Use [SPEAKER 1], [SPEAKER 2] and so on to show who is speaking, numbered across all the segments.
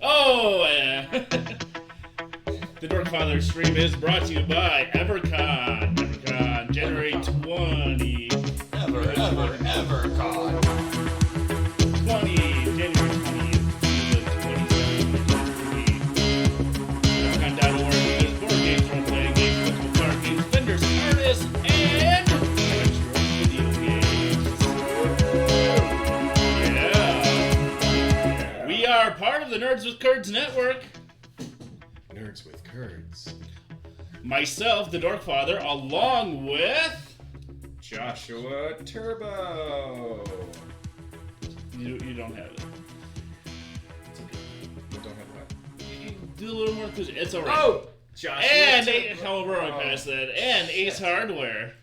[SPEAKER 1] Oh, the Dorkfather stream is brought to you by EverCon. EverCon, January 20.
[SPEAKER 2] EverCon.
[SPEAKER 1] 20, January 20th to the 27th. EverCon.org is board games, role-playing games, multiple card games, vendors, artists, and retro video games. Yeah. We are part of the Nerds with Curds Network.
[SPEAKER 2] Nerds with Curds.
[SPEAKER 1] Myself, the Dorkfather, along with
[SPEAKER 2] Joshua Turbo.
[SPEAKER 1] you don't have it.
[SPEAKER 2] It's okay. You don't have what?
[SPEAKER 1] You do a little more because it's alright.
[SPEAKER 2] Oh! Joshua
[SPEAKER 1] And
[SPEAKER 2] Turbo.
[SPEAKER 1] however I passed that. And Ace Hardware.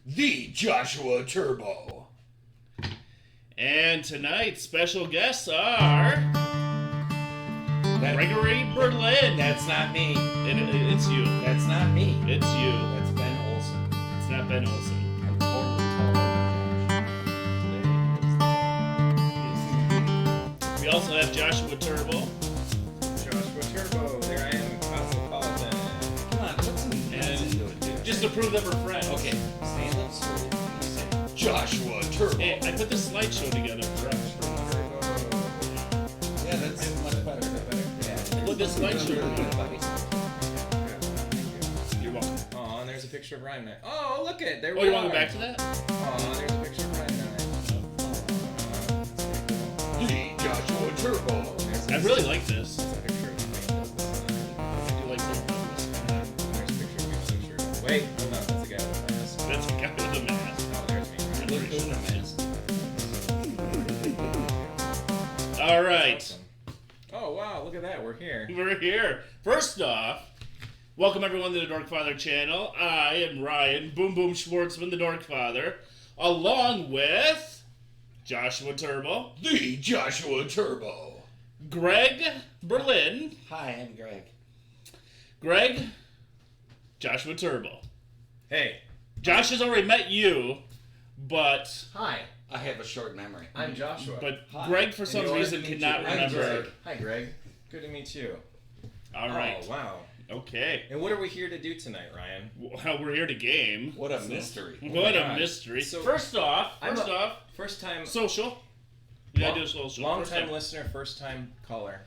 [SPEAKER 2] The Joshua Turbo.
[SPEAKER 1] And tonight's special guests are Gregory Berlin.
[SPEAKER 3] That's not me.
[SPEAKER 1] It's you.
[SPEAKER 3] That's not me.
[SPEAKER 1] It's you.
[SPEAKER 3] That's Ben Olsen.
[SPEAKER 1] It's not Ben Olsen.
[SPEAKER 3] I'm totally taller.
[SPEAKER 1] We also have Joshua Turbo.
[SPEAKER 2] Joshua Turbo. There I am, Cosmopolitan.
[SPEAKER 3] Come on, put some nuts into it, dude.
[SPEAKER 1] Just to prove that we're friends.
[SPEAKER 3] Okay, stand up straight.
[SPEAKER 2] Joshua Turbo.
[SPEAKER 1] Hey, I put this slideshow together for us.
[SPEAKER 3] Yeah, that's much better. Yeah.
[SPEAKER 1] Look, this slideshow
[SPEAKER 3] Really
[SPEAKER 1] together.
[SPEAKER 3] good, buddy.
[SPEAKER 1] You're welcome.
[SPEAKER 2] Oh, and there's a picture of Ryan and I. Oh, look it. There we
[SPEAKER 1] Oh,
[SPEAKER 2] are.
[SPEAKER 1] you want to go back to that?
[SPEAKER 2] Oh, there's a picture of Ryan and I. The Joshua Turbo.
[SPEAKER 1] I really like this.
[SPEAKER 2] There's a picture of
[SPEAKER 1] I do like this.
[SPEAKER 2] There's a picture of you with a shirt on. Wait, hold on. That's the guy with the mask.
[SPEAKER 1] That's the guy with the mask.
[SPEAKER 2] Oh, there's me.
[SPEAKER 3] Look good in a mask.
[SPEAKER 1] All right.
[SPEAKER 2] Awesome. Oh, wow. Look at that. We're here.
[SPEAKER 1] We're here. First off, welcome everyone to the Dorkfather channel. I am Ryan, Boom Boom Schwartzman, the Dorkfather, along with Joshua Turbo,
[SPEAKER 2] The Joshua Turbo.
[SPEAKER 1] Greg Berlin,
[SPEAKER 3] Hi, I'm Greg.
[SPEAKER 1] Greg, Joshua Turbo.
[SPEAKER 2] Hey,
[SPEAKER 1] Josh has already met you, but
[SPEAKER 2] hi.
[SPEAKER 3] I have a short memory.
[SPEAKER 2] I'm Joshua.
[SPEAKER 3] Hi.
[SPEAKER 1] Greg for some
[SPEAKER 2] And yours
[SPEAKER 1] reason
[SPEAKER 2] to meet
[SPEAKER 1] cannot
[SPEAKER 2] you.
[SPEAKER 3] I'm
[SPEAKER 1] remember.
[SPEAKER 3] Greg.
[SPEAKER 2] Hi, Greg. Good to meet you.
[SPEAKER 1] All right.
[SPEAKER 2] Oh, wow.
[SPEAKER 1] Okay.
[SPEAKER 2] And what are we here to do tonight, Ryan?
[SPEAKER 1] Well, we're here to game.
[SPEAKER 3] What a mystery.
[SPEAKER 1] What a
[SPEAKER 2] God.
[SPEAKER 1] mystery.
[SPEAKER 2] So-
[SPEAKER 1] First off,
[SPEAKER 2] First time,
[SPEAKER 1] social. We gotta do a social.
[SPEAKER 2] long
[SPEAKER 1] First
[SPEAKER 2] time listener, first time caller.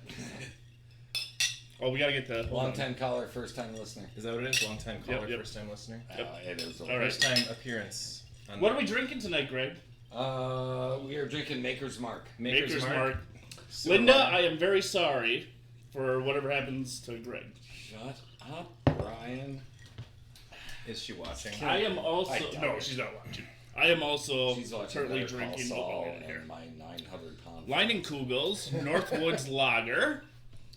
[SPEAKER 1] Oh, we gotta get the
[SPEAKER 3] Long time caller, first time listener.
[SPEAKER 2] Is that what it is? Long time caller,
[SPEAKER 1] Yep.
[SPEAKER 2] first time listener.
[SPEAKER 3] It is.
[SPEAKER 1] All right.
[SPEAKER 2] First time appearance. On
[SPEAKER 1] What are we drinking tonight, Greg?
[SPEAKER 3] We are drinking Maker's Mark.
[SPEAKER 2] Maker's Mark. So,
[SPEAKER 1] Linda, I am very sorry for whatever happens to Greg.
[SPEAKER 3] Shut up, Brian.
[SPEAKER 2] Is she watching?
[SPEAKER 1] I am also
[SPEAKER 3] I doubt
[SPEAKER 1] no,
[SPEAKER 3] it.
[SPEAKER 1] she's not watching. I am also
[SPEAKER 3] She's watching
[SPEAKER 1] currently
[SPEAKER 3] Better Call
[SPEAKER 1] drinking.
[SPEAKER 3] Saul
[SPEAKER 1] Oh, here.
[SPEAKER 3] and my 900-pound.
[SPEAKER 1] Leinenkugels, Northwoods Lager.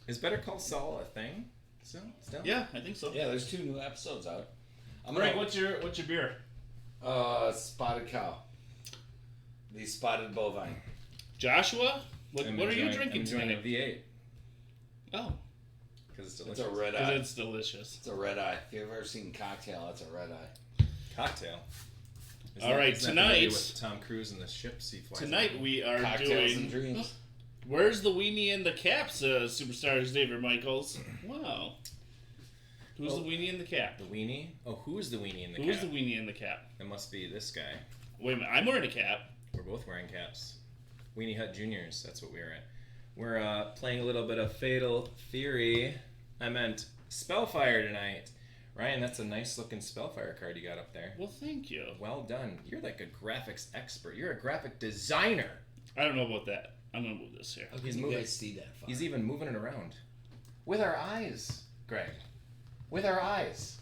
[SPEAKER 2] Is Better Call Saul a thing? Still?
[SPEAKER 1] Yeah, I think so.
[SPEAKER 3] Yeah, there's 2 new episodes out. I'm
[SPEAKER 1] Greg,
[SPEAKER 3] gonna,
[SPEAKER 1] what's your beer?
[SPEAKER 3] Spotted Cow. The Spotted Bovine.
[SPEAKER 1] Joshua, what
[SPEAKER 2] I'm
[SPEAKER 1] are you
[SPEAKER 2] enjoying-
[SPEAKER 1] drinking
[SPEAKER 2] I'm enjoying
[SPEAKER 1] tonight?
[SPEAKER 2] a V8
[SPEAKER 1] Oh,
[SPEAKER 2] because it's
[SPEAKER 3] It's
[SPEAKER 2] delicious.
[SPEAKER 3] a red
[SPEAKER 1] because
[SPEAKER 3] eye.
[SPEAKER 1] it's delicious.
[SPEAKER 3] It's a red eye. If you've ever seen Cocktail, it's a red eye.
[SPEAKER 2] Cocktail.
[SPEAKER 1] All right,
[SPEAKER 2] isn't that the movie
[SPEAKER 1] tonight-
[SPEAKER 2] with Tom Cruise and the ships he flies
[SPEAKER 1] Tonight
[SPEAKER 2] on?
[SPEAKER 1] we are
[SPEAKER 3] Cocktails and
[SPEAKER 1] doing.
[SPEAKER 3] Dreams.
[SPEAKER 1] Where's the weenie and the caps, superstars David Michaels? Wow. Who's
[SPEAKER 2] Oh.
[SPEAKER 1] the weenie and the cap?
[SPEAKER 2] The weenie? Oh, who's the weenie in the
[SPEAKER 1] Who's
[SPEAKER 2] cap?
[SPEAKER 1] the weenie and the cap?
[SPEAKER 2] It must be this guy.
[SPEAKER 1] Wait a minute, I'm wearing a cap.
[SPEAKER 2] We're both wearing caps. Weenie Hut Juniors, that's what we're at. We're playing a little bit of Fatal Fury. I meant Spellfire tonight. Ryan, that's a nice looking Spellfire card you got up there.
[SPEAKER 1] Well, thank you.
[SPEAKER 2] Well done. You're like a graphics expert. You're a graphic designer.
[SPEAKER 1] I don't know about that. I'm gonna move this here.
[SPEAKER 3] How
[SPEAKER 2] He's
[SPEAKER 3] can you
[SPEAKER 2] moving.
[SPEAKER 3] guys see that far?
[SPEAKER 2] He's even moving it around. With our eyes, Greg. With our eyes.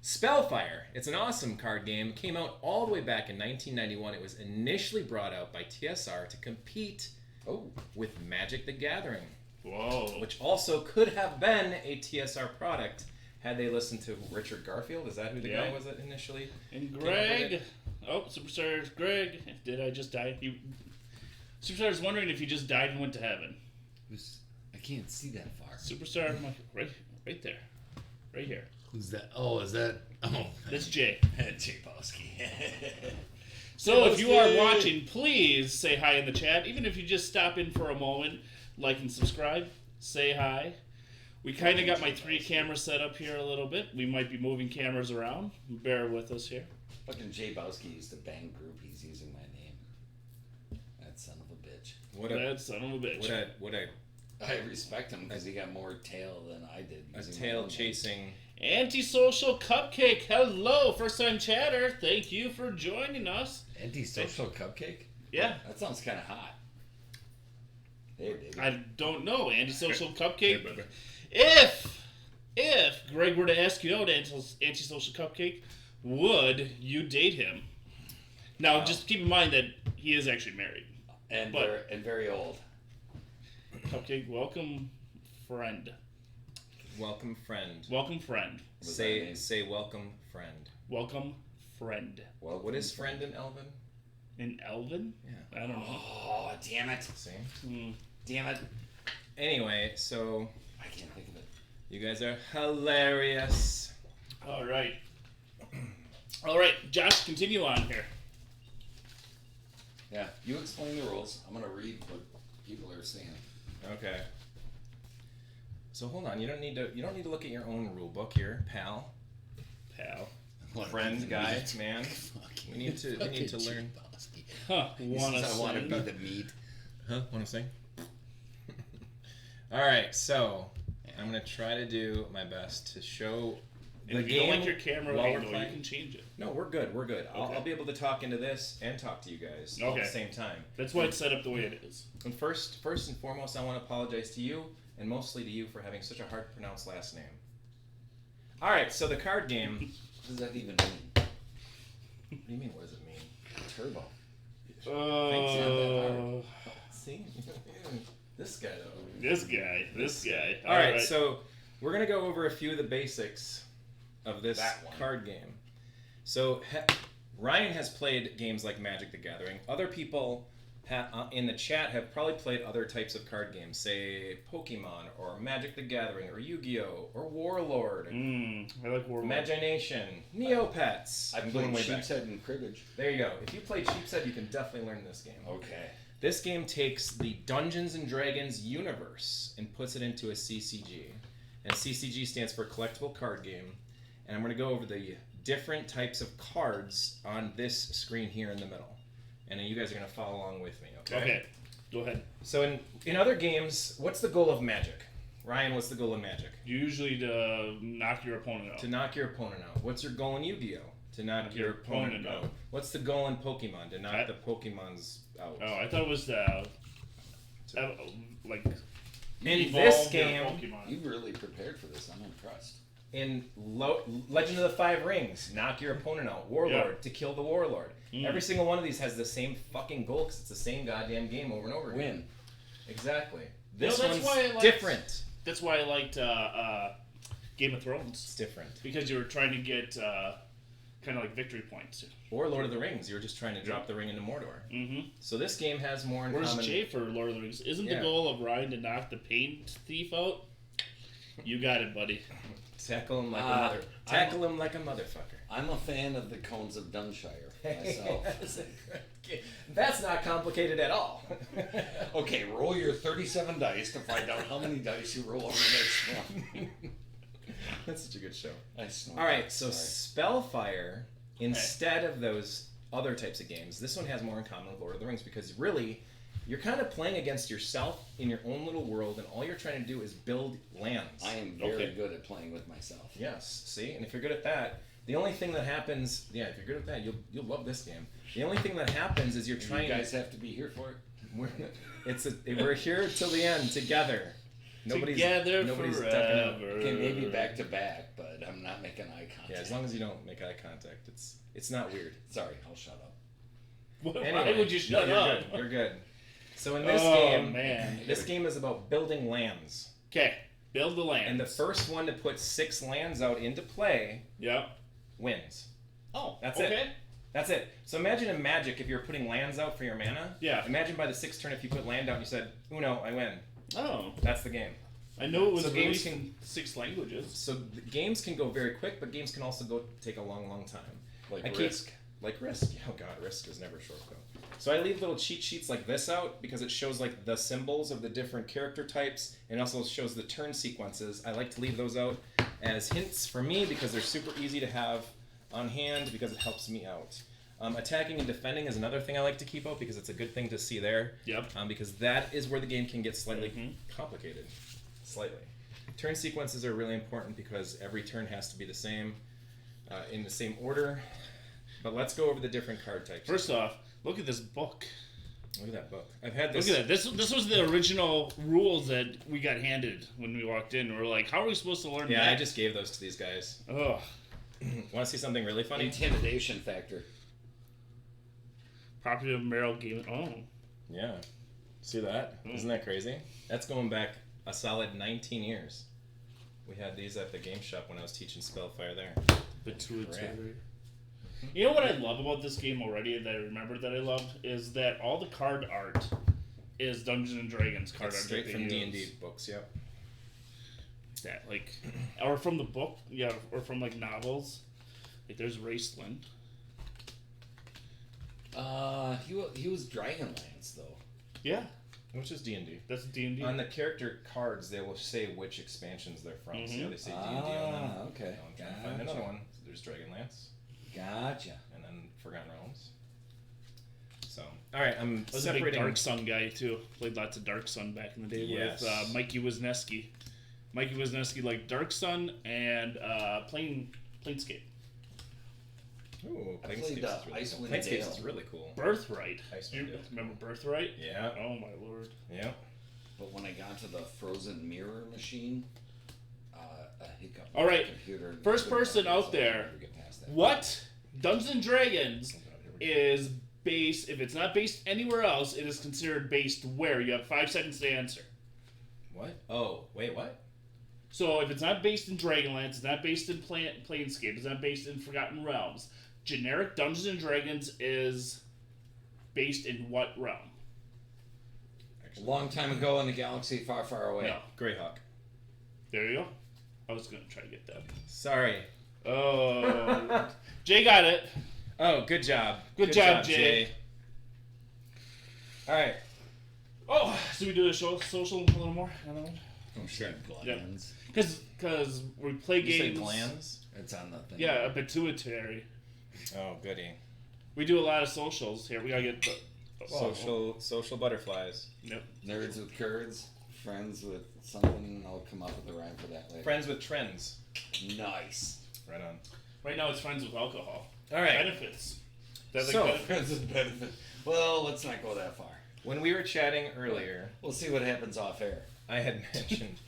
[SPEAKER 2] Spellfire. It's an awesome card game. Came out all the way back in 1991. It was initially brought out by TSR to compete with Magic the Gathering,
[SPEAKER 1] Whoa.
[SPEAKER 2] which also could have been a TSR product had they listened to Richard Garfield. Is that who the guy
[SPEAKER 1] Yeah.
[SPEAKER 2] was that initially?
[SPEAKER 1] And
[SPEAKER 2] Came
[SPEAKER 1] Greg. Oh, superstars Greg. Did I just die? Superstars wondering if you just died and went to heaven.
[SPEAKER 3] I can't see that far.
[SPEAKER 1] Superstar Michael, right there, right here.
[SPEAKER 3] Who's that? Oh, is that? Oh,
[SPEAKER 1] That's Jay.
[SPEAKER 3] JayBowski.
[SPEAKER 1] So if you are
[SPEAKER 3] JayBowski.
[SPEAKER 1] watching, please say hi in the chat. Even if you just stop in for a moment, like and subscribe. Say hi. We kind of got my 3 camera set up here a little bit. We might be moving cameras around. Bear with us here.
[SPEAKER 3] Fucking JayBowski used to bang groupies using my name. That son of a bitch.
[SPEAKER 1] That son of a bitch.
[SPEAKER 3] I respect him because he got more tail than I did.
[SPEAKER 2] A
[SPEAKER 3] using my
[SPEAKER 2] tail
[SPEAKER 3] own
[SPEAKER 2] chasing.
[SPEAKER 1] Antisocial Cupcake. Hello, first time chatter. Thank you for joining us.
[SPEAKER 3] Antisocial cupcake?
[SPEAKER 1] Yeah.
[SPEAKER 3] That sounds kind of hot. Hey, baby.
[SPEAKER 1] I don't know. Antisocial Cupcake. If Greg were to ask you out, Antisocial Cupcake, would you date him? Now, just keep in mind that he is actually married.
[SPEAKER 3] And very old.
[SPEAKER 1] Cupcake, welcome, friend.
[SPEAKER 2] Welcome, friend.
[SPEAKER 1] Welcome, friend.
[SPEAKER 2] Say welcome, friend.
[SPEAKER 1] Welcome, friend.
[SPEAKER 3] Well,
[SPEAKER 2] What is friend in Elven?
[SPEAKER 1] In Elven?
[SPEAKER 2] Yeah.
[SPEAKER 1] I don't know.
[SPEAKER 3] Oh, damn it.
[SPEAKER 2] See?
[SPEAKER 3] Damn it.
[SPEAKER 2] Anyway, so
[SPEAKER 3] I can't think of it.
[SPEAKER 2] you guys are hilarious.
[SPEAKER 1] All right. All right, Josh, continue on here.
[SPEAKER 3] Yeah, you explain the rules. I'm going to read what people are saying.
[SPEAKER 2] Okay. So hold on, you don't need to look at your own rule book here, pal. Friend, guy, man. We need to learn.
[SPEAKER 1] Huh?
[SPEAKER 3] I want to be the meat.
[SPEAKER 2] Huh? Want to sing? All right, so I'm gonna try to do my best to show the
[SPEAKER 1] If you don't
[SPEAKER 2] game
[SPEAKER 1] like your camera
[SPEAKER 2] while we're
[SPEAKER 1] angle, you
[SPEAKER 2] playing.
[SPEAKER 1] can change it.
[SPEAKER 2] No, we're good. We're good.
[SPEAKER 1] Okay.
[SPEAKER 2] I'll be able to talk into this and talk to you guys all at
[SPEAKER 1] Okay.
[SPEAKER 2] the same time.
[SPEAKER 1] That's why it's set up the way it is.
[SPEAKER 2] And first and foremost, I want to apologize to you and mostly to you for having such a hard to pronounce last name. All right, so the card game.
[SPEAKER 3] What does that even mean?
[SPEAKER 2] What do you mean? What does it mean?
[SPEAKER 3] Turbo.
[SPEAKER 2] Thanks, not that hard. See, this guy though.
[SPEAKER 1] This guy.
[SPEAKER 2] All right, so we're gonna go over a few of the basics of this
[SPEAKER 3] That one.
[SPEAKER 2] card game. So Ryan has played games like Magic the Gathering. Other people in the chat have probably played other types of card games, say Pokemon or Magic the Gathering or Yu-Gi-Oh or Warlord.
[SPEAKER 1] I like Warlord.
[SPEAKER 2] Imagination, Neopets.
[SPEAKER 3] I've
[SPEAKER 2] I'm
[SPEAKER 3] played
[SPEAKER 2] going way back.
[SPEAKER 3] Sheepshead and Cribbage.
[SPEAKER 2] There you go. If you played Sheepshead, you can definitely learn this game.
[SPEAKER 3] Okay.
[SPEAKER 2] This game takes the Dungeons and Dragons universe and puts it into a CCG. And CCG stands for Collectible Card Game. And I'm going to go over the different types of cards on this screen here in the middle. And then you guys are going to follow along with me, okay?
[SPEAKER 1] Okay, go ahead.
[SPEAKER 2] So in other games, what's the goal of Magic? Ryan, what's the goal of Magic?
[SPEAKER 1] Usually to knock your opponent out.
[SPEAKER 2] To knock your opponent out. What's your goal in Yu-Gi-Oh? To knock your opponent out. What's the goal in Pokemon? To knock the Pokemons out.
[SPEAKER 1] Oh, I thought it was like
[SPEAKER 2] in
[SPEAKER 1] evolve
[SPEAKER 2] this
[SPEAKER 1] your
[SPEAKER 2] game,
[SPEAKER 1] Pokemon.
[SPEAKER 3] You really prepared for this. I'm impressed.
[SPEAKER 2] in Legend of the Five Rings, knock your opponent out. Warlord, to kill the Warlord. Every single one of these has the same fucking goal because it's the same goddamn game over and over again.
[SPEAKER 3] Win.
[SPEAKER 2] Exactly.
[SPEAKER 1] No,
[SPEAKER 2] This
[SPEAKER 1] that's
[SPEAKER 2] one's
[SPEAKER 1] why I liked-
[SPEAKER 2] different.
[SPEAKER 1] That's why I liked Game of Thrones.
[SPEAKER 2] It's different.
[SPEAKER 1] Because you were trying to get kind of like victory points.
[SPEAKER 2] Or Lord of the Rings, you're just trying to drop the ring into Mordor.
[SPEAKER 1] Mm-hmm.
[SPEAKER 2] So this game has more in
[SPEAKER 1] Where's
[SPEAKER 2] common.
[SPEAKER 1] Jay for Lord of the Rings? Isn't
[SPEAKER 2] Yeah.
[SPEAKER 1] the goal of Ryan to knock the paint thief out? You got it, buddy.
[SPEAKER 2] Tackle him like a mother. Tackle him like a motherfucker.
[SPEAKER 3] I'm a fan of the Cones of Dunshire myself.
[SPEAKER 2] That's not complicated at all.
[SPEAKER 3] Okay, roll your 37 dice to find out how many dice you roll on the next one.
[SPEAKER 2] That's such a good show.
[SPEAKER 3] I snore.
[SPEAKER 2] All right, so
[SPEAKER 3] Sorry.
[SPEAKER 2] Spellfire, instead of those other types of games, this one has more in common with Lord of the Rings because really, you're kind of playing against yourself in your own little world, and all you're trying to do is build lands.
[SPEAKER 3] I am very good at playing with myself.
[SPEAKER 2] Yes, see? And if you're good at that, the only thing that happens, if you're good at that, you'll love this game. The only thing that happens is you're trying
[SPEAKER 3] You guys have to be here for it.
[SPEAKER 2] we're here till the end together. Nobody's ducking out.
[SPEAKER 1] forever.
[SPEAKER 3] Okay, maybe back to back, but I'm not making eye contact.
[SPEAKER 2] Yeah, as long as you don't make eye contact, it's not weird.
[SPEAKER 3] Sorry, I'll shut up.
[SPEAKER 1] Why would you shut up?
[SPEAKER 2] You're good. So in this this game is about building lands.
[SPEAKER 1] Okay, build the land.
[SPEAKER 2] And the first one to put 6 lands out into play wins.
[SPEAKER 1] Oh,
[SPEAKER 2] That's it. That's it. So imagine in Magic if you're putting lands out for your mana.
[SPEAKER 1] Yeah.
[SPEAKER 2] Imagine by the 6th turn if you put land out and you said, Uno, I win.
[SPEAKER 1] Oh.
[SPEAKER 2] That's the game.
[SPEAKER 1] I know it was
[SPEAKER 2] So games
[SPEAKER 1] released in 6 languages.
[SPEAKER 2] So the games can go very quick, but games can also take a long, long time.
[SPEAKER 3] Like
[SPEAKER 2] I keep-
[SPEAKER 3] Risk.
[SPEAKER 2] like Risk. Oh god, Risk is never short though. So I leave little cheat sheets like this out because it shows like the symbols of the different character types and also shows the turn sequences. I like to leave those out as hints for me because they're super easy to have on hand because it helps me out. Attacking and defending is another thing I like to keep out because it's a good thing to see there.
[SPEAKER 1] Yep.
[SPEAKER 2] Because that is where the game can get slightly complicated. Slightly. Turn sequences are really important because every turn has to be the same, in the same order. But let's go over the different card types.
[SPEAKER 1] First off, look at this book.
[SPEAKER 2] Look at that book. I've had this.
[SPEAKER 1] Look at that. This was the original rules that we got handed when we walked in. We're like, how are we supposed to learn that?
[SPEAKER 2] Yeah, I just gave those to these guys.
[SPEAKER 1] Ugh.
[SPEAKER 2] Want to see something really funny?
[SPEAKER 3] Intimidation factor.
[SPEAKER 1] Property of Merrill Game. Oh.
[SPEAKER 2] Yeah. See that? Isn't that crazy? That's going back a solid 19 years. We had these at the game shop when I was teaching Spellfire there.
[SPEAKER 1] Pituitary. You know what I love about this game already that I remember that I loved is that all the card art is Dungeons and Dragons card
[SPEAKER 2] That's
[SPEAKER 1] art.
[SPEAKER 2] straight
[SPEAKER 1] that
[SPEAKER 2] from
[SPEAKER 1] they
[SPEAKER 2] D&D
[SPEAKER 1] use.
[SPEAKER 2] books, yep.
[SPEAKER 1] That like, or from the book, yeah, or from like novels. Like there's Raceland.
[SPEAKER 3] He was Dragonlance though.
[SPEAKER 1] Yeah,
[SPEAKER 2] Which is D&D.
[SPEAKER 1] that's D&D.
[SPEAKER 2] On the character cards, they will say which expansions they're from. See how they say D&D on them?
[SPEAKER 3] Okay.
[SPEAKER 2] Now I'm trying to find another one. There's Dragonlance.
[SPEAKER 3] Gotcha.
[SPEAKER 2] And then Forgotten Realms. So, all right, I'm
[SPEAKER 1] I was a big
[SPEAKER 2] separating.
[SPEAKER 1] Dark Sun guy too. Played lots of Dark Sun back in the day
[SPEAKER 2] Yes.
[SPEAKER 1] with Mikey Wisniewski. Mikey Wisniewski liked Dark Sun and Planescape.
[SPEAKER 2] Ooh,
[SPEAKER 3] I played,
[SPEAKER 2] Planescape is really cool.
[SPEAKER 3] Icewind
[SPEAKER 2] Planescape
[SPEAKER 3] Dale.
[SPEAKER 2] is really cool.
[SPEAKER 1] Birthright.
[SPEAKER 2] Icewind
[SPEAKER 1] You
[SPEAKER 2] Dale.
[SPEAKER 1] remember Birthright?
[SPEAKER 2] Yeah.
[SPEAKER 1] Oh my lord.
[SPEAKER 2] Yeah.
[SPEAKER 3] But when I got to the frozen mirror machine, a hiccup.
[SPEAKER 1] All
[SPEAKER 3] on
[SPEAKER 1] right,
[SPEAKER 3] the computer
[SPEAKER 1] first person
[SPEAKER 3] so
[SPEAKER 1] out
[SPEAKER 3] I'll
[SPEAKER 1] there,
[SPEAKER 3] never get past that.
[SPEAKER 1] What Dungeons and Dragons is based? If it's not based anywhere else, it is considered based where? You have 5 seconds to answer.
[SPEAKER 2] What? Oh, wait, what?
[SPEAKER 1] So if it's not based in Dragonlance, it's not based in Planescape, it's not based in Forgotten Realms. Generic Dungeons and Dragons is based in what realm?
[SPEAKER 3] A long time ago in a galaxy far, far away.
[SPEAKER 1] No.
[SPEAKER 2] Greyhawk.
[SPEAKER 1] There you go. I was gonna try to get that.
[SPEAKER 2] Sorry.
[SPEAKER 1] Oh, Jay got it.
[SPEAKER 2] Oh, good job.
[SPEAKER 1] Good job, Jay.
[SPEAKER 2] All right.
[SPEAKER 1] Oh, so we do the social a little more?
[SPEAKER 3] Oh, sure.
[SPEAKER 1] Glands. Because we play
[SPEAKER 2] You say
[SPEAKER 1] games.
[SPEAKER 2] glands?
[SPEAKER 3] It's on the thing.
[SPEAKER 1] Yeah, a pituitary.
[SPEAKER 2] Oh, goody.
[SPEAKER 1] We do a lot of socials here. We gotta get the
[SPEAKER 2] Social butterflies.
[SPEAKER 1] Yep.
[SPEAKER 3] Nerds with curds, friends with something. I'll come up with a rhyme for that later.
[SPEAKER 2] Friends with trends.
[SPEAKER 3] Nice.
[SPEAKER 2] Right on.
[SPEAKER 1] Right now, it's friends with alcohol.
[SPEAKER 2] All right.
[SPEAKER 1] Benefits. That's
[SPEAKER 2] So-
[SPEAKER 1] like
[SPEAKER 3] Friends with benefit. Well, let's not go that far.
[SPEAKER 2] When we were chatting earlier,
[SPEAKER 3] We'll see what happens off air.
[SPEAKER 2] I had mentioned.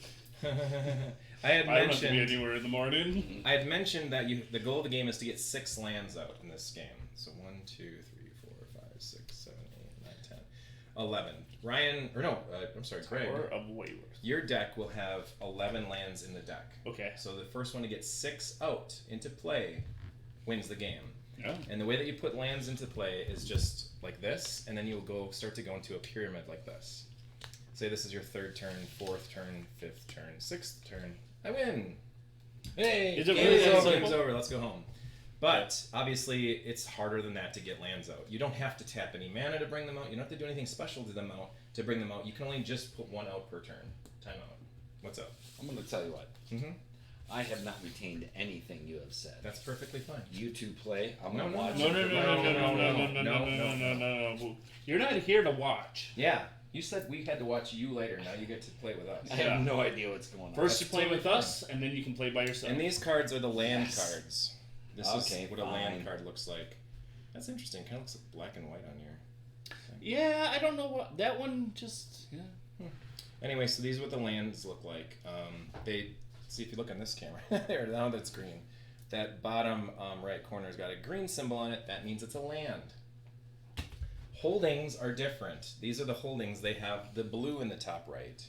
[SPEAKER 1] I don't have to be anywhere in the morning.
[SPEAKER 2] I had mentioned that the goal of the game is to get 6 lands out in this game. So 1, 2, 3, 4, 5, 6, 7, 8, 9, 10, 11. Ryan, or no, I'm sorry, Greg.
[SPEAKER 1] Tower of Wayward.
[SPEAKER 2] Your deck will have 11 lands in the deck.
[SPEAKER 1] Okay.
[SPEAKER 2] So the first one to get 6 out into play wins the game.
[SPEAKER 1] Yeah.
[SPEAKER 2] And the way that you put lands into play is just like this, and then you'll start to go into a pyramid like this. Say this is your 3rd turn, 4th turn, 5th turn, 6th turn. I win! Hey!
[SPEAKER 1] Is it
[SPEAKER 2] game's
[SPEAKER 1] really that
[SPEAKER 2] over,
[SPEAKER 1] simple?
[SPEAKER 2] game's over, let's go home. But, obviously, it's harder than that to get lands out. You don't have to tap any mana to bring them out. You don't have to do anything special to them out to bring them out. You can only just put 1 out per turn. Time out. What's up?
[SPEAKER 3] I'm going to tell you what.
[SPEAKER 2] Mm-hmm.
[SPEAKER 3] I have not retained anything you have said.
[SPEAKER 2] That's perfectly fine.
[SPEAKER 3] You two play. I'm
[SPEAKER 2] No,
[SPEAKER 3] going to
[SPEAKER 2] no,
[SPEAKER 3] watch
[SPEAKER 1] No,
[SPEAKER 3] it.
[SPEAKER 1] no, no, no, no, no, no, no, no, no. You're not here to watch.
[SPEAKER 2] Yeah. You said we had to watch you later. Now you get to play with us.
[SPEAKER 3] I have no idea what's going on.
[SPEAKER 1] First, you
[SPEAKER 2] That's
[SPEAKER 1] play
[SPEAKER 2] totally
[SPEAKER 1] with
[SPEAKER 2] fine.
[SPEAKER 1] us, and then you can play by yourself.
[SPEAKER 2] And these cards are the land
[SPEAKER 3] Yes.
[SPEAKER 2] cards. This
[SPEAKER 3] Okay,
[SPEAKER 2] is what a land
[SPEAKER 3] fine.
[SPEAKER 2] card looks like. That's interesting. Kind of looks like black and white on your.
[SPEAKER 1] Yeah, I don't know what that one just. Yeah.
[SPEAKER 2] Anyway, so these are what the lands look like. They see if you look on this camera. There, now that's green. That bottom right corner's got a green symbol on it. That means it's a land. Holdings are different. These are the holdings. They have the blue in the top right.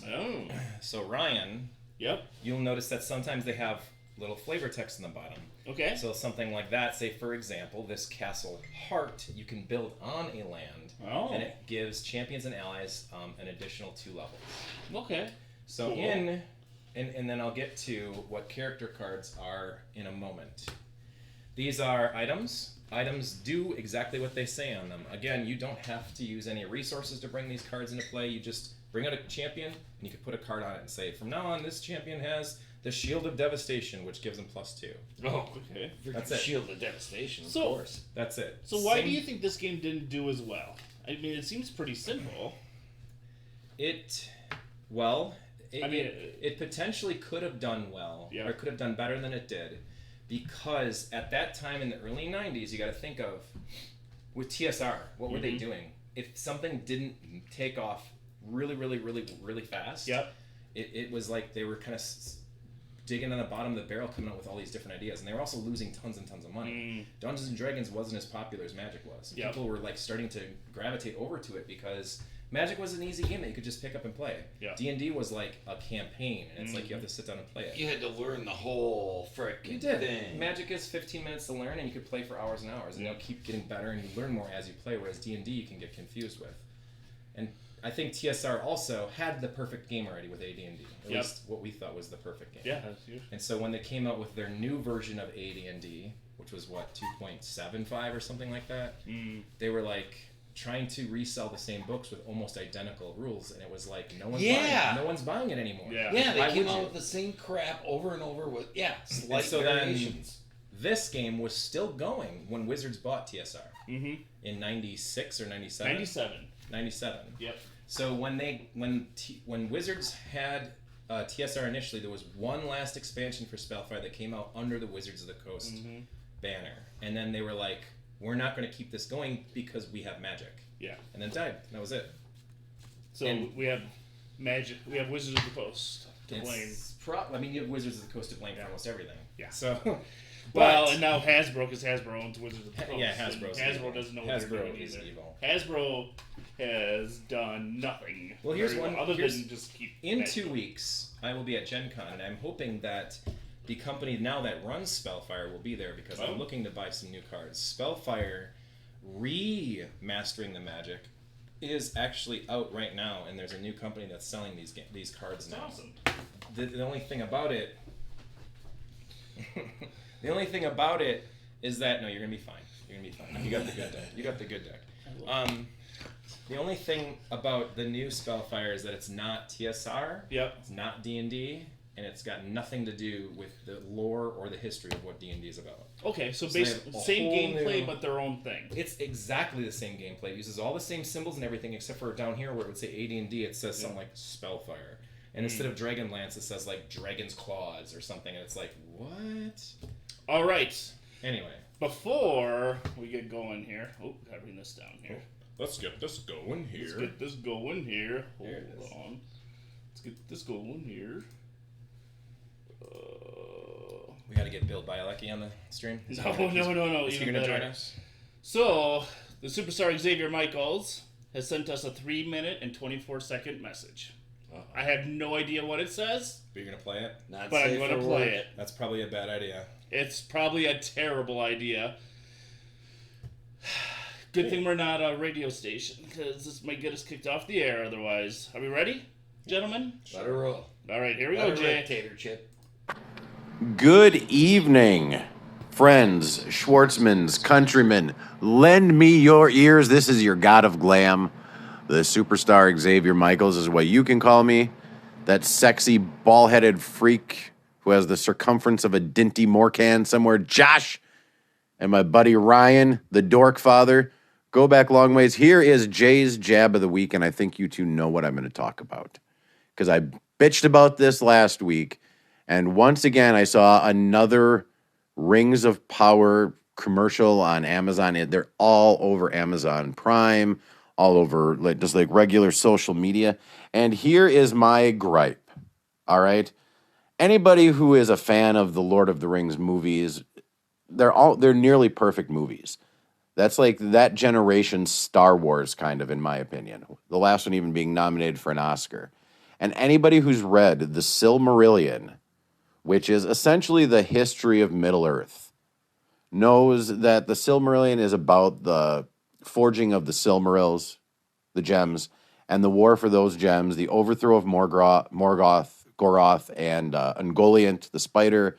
[SPEAKER 1] Oh.
[SPEAKER 2] So Ryan,
[SPEAKER 1] Yep.
[SPEAKER 2] you'll notice that sometimes they have little flavor text in the bottom.
[SPEAKER 1] Okay.
[SPEAKER 2] So something like that, say for example, this castle heart, you can build on a land,
[SPEAKER 1] Oh.
[SPEAKER 2] and it gives champions and allies an additional 2 levels.
[SPEAKER 1] Okay.
[SPEAKER 2] So
[SPEAKER 1] Cool.
[SPEAKER 2] and then I'll get to what character cards are in a moment. These are items. Items do exactly what they say on them. Again, you don't have to use any resources to bring these cards into play. You just bring out a champion, and you can put a card on it and say, from now on, this champion has the Shield of Devastation, which gives them +2.
[SPEAKER 1] Oh, okay.
[SPEAKER 2] That's it.
[SPEAKER 3] Shield of Devastation, of
[SPEAKER 1] So-
[SPEAKER 3] course.
[SPEAKER 2] That's it.
[SPEAKER 1] So why do you think this game didn't do as well? I mean, it seems pretty simple.
[SPEAKER 2] It potentially could have done well,
[SPEAKER 1] Yeah.
[SPEAKER 2] or it could have done better than it did, because at that time in the early 90s, you got to think of, with TSR, what were they doing? If something didn't take off really, really, really, really fast,
[SPEAKER 1] Yep.
[SPEAKER 2] it was like they were kind of digging on the bottom of the barrel, coming up with all these different ideas, and they were also losing tons and tons of money. Dungeons and Dragons wasn't as popular as Magic was.
[SPEAKER 1] Yep.
[SPEAKER 2] People were like starting to gravitate over to it because Magic was an easy game that you could just pick up and play.
[SPEAKER 1] Yeah.
[SPEAKER 2] D&D was like a campaign, and it's like you have to sit down and play it.
[SPEAKER 3] You had to learn the whole frickin'
[SPEAKER 2] You did.
[SPEAKER 3] thing.
[SPEAKER 2] Magic is 15 minutes to learn, and you could play for hours and hours, and you'll keep getting better, and you learn more as you play, whereas D&D you can get confused with. And I think TSR also had the perfect game already with AD&D. At least what we thought was the perfect game.
[SPEAKER 1] Yeah, that's huge.
[SPEAKER 2] And so when they came out with their new version of AD&D, which was what, 2.75 or something like that, they were like trying to resell the same books with almost identical rules, and it was like no one's buying it anymore.
[SPEAKER 1] Yeah.
[SPEAKER 3] Yeah,
[SPEAKER 2] Why
[SPEAKER 3] they came
[SPEAKER 2] would
[SPEAKER 3] out
[SPEAKER 2] you?
[SPEAKER 3] with the same crap over and over with slight
[SPEAKER 2] And so
[SPEAKER 3] variations.
[SPEAKER 2] then this game was still going when Wizards bought TSR in 96 or 97. 97.
[SPEAKER 1] Yep.
[SPEAKER 2] So when Wizards had TSR initially, there was one last expansion for Spellfire that came out under the Wizards of the Coast banner, and then they were like, we're not going to keep this going because we have Magic.
[SPEAKER 1] Yeah.
[SPEAKER 2] And then died. That was it.
[SPEAKER 1] So we have Magic. We have Wizards of the Coast to blame.
[SPEAKER 2] You have Wizards of the Coast to blame for almost everything.
[SPEAKER 1] Yeah.
[SPEAKER 2] So,
[SPEAKER 1] Well, and now Hasbro, because Hasbro owns Wizards of the Coast.
[SPEAKER 2] Yeah, Hasbro's
[SPEAKER 1] Hasbro
[SPEAKER 2] evil.
[SPEAKER 1] doesn't know what they're doing
[SPEAKER 2] is
[SPEAKER 1] either.
[SPEAKER 2] evil.
[SPEAKER 1] Hasbro has done nothing.
[SPEAKER 2] Well, here's
[SPEAKER 1] very
[SPEAKER 2] one.
[SPEAKER 1] other
[SPEAKER 2] here's-
[SPEAKER 1] than just keep.
[SPEAKER 2] In
[SPEAKER 1] Magic.
[SPEAKER 2] 2 weeks, I will be at Gen Con, and I'm hoping that the company now that runs Spellfire will be there because I'm looking to buy some new cards. Spellfire remastering the Magic is actually out right now, and there's a new company that's selling these cards now.
[SPEAKER 1] Awesome.
[SPEAKER 2] The only thing about it, the only thing about it is that you're gonna be fine. You're gonna be fine. You got the good deck. You got the good deck. The only thing about the new Spellfire is that it's not TSR.
[SPEAKER 1] Yep.
[SPEAKER 2] It's not D&D, and it's got nothing to do with the lore or the history of what D&D is about.
[SPEAKER 1] Okay, so
[SPEAKER 2] So they
[SPEAKER 1] basically
[SPEAKER 2] have a
[SPEAKER 1] same
[SPEAKER 2] whole
[SPEAKER 1] gameplay,
[SPEAKER 2] new-
[SPEAKER 1] but their own thing.
[SPEAKER 2] It's exactly the same gameplay. It uses all the same symbols and everything, except for down here where it would say AD&D, it says something like Spellfire. And instead of Dragonlance, it says like Dragon's Claws or something, and it's like, what?
[SPEAKER 1] All right.
[SPEAKER 2] Anyway.
[SPEAKER 1] Before we get going here, gotta bring this down here.
[SPEAKER 2] Let's get this going here.
[SPEAKER 1] Let's get this going here.
[SPEAKER 2] There it is.
[SPEAKER 1] Hold on. Let's get this going here.
[SPEAKER 2] We got to get Bill Bielecki on the stream.
[SPEAKER 1] No.
[SPEAKER 2] Is he
[SPEAKER 1] Even
[SPEAKER 2] going to
[SPEAKER 1] better.
[SPEAKER 2] join us?
[SPEAKER 1] So, the superstar Xavier Michaels has sent us a 3-minute and 24-second message. I have no idea what it says,
[SPEAKER 2] But you're going to play it?
[SPEAKER 3] Not
[SPEAKER 1] but I'm
[SPEAKER 3] safe
[SPEAKER 1] going to
[SPEAKER 3] for
[SPEAKER 1] play
[SPEAKER 3] work.
[SPEAKER 1] it.
[SPEAKER 2] That's probably a bad idea.
[SPEAKER 1] It's probably a terrible idea. Good thing we're not a radio station, because this might get us kicked off the air otherwise. Are we ready, gentlemen?
[SPEAKER 3] Let her roll.
[SPEAKER 1] All right, here we
[SPEAKER 3] Let
[SPEAKER 1] go,
[SPEAKER 3] her
[SPEAKER 1] Jay.
[SPEAKER 3] rip, Tater Chip.
[SPEAKER 4] Good evening, friends, Schwartzmans, countrymen. Lend me your ears. This is your god of glam. The superstar Xavier Michaels is what you can call me. That sexy, ball-headed freak who has the circumference of a Dinty Morcan somewhere. Josh and my buddy Ryan, the Dorkfather. Go back long ways. Here is Jay's Jab of the Week, and I think you two know what I'm going to talk about. Because I bitched about this last week, and once again I saw another Rings of Power commercial on Amazon. They're all over Amazon Prime, all over just like regular social media. And here is my gripe, all right? Anybody who is a fan of the Lord of the Rings movies, they're nearly perfect movies. That's like that generation's Star Wars, kind of, in my opinion. The last one even being nominated for an Oscar. And anybody who's read The Silmarillion, which is essentially the history of Middle-earth, knows that the Silmarillion is about the forging of the Silmarils, the gems, and the war for those gems, the overthrow of Morgoth, Goroth, and Ungoliant, the spider,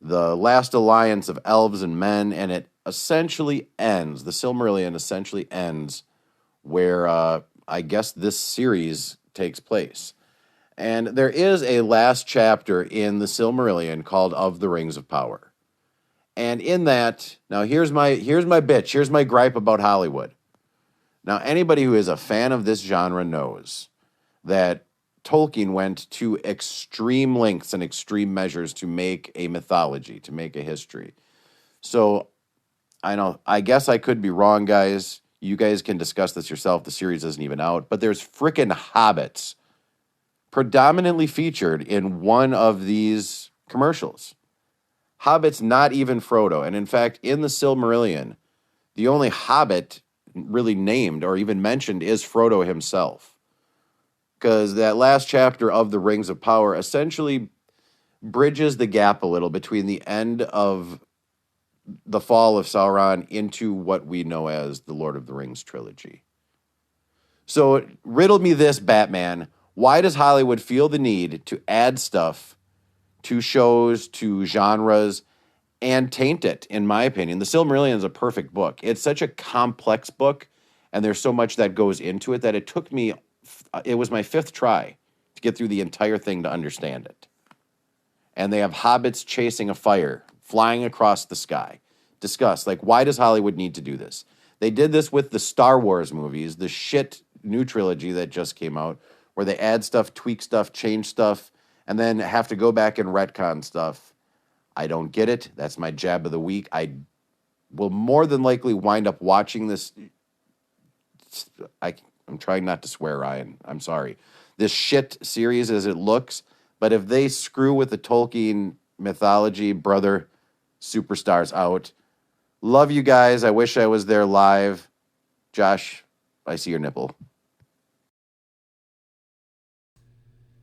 [SPEAKER 4] the last alliance of elves and men, and it essentially ends. The Silmarillion essentially ends where I guess this series takes place. And there is a last chapter in the Silmarillion called Of the Rings of Power. And in that, now here's my bitch, here's my gripe about Hollywood. Now, anybody who is a fan of this genre knows that Tolkien went to extreme lengths and extreme measures to make a mythology, to make a history. So, I guess I could be wrong, guys. You guys can discuss this yourself. The series isn't even out. But there's frickin' hobbits predominantly featured in one of these commercials. Hobbits, not even Frodo. And in fact, in the Silmarillion, the only hobbit really named or even mentioned is Frodo himself. Because that last chapter of the Rings of Power essentially bridges the gap a little between the end of the fall of Sauron into what we know as the Lord of the Rings trilogy. So riddle me this, Batman. Why does Hollywood feel the need to add stuff to shows, to genres, and taint it, in my opinion? The Silmarillion is a perfect book. It's such a complex book, and there's so much that goes into it that it took me, it was my 5th try to get through the entire thing to understand it. And they have hobbits chasing a fire, flying across the sky. Discuss, like, why does Hollywood need to do this? They did this with the Star Wars movies, the shit new trilogy that just came out, where they add stuff, tweak stuff, change stuff, and then have to go back and retcon stuff. I don't get it. That's my jab of the week. I will more than likely wind up watching this. I'm trying not to swear, Ryan. I'm sorry. This shit series as it looks, but if they screw with the Tolkien mythology, brother, superstars out. Love you guys. I wish I was there live. Josh, I see your nipple.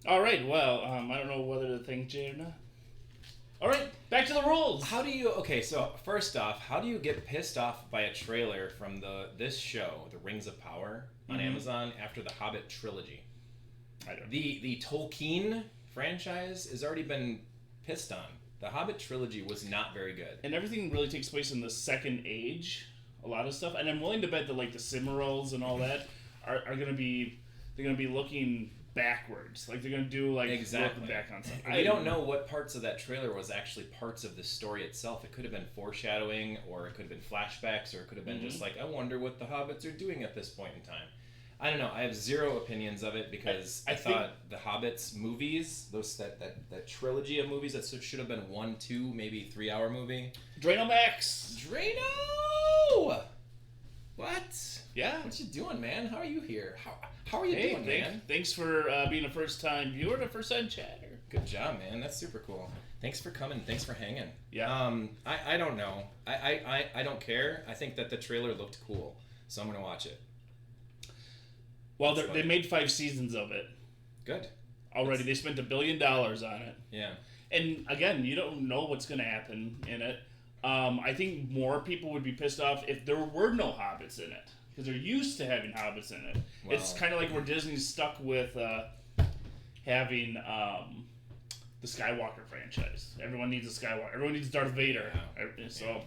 [SPEAKER 1] All right, well, I don't know whether to thank Jay or not. All right, back to the rules.
[SPEAKER 2] So first off, how do you get pissed off by a trailer from this show, The Rings of Power, on Amazon after the Hobbit trilogy?
[SPEAKER 1] I don't know.
[SPEAKER 2] The Tolkien franchise has already been pissed on. The Hobbit trilogy was not very good.
[SPEAKER 1] And everything really takes place in the Second Age, a lot of stuff. And I'm willing to bet that, like, the Cimarrows and all that are going to be, they're going to be looking backwards. Like, they're going to do, like,
[SPEAKER 2] exactly.
[SPEAKER 1] look back on stuff.
[SPEAKER 2] We don't know what parts of that trailer was actually parts of the story itself. It could have been foreshadowing, or it could have been flashbacks, or it could have been just like, I wonder what the hobbits are doing at this point in time. I don't know. I have zero opinions of it because I thought the Hobbits movies, that trilogy of movies that should have been 1, 2, maybe 3-hour movie.
[SPEAKER 1] Drano Max!
[SPEAKER 2] Drano! What?
[SPEAKER 1] Yeah.
[SPEAKER 2] What you doing, man? How are you here? How are you doing, man?
[SPEAKER 1] Thanks for being a first-time viewer and a first-time chatter.
[SPEAKER 2] Good job, man. That's super cool. Thanks for coming. Thanks for hanging.
[SPEAKER 1] Yeah.
[SPEAKER 2] I don't know. I don't care. I think that the trailer looked cool, so I'm gonna watch it.
[SPEAKER 1] Well, they made 5 seasons of it.
[SPEAKER 2] Good.
[SPEAKER 1] Already. They spent $1 billion on it.
[SPEAKER 2] Yeah.
[SPEAKER 1] And, again, you don't know what's going to happen in it. I think more people would be pissed off if there were no hobbits in it. Because they're used to having hobbits in it. Well, it's kind of like where Disney's stuck with having the Skywalker franchise. Everyone needs a Skywalker. Everyone needs Darth Vader. Yeah. So...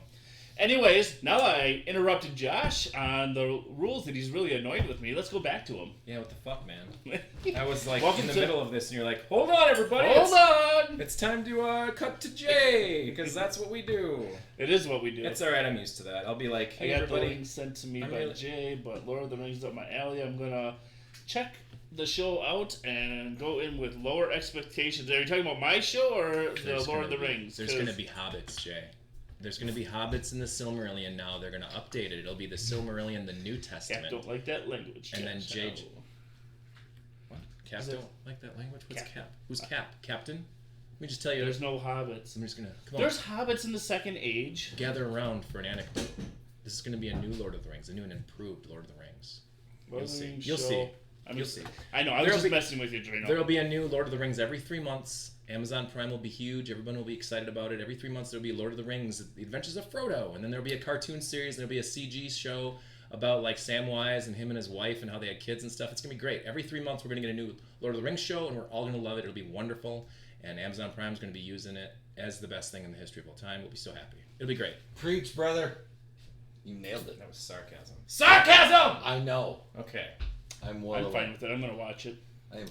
[SPEAKER 1] Anyways, now I interrupted Josh on the rules that he's really annoyed with me. Let's go back to him.
[SPEAKER 2] Yeah, what the fuck, man? I was like
[SPEAKER 1] Welcome
[SPEAKER 2] in the
[SPEAKER 1] to...
[SPEAKER 2] middle of this, and you're like, hold on, everybody.
[SPEAKER 1] Hold on.
[SPEAKER 2] It's time to cut to Jay, because that's what we do.
[SPEAKER 1] It is what we do.
[SPEAKER 2] It's all right. I'm used to that. I'll be like, hey,
[SPEAKER 1] I got
[SPEAKER 2] everybody.
[SPEAKER 1] the link sent to me by Jay, but Lord of the Rings is up my alley. I'm going to check the show out and go in with lower expectations. Are you talking about my show or the Lord of the Rings?
[SPEAKER 2] There's going to be hobbits, Jay. There's going to be hobbits in the Silmarillion now. They're going to update it. It'll be the Silmarillion, the New Testament.
[SPEAKER 1] Cap don't like that language.
[SPEAKER 2] And then Jay... What? Cap don't like that language? What's Cap? Who's Cap? Captain? Let me just tell you.
[SPEAKER 1] There's no hobbits.
[SPEAKER 2] I'm just going to...
[SPEAKER 1] There's hobbits in the Second Age.
[SPEAKER 2] Gather around for an anecdote. This is going to be a new Lord of the Rings. A new and improved Lord of the Rings. You'll see. You'll see. You'll see.
[SPEAKER 1] I know. I was just messing with you, Drano.
[SPEAKER 2] There'll be a new Lord of the Rings every 3 months. Amazon Prime will be huge. Everyone will be excited about it. Every 3 months there'll be Lord of the Rings, The Adventures of Frodo, and then there'll be a cartoon series. There'll be a CG show about like Samwise and him and his wife and how they had kids and stuff. It's gonna be great. Every 3 months we're gonna get a new Lord of the Rings show, and we're all gonna love it. It'll be wonderful. and Amazon Prime is going to be using it as the best thing in the history of all time. We'll be so happy. It'll be great.
[SPEAKER 3] Preach, brother. You nailed it.
[SPEAKER 2] That was sarcasm. Sarcasm!
[SPEAKER 3] I know.
[SPEAKER 2] Okay.
[SPEAKER 1] I'm fine with it. I'm going to watch it.
[SPEAKER 3] I'm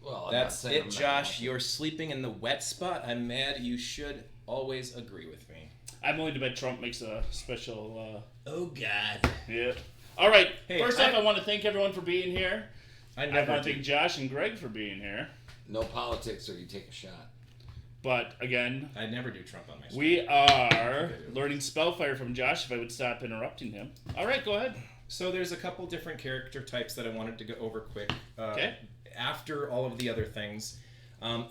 [SPEAKER 3] not
[SPEAKER 2] That's
[SPEAKER 3] saying
[SPEAKER 2] it,
[SPEAKER 3] I'm not
[SPEAKER 2] Josh.
[SPEAKER 3] watching.
[SPEAKER 2] You're sleeping in the wet spot. I'm mad. You should always agree with me.
[SPEAKER 1] I'm willing to bet Trump makes a special...
[SPEAKER 2] Oh, God.
[SPEAKER 1] Yeah. All right.
[SPEAKER 2] Hey,
[SPEAKER 1] First off, I want to thank everyone for being here.
[SPEAKER 2] I
[SPEAKER 1] want to thank Josh and Greg for being here.
[SPEAKER 3] No politics or you take a shot.
[SPEAKER 1] But, again...
[SPEAKER 2] I never do Trump on my stream.
[SPEAKER 1] We are learning Spellfire from Josh, if I would stop interrupting him. All right, go ahead.
[SPEAKER 2] So there's a couple different character types that I wanted to go over quick.
[SPEAKER 1] Okay.
[SPEAKER 2] After all of the other things.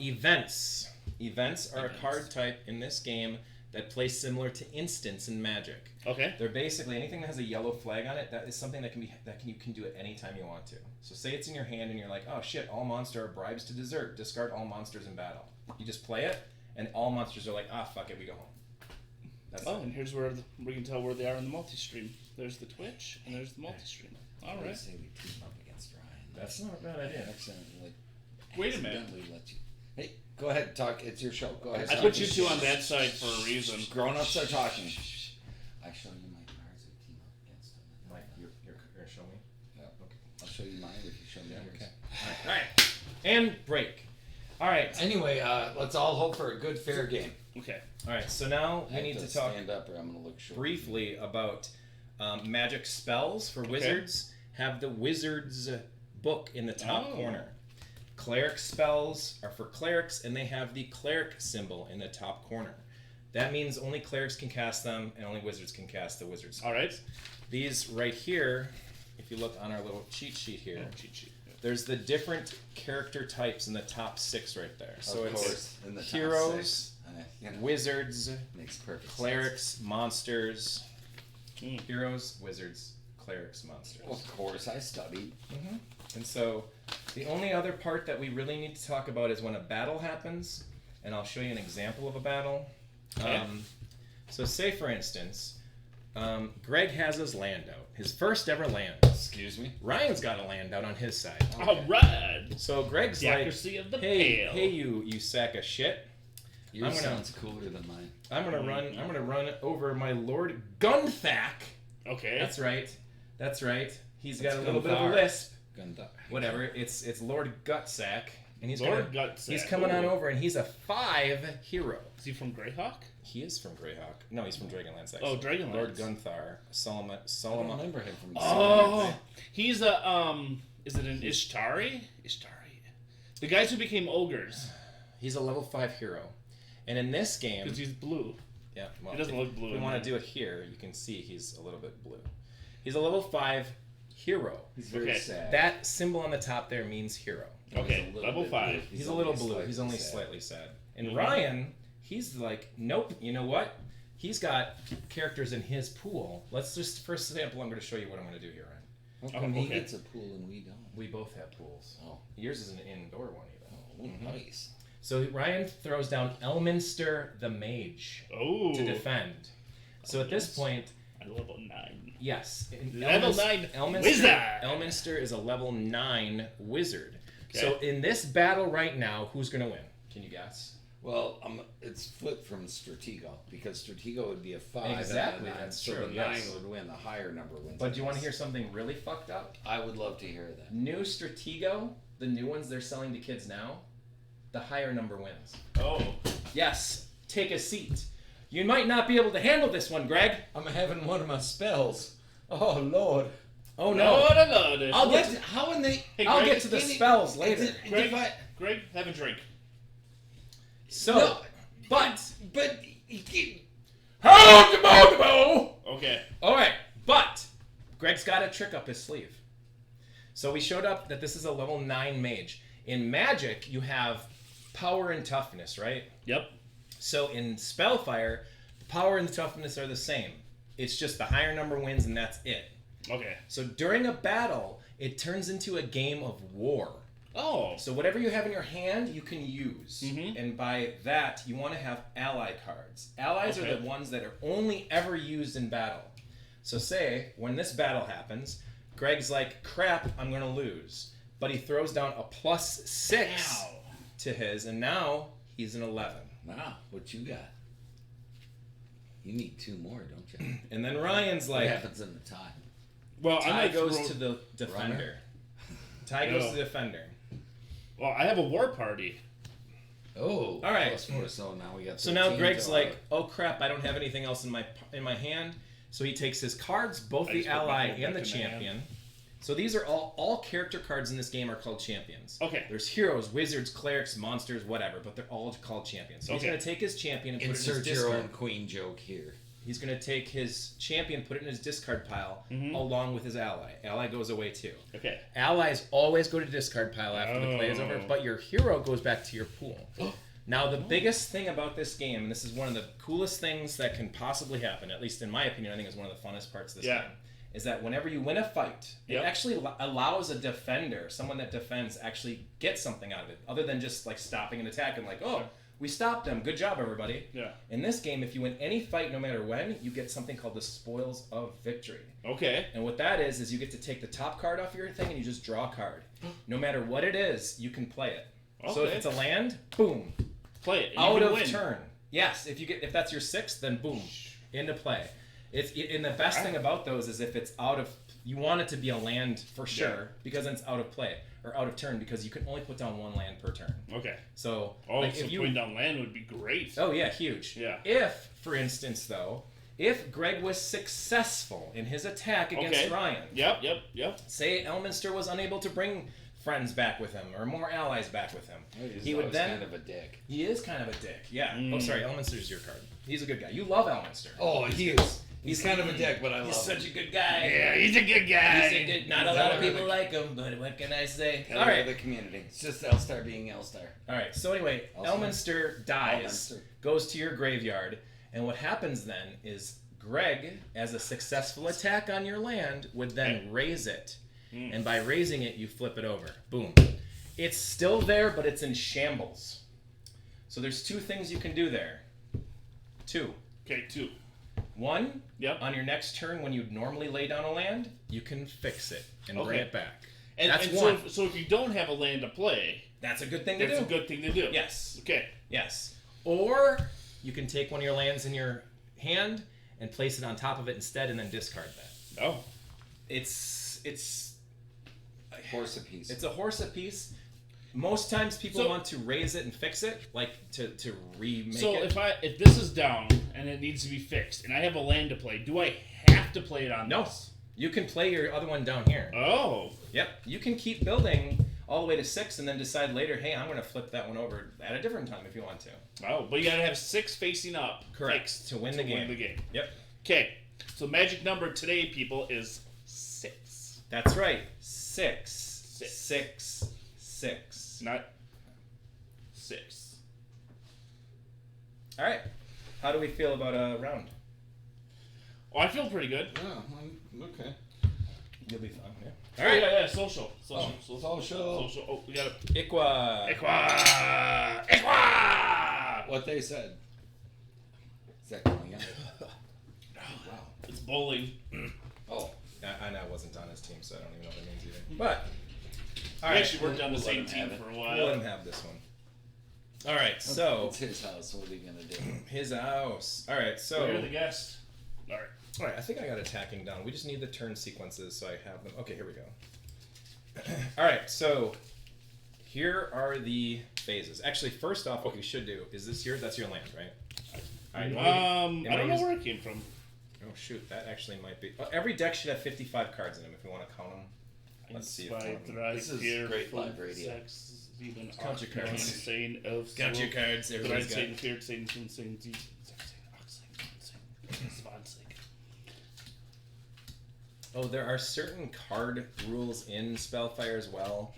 [SPEAKER 2] Events. Events are a card type in this game that plays similar to instants in Magic.
[SPEAKER 1] Okay.
[SPEAKER 2] They're basically anything that has a yellow flag on it. That is something that you can do it anytime you want to. So say it's in your hand and you're like, oh shit, all monster are bribes to desert. Discard all monsters in battle. You just play it, and all monsters are like, fuck it, we go home. That's it.
[SPEAKER 1] And here's where we can tell where they are in the multi-stream. There's the Twitch, and there's the multi-stream. All right.
[SPEAKER 3] Say we team up against Ryan.
[SPEAKER 2] That's not a bad idea.
[SPEAKER 3] Accidentally.
[SPEAKER 1] Wait a minute.
[SPEAKER 3] Let you. Hey, go ahead, talk. It's your show. Go ahead.
[SPEAKER 1] I put you two on that side for a reason.
[SPEAKER 3] Grown-ups are talking. I show you my cards. We team up against them.
[SPEAKER 2] Mike, you're show me.
[SPEAKER 3] Yeah. Okay. I'll show you mine if you show me yours.
[SPEAKER 2] Okay. All right. And break. All right.
[SPEAKER 3] Anyway, let's all hope for a good, fair game.
[SPEAKER 1] Okay.
[SPEAKER 2] All right. So now we need to talk
[SPEAKER 3] stand up, or I'm gonna look short.
[SPEAKER 2] briefly about magic spells for wizards. Have the wizard's book in the top corner. Cleric spells are for clerics, and they have the cleric symbol in the top corner. That means only clerics can cast them, and only wizards can cast the wizard spells.
[SPEAKER 1] All right.
[SPEAKER 2] These right here, if you look on our little cheat sheet here, there's the different character types in the top 6 right there. So
[SPEAKER 3] of
[SPEAKER 2] it's
[SPEAKER 3] course, in the top
[SPEAKER 2] heroes,
[SPEAKER 3] 6.
[SPEAKER 2] wizards,
[SPEAKER 3] Makes perfect
[SPEAKER 2] clerics,
[SPEAKER 3] sense.
[SPEAKER 2] monsters, heroes, wizards, clerics, monsters.
[SPEAKER 3] Of course, I studied.
[SPEAKER 2] And so the only other part that we really need to talk about is when a battle happens, and I'll show you an example of a battle.
[SPEAKER 1] Okay.
[SPEAKER 2] So say, for instance, Greg has his land out. His first ever land.
[SPEAKER 3] Excuse me?
[SPEAKER 2] Ryan's got a land out on his side.
[SPEAKER 1] All right.
[SPEAKER 2] So Greg's
[SPEAKER 1] The
[SPEAKER 2] like,
[SPEAKER 1] accuracy of the
[SPEAKER 2] hey,
[SPEAKER 1] pale.
[SPEAKER 2] you sack of shit.
[SPEAKER 3] Yours sounds cooler than mine.
[SPEAKER 2] I'm gonna run over my Lord Gunthack.
[SPEAKER 1] Okay.
[SPEAKER 2] That's right. He's got
[SPEAKER 3] It's
[SPEAKER 2] a little bit of a
[SPEAKER 3] Gunthar.
[SPEAKER 2] lisp.
[SPEAKER 3] Gunther.
[SPEAKER 2] Whatever. It's Lord Gutsack, and he's
[SPEAKER 1] Lord Gutsack.
[SPEAKER 2] He's coming on
[SPEAKER 1] Ooh.
[SPEAKER 2] over, and he's a 5 hero.
[SPEAKER 1] Is he from Greyhawk?
[SPEAKER 2] He is from Greyhawk. No, he's from Dragonlance.
[SPEAKER 1] Oh,
[SPEAKER 2] Actually.
[SPEAKER 1] Dragonlance.
[SPEAKER 2] Lord Gunthar.
[SPEAKER 3] I don't
[SPEAKER 2] Solomon.
[SPEAKER 3] remember him from
[SPEAKER 1] Oh, he's a Is it an Ishtari? The guys who became ogres.
[SPEAKER 2] He's a level 5 hero, and in this game,
[SPEAKER 1] Because he's blue.
[SPEAKER 2] yeah, well,
[SPEAKER 1] He doesn't look blue
[SPEAKER 2] If we
[SPEAKER 1] in
[SPEAKER 2] want
[SPEAKER 1] there.
[SPEAKER 2] to do it here, you can see he's a little bit blue. He's a level 5 hero.
[SPEAKER 3] He's very
[SPEAKER 1] Okay.
[SPEAKER 3] sad.
[SPEAKER 2] That symbol on the top there means hero.
[SPEAKER 1] Okay,
[SPEAKER 3] He's a little
[SPEAKER 1] level
[SPEAKER 3] bit
[SPEAKER 1] 5.
[SPEAKER 3] blue.
[SPEAKER 2] He's a little
[SPEAKER 3] only
[SPEAKER 2] blue.
[SPEAKER 3] slightly
[SPEAKER 2] He's only
[SPEAKER 3] sad.
[SPEAKER 2] slightly sad. And
[SPEAKER 1] Mhm.
[SPEAKER 2] Ryan, he's like, nope. You know what? He's got characters in his pool. Let's just, for example, I'm going to show you what I'm going to do here, Ryan.
[SPEAKER 3] How come he
[SPEAKER 1] okay.
[SPEAKER 3] gets a pool and we don't?
[SPEAKER 2] We both have pools.
[SPEAKER 3] Oh,
[SPEAKER 2] Yours is an indoor one, even.
[SPEAKER 3] nice.
[SPEAKER 2] So Ryan throws down Elminster the Mage
[SPEAKER 1] Oh.
[SPEAKER 2] to defend. So at this point,
[SPEAKER 1] At level 9.
[SPEAKER 2] yes.
[SPEAKER 1] Level 9 wizard!
[SPEAKER 2] Elminster is a level 9 wizard.
[SPEAKER 1] Okay.
[SPEAKER 2] So in this battle right now, who's going to win? Can you guess?
[SPEAKER 3] Well, it's flipped from Stratego because Stratego would be a 5
[SPEAKER 2] Exactly,
[SPEAKER 3] and a 9,
[SPEAKER 2] that's
[SPEAKER 3] so
[SPEAKER 2] true,
[SPEAKER 3] the
[SPEAKER 2] yes.
[SPEAKER 3] 9 would win. The higher number wins.
[SPEAKER 2] But do you want to hear something really fucked up?
[SPEAKER 3] I would love to hear that.
[SPEAKER 2] New Stratego, the new ones they're selling to kids now, the higher number wins.
[SPEAKER 1] Oh.
[SPEAKER 2] Yes, take a seat. You might not be able to handle this one, Greg.
[SPEAKER 3] I'm having one of my spells. Oh Lord.
[SPEAKER 2] Oh no.
[SPEAKER 1] Lord.
[SPEAKER 2] I'll get
[SPEAKER 3] What?
[SPEAKER 2] to,
[SPEAKER 3] How in they?
[SPEAKER 1] Hey,
[SPEAKER 2] I'll
[SPEAKER 1] Greg,
[SPEAKER 2] get to the spells later.
[SPEAKER 1] Greg, have a drink.
[SPEAKER 2] So,
[SPEAKER 3] No.
[SPEAKER 2] but
[SPEAKER 3] But
[SPEAKER 1] Okay.
[SPEAKER 2] all right, but Greg's got a trick up his sleeve. So we showed up that this is a level 9 mage. In Magic, you have power and toughness, right?
[SPEAKER 1] Yep.
[SPEAKER 2] So in Spellfire, the power and the toughness are the same. It's just the higher number wins, and that's it.
[SPEAKER 1] Okay.
[SPEAKER 2] So during a battle, it turns into a game of war.
[SPEAKER 1] Oh.
[SPEAKER 2] So whatever you have in your hand, you can use.
[SPEAKER 1] Mhm.
[SPEAKER 2] And by that, you want to have ally cards. Allies are
[SPEAKER 1] Okay.
[SPEAKER 2] the ones that are only ever used in battle. So say, when this battle happens, Greg's like, crap, I'm going to lose. But he throws down a +6
[SPEAKER 1] Ow.
[SPEAKER 2] to his, and now He's an 11.
[SPEAKER 3] Wow, what you got? You need 2 more, don't you?
[SPEAKER 2] And then Ryan's
[SPEAKER 3] What
[SPEAKER 2] like,
[SPEAKER 3] happens in the tie?
[SPEAKER 1] Well,
[SPEAKER 2] Ty
[SPEAKER 1] I'm gonna
[SPEAKER 2] goes
[SPEAKER 1] throw-
[SPEAKER 2] to the defender. Ty goes to the defender.
[SPEAKER 1] Well, I have a war party.
[SPEAKER 3] Oh,
[SPEAKER 2] All right.
[SPEAKER 3] +4. So now we got.
[SPEAKER 2] So now
[SPEAKER 3] 13
[SPEAKER 2] Greg's
[SPEAKER 3] to
[SPEAKER 2] like, oh crap, I don't have anything else in my hand. So he takes his cards, both
[SPEAKER 1] I
[SPEAKER 2] the
[SPEAKER 1] just put my
[SPEAKER 2] ally
[SPEAKER 1] hand
[SPEAKER 2] and the
[SPEAKER 1] back in my hand.
[SPEAKER 2] champion. So these are all character cards in this game are called champions.
[SPEAKER 1] Okay.
[SPEAKER 2] There's heroes, wizards, clerics, monsters, whatever, but they're all called champions. So he's
[SPEAKER 1] Okay.
[SPEAKER 2] going to take his champion and put it in
[SPEAKER 3] Insert
[SPEAKER 2] his
[SPEAKER 3] your
[SPEAKER 2] discard.
[SPEAKER 3] own queen joke here.
[SPEAKER 2] He's going to take his champion, put it in his discard pile,
[SPEAKER 1] Mm-hmm.
[SPEAKER 2] along with his ally. Ally goes away too.
[SPEAKER 1] Okay.
[SPEAKER 2] Allies always go to discard pile after the play is over,
[SPEAKER 1] Oh.
[SPEAKER 2] but your hero goes back to your pool. Now, the biggest thing about this game, and this is one of the coolest things that can possibly happen, at least in my opinion, I think it's one of the funnest parts of this game, is that whenever you win a fight, it actually allows a defender, someone that defends, actually get something out of it, other than just like stopping an attack and like, oh, we stopped them. Good job, everybody.
[SPEAKER 1] Yeah.
[SPEAKER 2] In this game, if you win any fight, no matter when, you get something called the Spoils of Victory.
[SPEAKER 1] Okay.
[SPEAKER 2] And what that is you get to take the top card off your thing and you just draw a card. No matter what it is, you can play it. So if
[SPEAKER 1] Okay.
[SPEAKER 2] it's a land, boom,
[SPEAKER 1] Play it.
[SPEAKER 2] out
[SPEAKER 1] You can
[SPEAKER 2] of
[SPEAKER 1] win.
[SPEAKER 2] turn. Yes, if that's your 6th, then boom, into play. And the best thing about those is if it's out of, you want it to be a land for sure because then it's out of play or out of turn because you can only put down 1 land per turn.
[SPEAKER 1] Okay.
[SPEAKER 2] So
[SPEAKER 1] Oh,
[SPEAKER 2] like
[SPEAKER 1] so
[SPEAKER 2] if you
[SPEAKER 1] putting down land would be great.
[SPEAKER 2] oh yeah, huge.
[SPEAKER 1] Yeah.
[SPEAKER 2] If, for instance, though, if Greg was successful in his attack against
[SPEAKER 1] Okay.
[SPEAKER 2] Ryan,
[SPEAKER 1] Yep.
[SPEAKER 2] say Elminster was unable to bring friends back with him or more allies back with him, he would
[SPEAKER 3] always
[SPEAKER 2] then.
[SPEAKER 3] kind of a dick.
[SPEAKER 2] He is kind of a dick. Yeah. Oh, sorry. Elminster's your card. He's a good guy. You love Elminster.
[SPEAKER 3] Oh, he is. He's kind of a dick, but I love
[SPEAKER 2] He's
[SPEAKER 3] him.
[SPEAKER 2] such a good guy.
[SPEAKER 1] Yeah, he's a good guy.
[SPEAKER 2] He's a good. Not a lot of people like him, but what can I say?
[SPEAKER 3] All
[SPEAKER 2] All
[SPEAKER 3] right,
[SPEAKER 2] right.
[SPEAKER 3] the community. It's just Elstar being Elstar.
[SPEAKER 2] All right. So anyway,
[SPEAKER 3] Elminster.
[SPEAKER 2] Elminster dies,
[SPEAKER 3] Elminster.
[SPEAKER 2] goes to your graveyard, and what happens then is Greg, as a successful attack on your land, would then raise it, and by raising it, you flip it over. Boom. It's still there, but it's in shambles. So there's 2 things you can do there. 2.
[SPEAKER 1] Okay, 2.
[SPEAKER 2] 1,
[SPEAKER 1] Yep.
[SPEAKER 2] on your next turn when you'd normally lay down a land, you can fix it and bring
[SPEAKER 1] Okay.
[SPEAKER 2] it back.
[SPEAKER 1] And,
[SPEAKER 2] That's
[SPEAKER 1] and
[SPEAKER 2] one.
[SPEAKER 1] so if you don't have a land to play,
[SPEAKER 2] That's a good thing to
[SPEAKER 1] that's
[SPEAKER 2] do.
[SPEAKER 1] a good thing to do.
[SPEAKER 2] Yes.
[SPEAKER 1] Okay.
[SPEAKER 2] Yes. Or you can take one of your lands in your hand and place it on top of it instead and then discard that.
[SPEAKER 1] Oh.
[SPEAKER 2] It's
[SPEAKER 3] Horse apiece.
[SPEAKER 2] It's a horse apiece. Most times people want to raise it and fix it, like to remake
[SPEAKER 1] So
[SPEAKER 2] it.
[SPEAKER 1] if this is down and it needs to be fixed, and I have a land to play, do I have to play it on
[SPEAKER 2] No.
[SPEAKER 1] this?
[SPEAKER 2] You can play your other one down here.
[SPEAKER 1] Oh.
[SPEAKER 2] Yep. You can keep building all the way to 6 and then decide later, hey, I'm going to flip that one over at a different time if you want to.
[SPEAKER 1] Oh, but you gotta have 6 facing up.
[SPEAKER 2] Correct.
[SPEAKER 1] fixed
[SPEAKER 2] To win the game. Yep.
[SPEAKER 1] Okay. So magic number today, people, is 6.
[SPEAKER 2] That's right. 6. 6.
[SPEAKER 1] Not 6.
[SPEAKER 2] All right. How do we feel about a round?
[SPEAKER 1] Oh, I feel pretty good.
[SPEAKER 3] Oh, okay.
[SPEAKER 2] You'll be fine. Yeah.
[SPEAKER 1] All right. Yeah. Social.
[SPEAKER 3] Social.
[SPEAKER 1] Social. Oh, we got it.
[SPEAKER 2] Iqua.
[SPEAKER 1] Equa.
[SPEAKER 3] What they said. Is that coming out? Wow.
[SPEAKER 1] It's bowling.
[SPEAKER 3] Oh.
[SPEAKER 2] I know I wasn't on his team, so I don't even know what it means either. But, all
[SPEAKER 1] We
[SPEAKER 2] right.
[SPEAKER 1] actually worked on the
[SPEAKER 3] We'll let
[SPEAKER 1] same
[SPEAKER 3] him
[SPEAKER 1] team
[SPEAKER 3] have it.
[SPEAKER 1] for a
[SPEAKER 2] We'll
[SPEAKER 1] while.
[SPEAKER 2] let him have this one. All right, so
[SPEAKER 3] It's his house. What are you gonna do?
[SPEAKER 2] his house. All right, so
[SPEAKER 1] You're the guest. All right.
[SPEAKER 2] all right. I think I got attacking down. We just need the turn sequences, so I have them. Okay, here we go. All right, so here are the phases. Actually, first off, what we should do is this yours. That's your land, right? All right.
[SPEAKER 1] I don't know where it came from.
[SPEAKER 2] Oh shoot, that actually might be. Every deck should have 55 cards in them if you want to count them. Let's see.
[SPEAKER 3] This is great live radio.
[SPEAKER 2] Count your cards.
[SPEAKER 1] Insane of
[SPEAKER 2] Count your cards. Everybody's got. Oh, there are certain card rules in Spellfire as well,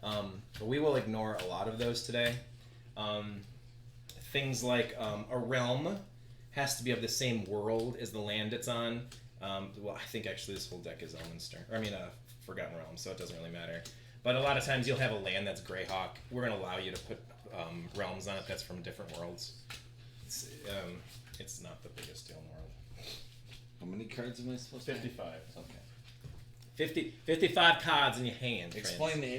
[SPEAKER 2] but we will ignore a lot of those today. Things like a realm has to be of the same world as the land it's on. Well, I think actually this whole deck is Elminster. Forgotten Realms, so it doesn't really matter. But a lot of times you'll have a land that's Greyhawk. We're going to allow you to put realms on it that's from different worlds. It's not the biggest deal in the world.
[SPEAKER 3] How many cards am I supposed to have?
[SPEAKER 2] 55.
[SPEAKER 3] Okay.
[SPEAKER 2] 55 cards in your hand.
[SPEAKER 3] Explain the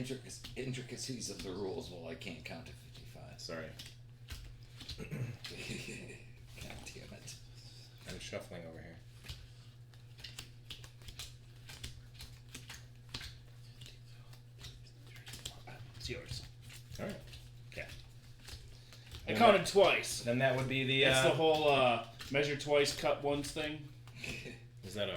[SPEAKER 3] intricacies of the rules while I can't count to 55.
[SPEAKER 2] Sorry.
[SPEAKER 3] God damn it.
[SPEAKER 2] I'm shuffling over here.
[SPEAKER 1] It's yours.
[SPEAKER 2] All right.
[SPEAKER 1] Okay. I counted twice.
[SPEAKER 2] Then that would be the.
[SPEAKER 1] It's the whole measure twice, cut once thing.
[SPEAKER 2] Is that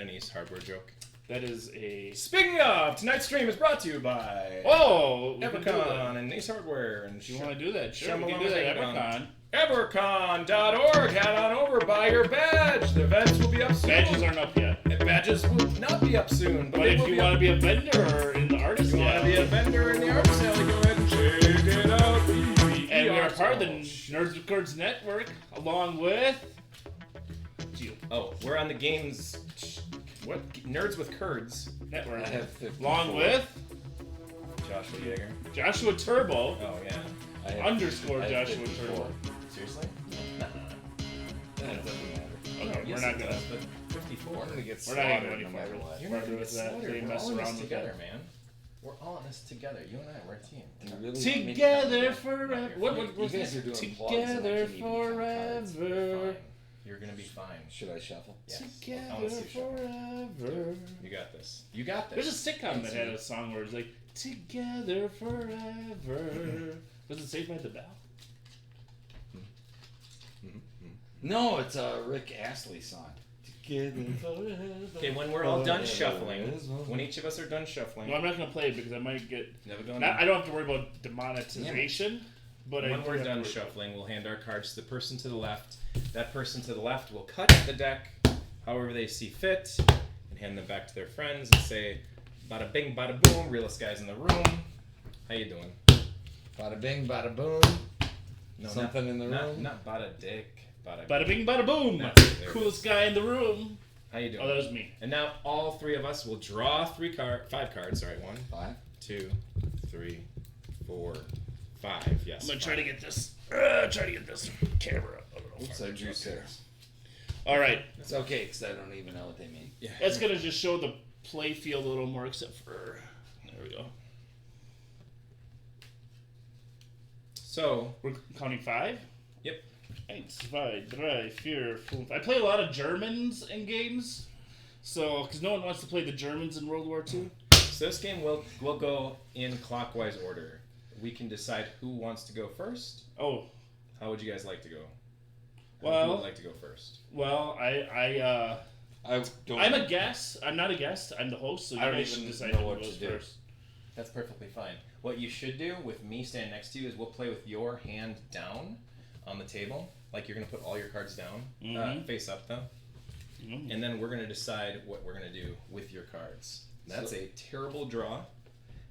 [SPEAKER 2] an Ace Hardware joke?
[SPEAKER 1] That is a.
[SPEAKER 2] Speaking of, tonight's stream is brought to you by
[SPEAKER 1] Evercon
[SPEAKER 2] and Ace Hardware. And
[SPEAKER 1] If you want to do that, sure,
[SPEAKER 2] Shum
[SPEAKER 1] we can do that. Evercon.
[SPEAKER 2] Evercon.org. Head on over, buy your badge. The events will be up soon.
[SPEAKER 1] Badges aren't up yet.
[SPEAKER 2] And badges will not be up soon.
[SPEAKER 1] But if you want to be a vendor in the artist
[SPEAKER 2] you want to be a vendor in the artist alley, go ahead and check it out.
[SPEAKER 1] And we are part of the Nerds with Cards Network, along with you.
[SPEAKER 2] Oh, we're on the games. What? Nerds with Curds
[SPEAKER 1] Network.
[SPEAKER 3] I have 54.
[SPEAKER 1] Along with
[SPEAKER 2] Joshua Jaeger.
[SPEAKER 1] Joshua Turbo,
[SPEAKER 2] Oh, yeah.
[SPEAKER 3] I have-
[SPEAKER 1] underscore
[SPEAKER 3] I have
[SPEAKER 1] Joshua
[SPEAKER 3] 54.
[SPEAKER 1] Turbo.
[SPEAKER 2] Seriously?
[SPEAKER 3] That doesn't matter.
[SPEAKER 1] Okay,
[SPEAKER 2] Yes,
[SPEAKER 1] we're not
[SPEAKER 2] it
[SPEAKER 1] gonna.
[SPEAKER 2] does, but 54.
[SPEAKER 3] We're gonna get
[SPEAKER 1] We're not even
[SPEAKER 3] slaughtered
[SPEAKER 1] going
[SPEAKER 3] no
[SPEAKER 1] any
[SPEAKER 3] matter
[SPEAKER 1] farther.
[SPEAKER 3] what.
[SPEAKER 2] You're not
[SPEAKER 1] We're
[SPEAKER 2] gonna get
[SPEAKER 1] with that.
[SPEAKER 2] slaughtered.
[SPEAKER 1] They
[SPEAKER 2] We're
[SPEAKER 1] mess
[SPEAKER 2] all in
[SPEAKER 1] around
[SPEAKER 2] this
[SPEAKER 1] with
[SPEAKER 2] together,
[SPEAKER 1] that.
[SPEAKER 2] man. We're all in this together. You and I, we're a team.
[SPEAKER 3] Do you really want me to
[SPEAKER 1] Together
[SPEAKER 3] count?
[SPEAKER 1] forever.
[SPEAKER 2] You
[SPEAKER 1] What was
[SPEAKER 3] guys
[SPEAKER 1] that?
[SPEAKER 3] are doing plugs and I
[SPEAKER 1] Together
[SPEAKER 3] can't even count cards.
[SPEAKER 1] forever.
[SPEAKER 2] Fine. You're gonna be fine.
[SPEAKER 3] Should I shuffle?
[SPEAKER 2] Yes. I
[SPEAKER 1] Together
[SPEAKER 2] wanna see you shuffle.
[SPEAKER 1] forever.
[SPEAKER 2] You got this. You got
[SPEAKER 1] There's
[SPEAKER 2] this.
[SPEAKER 1] a sitcom that had a song where it's like, Together forever. Was it Saved by the Bell?
[SPEAKER 3] No, it's a Rick Astley song. Together forever.
[SPEAKER 2] Okay, when we're all done shuffling, when each of us are done shuffling,
[SPEAKER 1] No, I'm not going to play it because I might get.
[SPEAKER 2] never going.
[SPEAKER 1] I don't have to worry about demonetization, but
[SPEAKER 2] When
[SPEAKER 1] I do
[SPEAKER 2] we're
[SPEAKER 1] have to
[SPEAKER 2] done
[SPEAKER 1] worry-
[SPEAKER 2] shuffling, we'll hand our cards to the person to the left. That person to the left will cut the deck however they see fit and hand them back to their friends and say, bada bing, bada boom, realest guys in the room. How you doing?
[SPEAKER 3] Bada bing, bada boom.
[SPEAKER 2] No,
[SPEAKER 3] Something in the room?
[SPEAKER 2] Not bada dick.
[SPEAKER 1] Bada bing, bada boom.
[SPEAKER 2] That's it, there it
[SPEAKER 1] Coolest guy in the room.
[SPEAKER 2] How you doing?
[SPEAKER 1] Oh, that was me.
[SPEAKER 2] And now all three of us will draw five cards. Sorry, 1,
[SPEAKER 3] 5.
[SPEAKER 2] 2, 3, 4, 5. Yes.
[SPEAKER 1] I'm gonna try to get this. Camera. A little
[SPEAKER 3] Oops,
[SPEAKER 1] farther
[SPEAKER 3] I drew
[SPEAKER 1] up here.
[SPEAKER 3] 6.
[SPEAKER 1] All right,
[SPEAKER 3] It's okay, because I don't even know what they mean.
[SPEAKER 2] Yeah.
[SPEAKER 1] that's gonna just show the play field a little more, except for there we go.
[SPEAKER 2] So
[SPEAKER 1] We're counting 5.
[SPEAKER 2] Yep.
[SPEAKER 1] 1, 2, 3, 4, 5. I play a lot of Germans in games, so because no one wants to play the Germans in World War II.
[SPEAKER 2] So this game will go in clockwise order. We can decide who wants to go first.
[SPEAKER 1] Oh,
[SPEAKER 2] How would you guys like to go?
[SPEAKER 1] Well-
[SPEAKER 2] who would like to go first?
[SPEAKER 1] well,
[SPEAKER 3] I don't.
[SPEAKER 1] I'm a guest. I'm not a guest. I'm the host, so you
[SPEAKER 3] I don't
[SPEAKER 1] guys should
[SPEAKER 3] even
[SPEAKER 1] decide
[SPEAKER 3] know
[SPEAKER 1] who
[SPEAKER 3] what
[SPEAKER 1] goes
[SPEAKER 3] to do.
[SPEAKER 1] first.
[SPEAKER 2] That's perfectly fine. What you should do with me standing next to you is we'll play with your hand down on the table, like you're gonna put all your cards down,
[SPEAKER 1] Mhm.
[SPEAKER 2] face up though,
[SPEAKER 1] Mm.
[SPEAKER 2] and then we're gonna decide what we're gonna do with your cards. That's a terrible draw,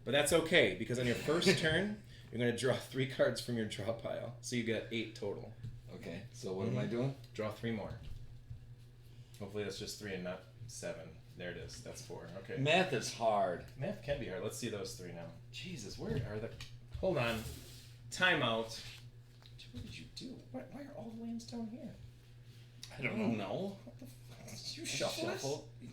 [SPEAKER 2] but that's okay because on your first turn you're gonna draw 3 cards from your draw pile, so you get 8 total.
[SPEAKER 3] Okay, so what am I doing?
[SPEAKER 2] Draw 3 more. Hopefully that's just 3 and not 7. There it is. That's 4. Okay.
[SPEAKER 3] Math is hard.
[SPEAKER 2] Math can be hard. Let's see those 3 now. Jesus, where are the? Hold on. Timeout. What did you do? Why are all the lands down here?
[SPEAKER 1] I don't know.
[SPEAKER 3] know.
[SPEAKER 2] What the fuck? Did you shuffle this?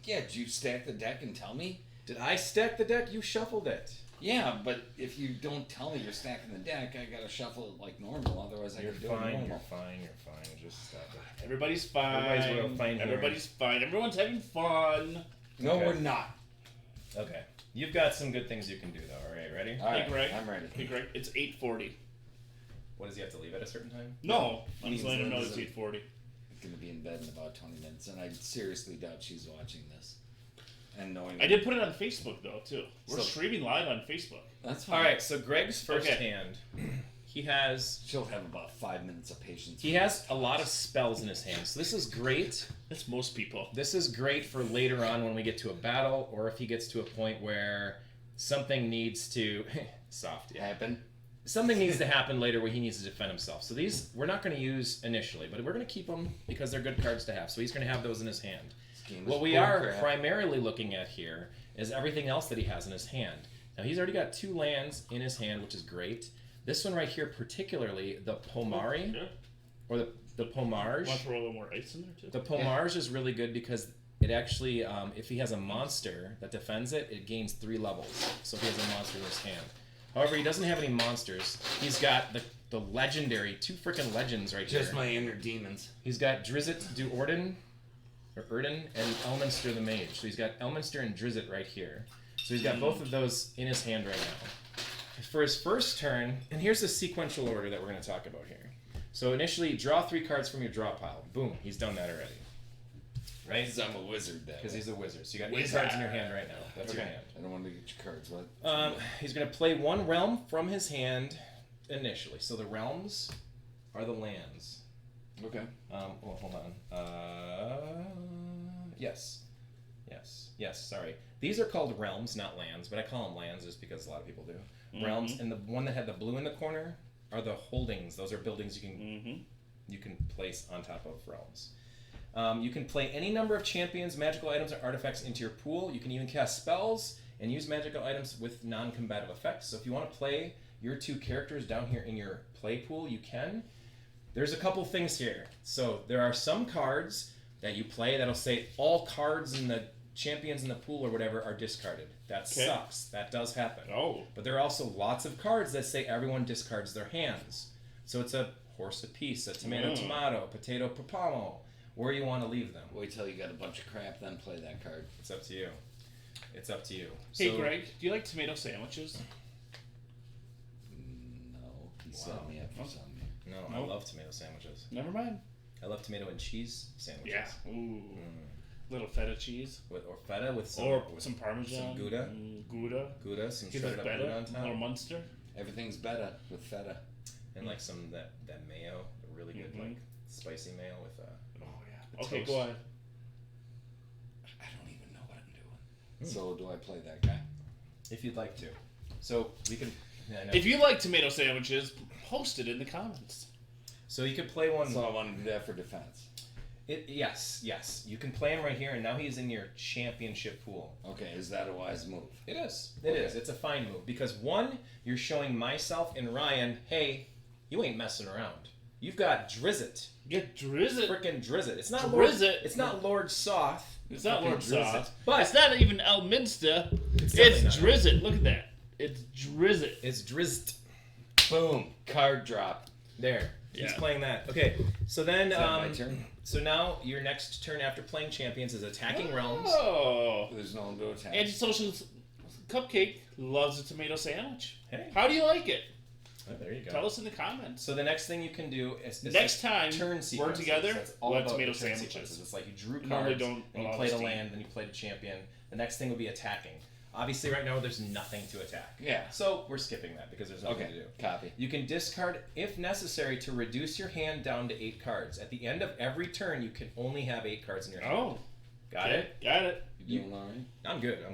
[SPEAKER 3] Yeah, did you stack the deck and tell me?
[SPEAKER 2] Did I stack the deck? You shuffled it.
[SPEAKER 3] Yeah, but if you don't tell me you're stacking the deck, I gotta shuffle it like normal. Otherwise, I
[SPEAKER 2] You're
[SPEAKER 3] can do it
[SPEAKER 2] fine.
[SPEAKER 3] normal.
[SPEAKER 2] You're fine. You're fine. Just stop it.
[SPEAKER 1] Everybody's fine.
[SPEAKER 2] Everybody's real fine here.
[SPEAKER 1] Everybody's fine. Everyone's having fun.
[SPEAKER 3] No,
[SPEAKER 2] Okay.
[SPEAKER 3] we're not.
[SPEAKER 2] Okay. You've got some good things you can do though. All right. Ready?
[SPEAKER 3] All right,
[SPEAKER 1] Hey, Greg.
[SPEAKER 3] I'm ready.
[SPEAKER 1] Hey, Greg. It's 8:40.
[SPEAKER 2] What does he have to leave at a certain time?
[SPEAKER 1] No, I'm
[SPEAKER 3] Means
[SPEAKER 1] just letting him know
[SPEAKER 3] Lynn's
[SPEAKER 1] it's
[SPEAKER 3] in-
[SPEAKER 1] 8:40.
[SPEAKER 3] Gonna be in bed in about 20 minutes, and I seriously doubt she's watching this. And knowing
[SPEAKER 1] I did put it on Facebook though too. We're
[SPEAKER 3] So-
[SPEAKER 1] streaming live on Facebook.
[SPEAKER 3] that's fine.
[SPEAKER 2] All right. So Greg's first
[SPEAKER 1] Okay.
[SPEAKER 2] hand. He has
[SPEAKER 3] She'll have about 5 minutes of patience.
[SPEAKER 2] He has a lot of spells in his hand, so this is great.
[SPEAKER 1] That's most people.
[SPEAKER 2] This is great for later on when we get to a battle, or if he gets to a point where something needs to soft, yeah.
[SPEAKER 3] happen.
[SPEAKER 2] Something needs to happen later where he needs to defend himself. So these we're not going to use initially, but we're going to keep them because they're good cards to have. So he's going to have those in his hand.
[SPEAKER 3] This game is
[SPEAKER 2] What we
[SPEAKER 3] bull
[SPEAKER 2] are
[SPEAKER 3] crap.
[SPEAKER 2] primarily looking at here is everything else that he has in his hand. Now he's already got 2 lands in his hand, which is great. This one right here, particularly the Pomari,
[SPEAKER 1] Yeah.
[SPEAKER 2] or the Pomarge.
[SPEAKER 1] Want to throw a little more ice in there too?
[SPEAKER 2] The Pomarge is really good because it actually, if he has a monster that defends it, it gains 3 levels. So if he has a monster in his hand. However, he doesn't have any monsters. He's got the the legendary, 2 freaking legends right here.
[SPEAKER 3] Just my inner demons.
[SPEAKER 2] He's got Drizzt du Orden, and Elminster the Mage. So he's got Elminster and Drizzt right here. So he's got both of those in his hand right now. For his first turn, and here's the sequential order that we're going to talk about here. So initially, draw 3 cards from your draw pile. Boom, he's done that already. Right?
[SPEAKER 3] Because I'm a wizard, that
[SPEAKER 2] Because
[SPEAKER 3] way.
[SPEAKER 2] he's a wizard. So you got 8 cards in your hand right now. That's your hand.
[SPEAKER 3] I don't want to get your cards. What?
[SPEAKER 2] He's going to play 1 realm from his hand initially. So the realms are the lands.
[SPEAKER 3] Okay.
[SPEAKER 2] Hold on. Yes, sorry. These are called realms, not lands, but I call them lands just because a lot of people do.
[SPEAKER 1] Mm-hmm.
[SPEAKER 2] Realms, and the one that had the blue in the corner are the holdings. Those are buildings you can place on top of realms. You can play any number of champions, magical items, or artifacts into your pool. You can even cast spells and use magical items with non-combative effects. So if you want to play your 2 characters down here in your play pool, you can. There's a couple things here. So there are some cards that you play that'll say all cards in the champions in the pool or whatever are discarded. That sucks. That does happen.
[SPEAKER 1] Oh.
[SPEAKER 2] But there are also lots of cards that say everyone discards their hands. So it's a horse apiece, a tomato, potato papamo, where you want to leave them.
[SPEAKER 3] Wait till you got a bunch of crap, then play that card.
[SPEAKER 2] It's up to you. It's up to you.
[SPEAKER 1] Hey,
[SPEAKER 2] So,
[SPEAKER 1] Greg, do you like tomato sandwiches?
[SPEAKER 3] No, he set me up for something.
[SPEAKER 2] No,
[SPEAKER 1] Nope.
[SPEAKER 2] I love tomato sandwiches.
[SPEAKER 1] Never mind.
[SPEAKER 2] I love tomato and cheese sandwiches.
[SPEAKER 1] Yeah. Ooh. Little feta cheese.
[SPEAKER 2] Or feta with some,
[SPEAKER 1] Or some Parmesan.
[SPEAKER 2] some Gouda.
[SPEAKER 1] Gouda.
[SPEAKER 2] Some
[SPEAKER 1] Give it
[SPEAKER 2] shredded up Gouda
[SPEAKER 1] better.
[SPEAKER 2] on top.
[SPEAKER 1] Little Munster.
[SPEAKER 3] Everything's better with feta.
[SPEAKER 2] And like some that mayo, a really good like spicy mayo with
[SPEAKER 1] Oh, yeah.
[SPEAKER 2] the
[SPEAKER 1] Okay,
[SPEAKER 2] toast.
[SPEAKER 1] go ahead.
[SPEAKER 3] I don't even know what I'm doing. So do I play that guy?
[SPEAKER 2] If you'd like to. So we can. Yeah, I know.
[SPEAKER 1] If you like tomato sandwiches, post it in the comments.
[SPEAKER 2] So you could play one.
[SPEAKER 3] So I want to do that for defense.
[SPEAKER 2] Yes. You can play him right here, and now he's in your championship pool.
[SPEAKER 3] Okay, is that a wise move?
[SPEAKER 2] It is. It is. It's a fine move because 1, you're showing myself and Ryan, hey, you ain't messing around. You've got Drizzt.
[SPEAKER 1] Get Drizzt.
[SPEAKER 2] Frickin' Drizzt. It's not
[SPEAKER 1] Drizzt.
[SPEAKER 2] Lord. It's not Lord Soth.
[SPEAKER 1] It's not
[SPEAKER 2] Fucking
[SPEAKER 1] Lord
[SPEAKER 2] Drizzt.
[SPEAKER 1] Soth.
[SPEAKER 2] But
[SPEAKER 1] It's not even Elminster.
[SPEAKER 2] definitely
[SPEAKER 1] It's
[SPEAKER 2] not.
[SPEAKER 1] Drizzt. Look at that. It's Drizzt.
[SPEAKER 2] It's Drizzt.
[SPEAKER 3] Boom. Card drop.
[SPEAKER 2] There. He's
[SPEAKER 1] Yeah.
[SPEAKER 2] playing that. Okay. So then,
[SPEAKER 3] Is that my turn?
[SPEAKER 2] so now your next turn after playing champions is attacking realms.
[SPEAKER 1] Oh.
[SPEAKER 3] There's no one to attack.
[SPEAKER 1] Antisocial Cupcake loves a tomato sandwich.
[SPEAKER 2] Hey.
[SPEAKER 1] How do you like it?
[SPEAKER 2] Oh, there you go.
[SPEAKER 1] Tell us in the comments.
[SPEAKER 2] So the next thing you can do is
[SPEAKER 1] Next time
[SPEAKER 2] turn
[SPEAKER 1] we're
[SPEAKER 2] sequences.
[SPEAKER 1] together,
[SPEAKER 2] That's all
[SPEAKER 1] we'll have
[SPEAKER 2] about
[SPEAKER 1] tomato
[SPEAKER 2] the turn
[SPEAKER 1] sandwiches.
[SPEAKER 2] sequences. It's like you drew
[SPEAKER 1] Normally
[SPEAKER 2] cards,
[SPEAKER 1] don't
[SPEAKER 2] then you
[SPEAKER 1] allow
[SPEAKER 2] played
[SPEAKER 1] us
[SPEAKER 2] a
[SPEAKER 1] to
[SPEAKER 2] land, then you played a champion. The next thing will be attacking. Obviously, right now there's nothing to attack.
[SPEAKER 3] Yeah.
[SPEAKER 2] So we're skipping that because there's nothing
[SPEAKER 3] Okay,
[SPEAKER 2] to do.
[SPEAKER 3] copy.
[SPEAKER 2] You can discard if necessary to reduce your hand down to 8 cards. At the end of every turn, you can only have 8 cards in your hand.
[SPEAKER 1] Oh.
[SPEAKER 2] Got it?
[SPEAKER 1] Got it.
[SPEAKER 3] You doing all right?
[SPEAKER 2] I'm good.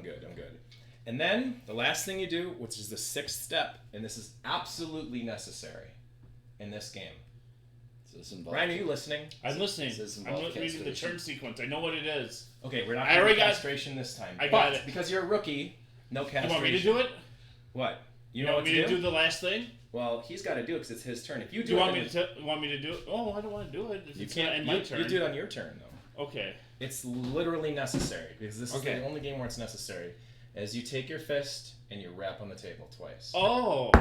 [SPEAKER 2] And then the last thing you do, which is the 6th step, and this is absolutely necessary in this game.
[SPEAKER 3] Does this involve
[SPEAKER 2] Ryan, are you listening?
[SPEAKER 1] I'm listening.
[SPEAKER 3] Does this
[SPEAKER 1] I'm
[SPEAKER 3] involve
[SPEAKER 1] reading the
[SPEAKER 3] castration?
[SPEAKER 1] turn sequence. I know what it is.
[SPEAKER 2] Okay, we're not
[SPEAKER 1] I
[SPEAKER 2] doing
[SPEAKER 1] already got-
[SPEAKER 2] castration this time.
[SPEAKER 1] I
[SPEAKER 2] but
[SPEAKER 1] got it.
[SPEAKER 2] because you're a rookie, no
[SPEAKER 1] You
[SPEAKER 2] castration.
[SPEAKER 1] want me to do it?
[SPEAKER 2] What? You
[SPEAKER 1] You
[SPEAKER 2] know
[SPEAKER 1] want
[SPEAKER 2] what
[SPEAKER 1] me
[SPEAKER 2] to
[SPEAKER 1] to do the last thing?
[SPEAKER 2] Well, he's got to do it because it's his turn. If you
[SPEAKER 1] Do
[SPEAKER 2] do
[SPEAKER 1] you
[SPEAKER 2] it,
[SPEAKER 1] want
[SPEAKER 2] then
[SPEAKER 1] me to want me to do it? Oh, I don't want to do it. If
[SPEAKER 2] you
[SPEAKER 1] it's
[SPEAKER 2] can't.
[SPEAKER 1] not in
[SPEAKER 2] You,
[SPEAKER 1] my turn.
[SPEAKER 2] you do it on your turn though.
[SPEAKER 1] Okay.
[SPEAKER 2] It's literally necessary because this is
[SPEAKER 3] Okay.
[SPEAKER 2] the only game where it's necessary. As you take your fist and you rap on the table twice.
[SPEAKER 1] Oh.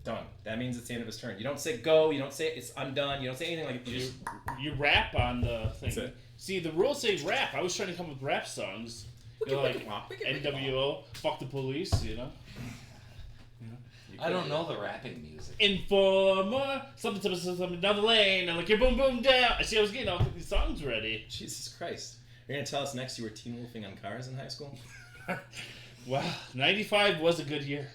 [SPEAKER 2] Done. That means it's the end of his turn. You don't say go. You don't say it's I'm done. You don't say anything like you just.
[SPEAKER 1] You rap on the thing.
[SPEAKER 2] That's it.
[SPEAKER 1] See, the rules say rap. I was trying to come up with rap songs. You're like NWO, fuck the police, you know?
[SPEAKER 3] I don't know the rapping music.
[SPEAKER 1] Informer, something down the lane, and like your boom boom down. I see, I was getting all these songs ready.
[SPEAKER 2] Jesus Christ! You're gonna tell us next you were teen wolfing on cars in high school?
[SPEAKER 1] Wow, 95 was a good year.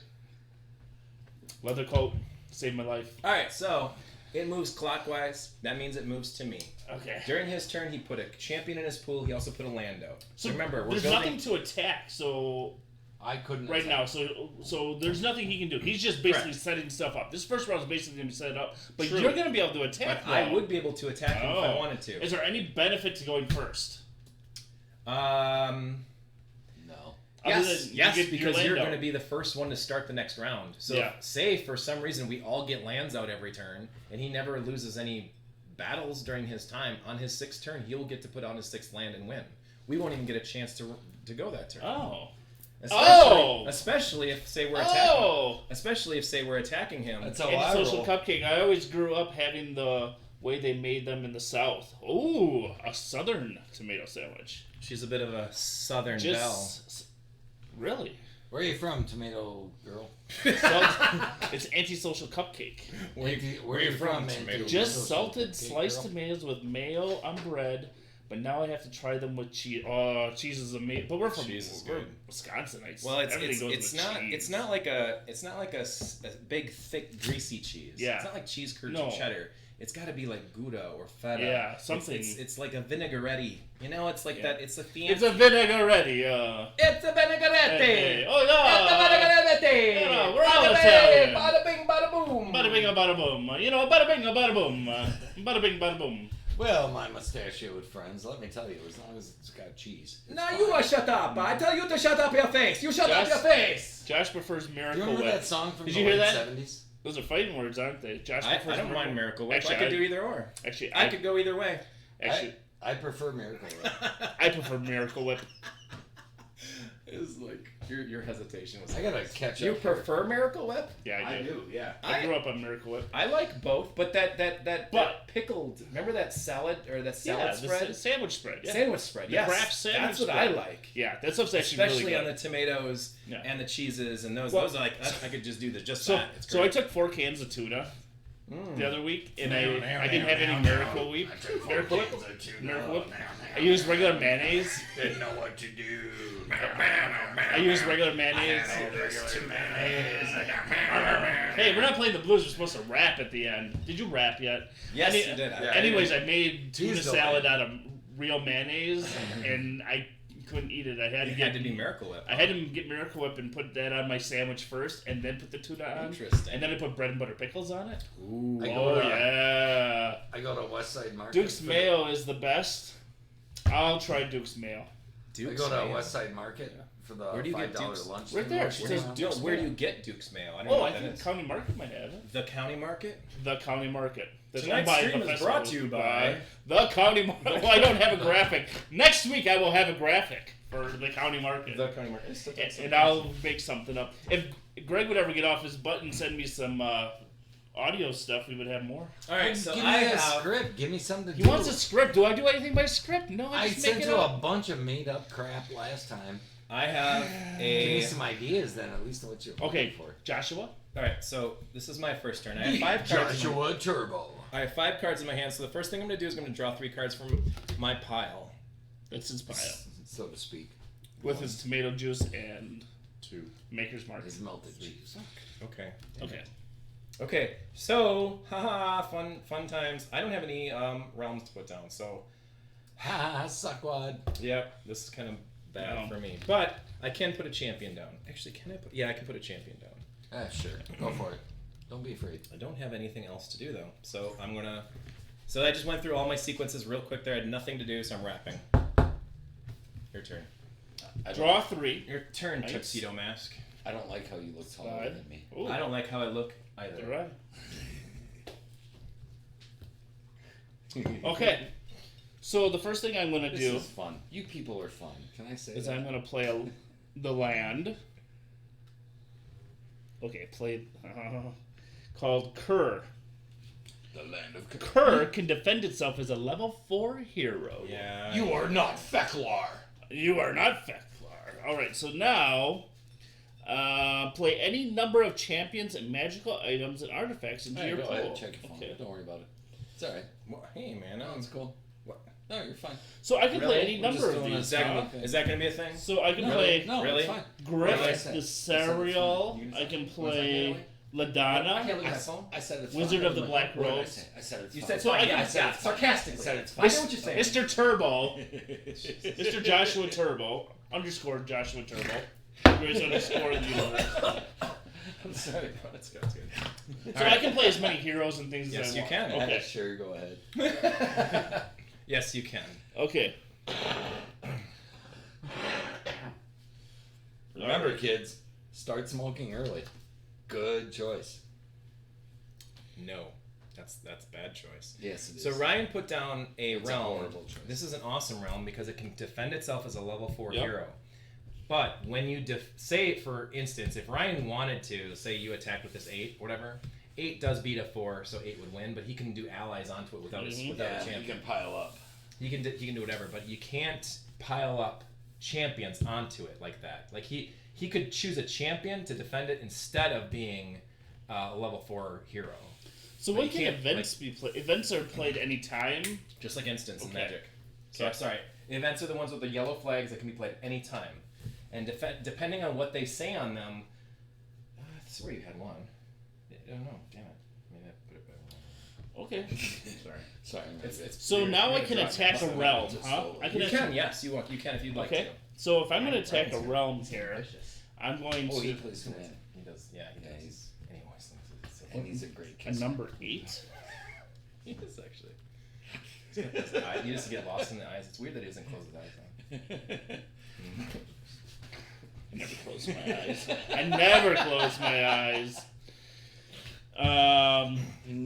[SPEAKER 1] Leather coat saved my life.
[SPEAKER 2] All right, so it moves clockwise. That means it moves to me.
[SPEAKER 1] Okay.
[SPEAKER 2] During his turn, he put a champion in his pool. He also put a land out.
[SPEAKER 1] So
[SPEAKER 2] remember, we're
[SPEAKER 1] there's
[SPEAKER 2] building.
[SPEAKER 1] nothing to attack. So
[SPEAKER 3] I couldn't
[SPEAKER 1] right
[SPEAKER 3] attack.
[SPEAKER 1] now, so there's nothing he can do. He's just basically
[SPEAKER 2] Correct.
[SPEAKER 1] setting stuff up. This first round is basically going to be set up, but
[SPEAKER 2] True.
[SPEAKER 1] you're going to be able to attack.
[SPEAKER 2] But I
[SPEAKER 1] though.
[SPEAKER 2] would be able to attack him if I
[SPEAKER 1] Oh.
[SPEAKER 2] wanted to.
[SPEAKER 1] Is there any benefit to going first?
[SPEAKER 3] No.
[SPEAKER 1] Other
[SPEAKER 2] Yes,
[SPEAKER 1] than
[SPEAKER 2] yes,
[SPEAKER 1] you get your
[SPEAKER 2] because you're
[SPEAKER 1] land out.
[SPEAKER 2] going to be the first one to start the next round. So,
[SPEAKER 1] Yeah.
[SPEAKER 2] say for some reason we all get lands out every turn, and he never loses any battles during his time. On his 6th turn, he'll get to put on his 6th land and win. We won't even get a chance to go that turn.
[SPEAKER 1] Oh.
[SPEAKER 2] Especially if say we're attacking. Especially if say we're attacking him.
[SPEAKER 3] That's how I
[SPEAKER 1] Antisocial
[SPEAKER 3] roll.
[SPEAKER 1] cupcake. I always grew up having the way they made them in the South. Ooh, a Southern tomato sandwich.
[SPEAKER 2] She's a bit of a Southern belle.
[SPEAKER 1] Just really.
[SPEAKER 3] Where are you from, tomato girl?
[SPEAKER 1] It's antisocial cupcake.
[SPEAKER 3] Where are you from, man?
[SPEAKER 1] Just salted sliced tomatoes with mayo on bread, but now I have to try them with cheese. Oh, cheese is amazing. But we're from Wisconsinites.
[SPEAKER 2] Well, it's
[SPEAKER 1] cheese.
[SPEAKER 2] not like a big thick greasy cheese.
[SPEAKER 1] Yeah.
[SPEAKER 2] It's not like cheese curds or cheddar. It's got to be like Gouda or feta.
[SPEAKER 1] Yeah, something.
[SPEAKER 2] It's like a vinaigrette. You know, it's like that. It's a fancy.
[SPEAKER 1] It's a vinaigrette.
[SPEAKER 2] It's a vinaigrette.
[SPEAKER 1] Hey. Oh yeah.
[SPEAKER 2] It's a vinaigrette.
[SPEAKER 1] Yeah, we're all Italian.
[SPEAKER 2] Bada bing, bada boom.
[SPEAKER 1] Bada bing, bada boom. Bada bing, bada boom. Bada bing, bada boom.
[SPEAKER 3] Well, my mustachioed friends, let me tell you, as long as it's got cheese.
[SPEAKER 2] Now you shut up. I tell you to shut up your face. You shut up your face.
[SPEAKER 1] Josh prefers Miracle
[SPEAKER 3] Do you remember
[SPEAKER 1] Whip.
[SPEAKER 3] that song from
[SPEAKER 1] Did
[SPEAKER 3] the
[SPEAKER 1] you hear
[SPEAKER 3] late
[SPEAKER 1] that?
[SPEAKER 3] 70s?
[SPEAKER 1] Those are fighting words, aren't they? Josh
[SPEAKER 2] I
[SPEAKER 1] prefers
[SPEAKER 2] don't mind Miracle Whip.
[SPEAKER 1] Actually,
[SPEAKER 2] I could do either or.
[SPEAKER 1] Actually,
[SPEAKER 2] I could go either way.
[SPEAKER 1] Actually,
[SPEAKER 3] I prefer Miracle Whip.
[SPEAKER 1] I prefer Miracle Whip.
[SPEAKER 2] It was like your hesitation was.
[SPEAKER 3] I gotta catch up.
[SPEAKER 2] You prefer Miracle Whip?
[SPEAKER 1] Yeah, I do.
[SPEAKER 3] Yeah.
[SPEAKER 1] I grew up on Miracle Whip.
[SPEAKER 2] I like both, but that pickled. Remember that salad or that salad spread?
[SPEAKER 1] The sandwich spread. Yeah.
[SPEAKER 2] Sandwich spread.
[SPEAKER 1] The
[SPEAKER 2] Yes,
[SPEAKER 1] Kraft sandwich
[SPEAKER 2] that's what
[SPEAKER 1] spread.
[SPEAKER 2] I like.
[SPEAKER 1] Yeah, that stuff's actually
[SPEAKER 2] Especially
[SPEAKER 1] really good.
[SPEAKER 2] on the tomatoes and the cheeses and those. Those are like I could just do just that. It's
[SPEAKER 1] So I
[SPEAKER 2] great.
[SPEAKER 1] took 4 cans of tuna the other week, and I didn't have any Miracle Whip. Miracle Whip. Miracle Whip. I used regular mayonnaise.
[SPEAKER 3] Didn't know what to do.
[SPEAKER 1] I used regular mayonnaise. Hey, we're not playing the blues. We're supposed to rap at the end. Did you rap yet?
[SPEAKER 2] Yes, you did.
[SPEAKER 1] Anyways, I made tuna
[SPEAKER 3] He's
[SPEAKER 1] salad out of real mayonnaise, and I couldn't eat it. I had to
[SPEAKER 2] be Miracle Whip.
[SPEAKER 1] I had to get Miracle Whip and put that on my sandwich first, and then put the tuna on.
[SPEAKER 2] Interesting.
[SPEAKER 1] And then I put bread and butter pickles on it.
[SPEAKER 2] Ooh.
[SPEAKER 1] Yeah.
[SPEAKER 3] I go to West Side Market.
[SPEAKER 1] Duke's Mayo is the best. I'll try Duke's Mayo.
[SPEAKER 3] I go to West Side Market for the
[SPEAKER 2] Where do you get
[SPEAKER 3] $5
[SPEAKER 2] Duke's?
[SPEAKER 3] lunch.
[SPEAKER 1] Right there.
[SPEAKER 3] thing.
[SPEAKER 1] It says Duke's
[SPEAKER 2] Where do
[SPEAKER 1] Mayo.
[SPEAKER 2] you get Duke's Mayo? I don't know
[SPEAKER 1] Oh,
[SPEAKER 2] what
[SPEAKER 1] I
[SPEAKER 2] that
[SPEAKER 1] think
[SPEAKER 2] is.
[SPEAKER 1] the County Market might have it.
[SPEAKER 2] The County Market?
[SPEAKER 1] The County Market.
[SPEAKER 2] Tonight's
[SPEAKER 1] owned by
[SPEAKER 2] stream
[SPEAKER 1] the
[SPEAKER 2] is
[SPEAKER 1] festival.
[SPEAKER 2] brought to you by
[SPEAKER 1] the County Market. Well, I don't have a graphic. Next week I will have a graphic for the County Market.
[SPEAKER 2] The County Market.
[SPEAKER 1] And I'll make something up. If Greg would ever get off his butt and send me some audio stuff, we would have more.
[SPEAKER 2] All right, so
[SPEAKER 3] Give
[SPEAKER 2] I
[SPEAKER 3] me a
[SPEAKER 2] have
[SPEAKER 3] script. Give me something to
[SPEAKER 1] He
[SPEAKER 3] do.
[SPEAKER 1] wants a script. Do I do anything by script? No, I
[SPEAKER 3] I
[SPEAKER 1] just
[SPEAKER 3] sent
[SPEAKER 1] make it
[SPEAKER 3] you
[SPEAKER 1] up.
[SPEAKER 3] a bunch of made up crap last time.
[SPEAKER 2] I have
[SPEAKER 3] Give me
[SPEAKER 2] a.
[SPEAKER 3] some ideas then, at least what you're looking for.
[SPEAKER 1] Joshua?
[SPEAKER 2] All right, so this is my first turn. I have 5 cards.
[SPEAKER 3] Joshua Turbo.
[SPEAKER 2] I have 5 cards in my hand. So the first thing I'm going to do is I'm going to draw 3 cards from my pile.
[SPEAKER 1] That's his pile.
[SPEAKER 3] So to speak.
[SPEAKER 1] With his tomato juice and
[SPEAKER 2] 2.
[SPEAKER 1] Maker's Mark.
[SPEAKER 3] His melted cheese.
[SPEAKER 2] Okay.
[SPEAKER 1] Okay.
[SPEAKER 2] Okay. So, haha, fun times. I don't have any realms to put down. So,
[SPEAKER 3] Ha, suckwad.
[SPEAKER 2] yep, this is kind of bad
[SPEAKER 1] No.
[SPEAKER 2] for me. But I can put a champion down. Actually, can I put? Yeah, I can put a champion down.
[SPEAKER 3] Sure. Go for it. Don't be afraid.
[SPEAKER 2] I don't have anything else to do though, so I'm gonna. So I just went through all my sequences real quick. There, I had nothing to do, so I'm wrapping. Your turn.
[SPEAKER 1] Draw 3.
[SPEAKER 2] Your turn,
[SPEAKER 1] Nice.
[SPEAKER 2] Tuxedo Mask.
[SPEAKER 3] I don't like how you look taller than me.
[SPEAKER 1] Ooh.
[SPEAKER 2] I don't like how I look either.
[SPEAKER 1] Right. Okay. So the first thing I'm going to
[SPEAKER 3] This
[SPEAKER 1] do
[SPEAKER 3] is fun. You people are fun. Can I say
[SPEAKER 1] is
[SPEAKER 3] that?
[SPEAKER 1] I'm going to play the land. Okay, play called Kerr.
[SPEAKER 3] The land of
[SPEAKER 1] Kerr can defend itself as a level 4 hero.
[SPEAKER 2] Yeah.
[SPEAKER 3] You are not Feklar.
[SPEAKER 1] You are not Feklar. Alright, so now play any number of champions and magical items and artifacts into your
[SPEAKER 3] Go
[SPEAKER 1] pool.
[SPEAKER 3] ahead, check your phone.
[SPEAKER 1] Okay.
[SPEAKER 3] Don't worry about it. It's alright.
[SPEAKER 2] Well, hey man,
[SPEAKER 3] No, it's cool.
[SPEAKER 2] What?
[SPEAKER 3] No, you're fine.
[SPEAKER 1] So I can
[SPEAKER 2] Really?
[SPEAKER 1] play any
[SPEAKER 3] We're
[SPEAKER 1] number
[SPEAKER 3] just
[SPEAKER 1] of
[SPEAKER 3] doing
[SPEAKER 1] these.
[SPEAKER 3] a
[SPEAKER 1] Huh?
[SPEAKER 3] segment.
[SPEAKER 2] Is that gonna be a thing?
[SPEAKER 1] So I can
[SPEAKER 3] No,
[SPEAKER 1] play
[SPEAKER 3] no,
[SPEAKER 2] Really?
[SPEAKER 3] it's fine.
[SPEAKER 1] Griff
[SPEAKER 3] Like I
[SPEAKER 1] the
[SPEAKER 3] said,
[SPEAKER 1] Sariel.
[SPEAKER 3] it's
[SPEAKER 1] I can
[SPEAKER 3] fine.
[SPEAKER 1] play
[SPEAKER 3] I
[SPEAKER 1] Ladonna.
[SPEAKER 3] can't leave my phone. I said it's
[SPEAKER 1] Wizard
[SPEAKER 3] fine.
[SPEAKER 1] of the Black
[SPEAKER 3] What did I
[SPEAKER 1] Rose.
[SPEAKER 3] say? I said it's
[SPEAKER 2] You
[SPEAKER 3] fine.
[SPEAKER 2] said
[SPEAKER 1] So
[SPEAKER 2] fine.
[SPEAKER 1] I
[SPEAKER 2] Yeah,
[SPEAKER 1] can-
[SPEAKER 2] I said sarcastically.
[SPEAKER 3] I said it's
[SPEAKER 2] I
[SPEAKER 3] fine.
[SPEAKER 2] know what you're saying.
[SPEAKER 1] Mr. Turbo. Mr. Joshua Turbo. Underscore Joshua Turbo. Greatest underscore in the universe.
[SPEAKER 3] I'm sorry.
[SPEAKER 2] Let's go. It's good.
[SPEAKER 1] So I can play as many heroes and things
[SPEAKER 2] Yes,
[SPEAKER 1] as I
[SPEAKER 2] you
[SPEAKER 1] want.
[SPEAKER 2] can.
[SPEAKER 1] Okay.
[SPEAKER 3] Sure, go ahead.
[SPEAKER 2] Yes, you can.
[SPEAKER 1] Okay.
[SPEAKER 3] Remember, kids, start smoking early. Good choice.
[SPEAKER 2] No, that's a bad choice.
[SPEAKER 3] Yes, it is.
[SPEAKER 2] So Ryan put down a
[SPEAKER 3] It's a
[SPEAKER 2] realm.
[SPEAKER 3] horrible choice.
[SPEAKER 2] This is an awesome realm because it can defend itself as a level 4
[SPEAKER 1] Yep.
[SPEAKER 2] hero. But when you say, for instance, if Ryan wanted to, say you attacked with this 8 or whatever, 8 does beat a 4, so 8 would win. But he can do allies onto it without a champion.
[SPEAKER 3] He can pile up.
[SPEAKER 2] He can do whatever, but you can't pile up champions onto it like that. Like he could choose a champion to defend it instead of being a level 4 hero.
[SPEAKER 1] So when can events be played? Events are played anytime?
[SPEAKER 2] Just like instants in Magic. So I'm sorry. Events are the ones with the yellow flags that can be played anytime. And depending on what they say on them, this is where you had one. I don't know. Damn it. Maybe I put it back.
[SPEAKER 1] Okay.
[SPEAKER 2] Sorry.
[SPEAKER 1] So now I can attack a realm, huh?
[SPEAKER 2] You can, yes. You can if you'd like to.
[SPEAKER 1] So if I'm going to attack a realm here, I'm going to...
[SPEAKER 3] he plays command.
[SPEAKER 2] He does. Yeah, he does.
[SPEAKER 3] And he's a great
[SPEAKER 1] A
[SPEAKER 3] kisser.
[SPEAKER 1] number 8?
[SPEAKER 2] He is actually. He used to get lost in the eyes. It's weird that he doesn't close his eyes.
[SPEAKER 1] I never close my eyes. I never close my eyes.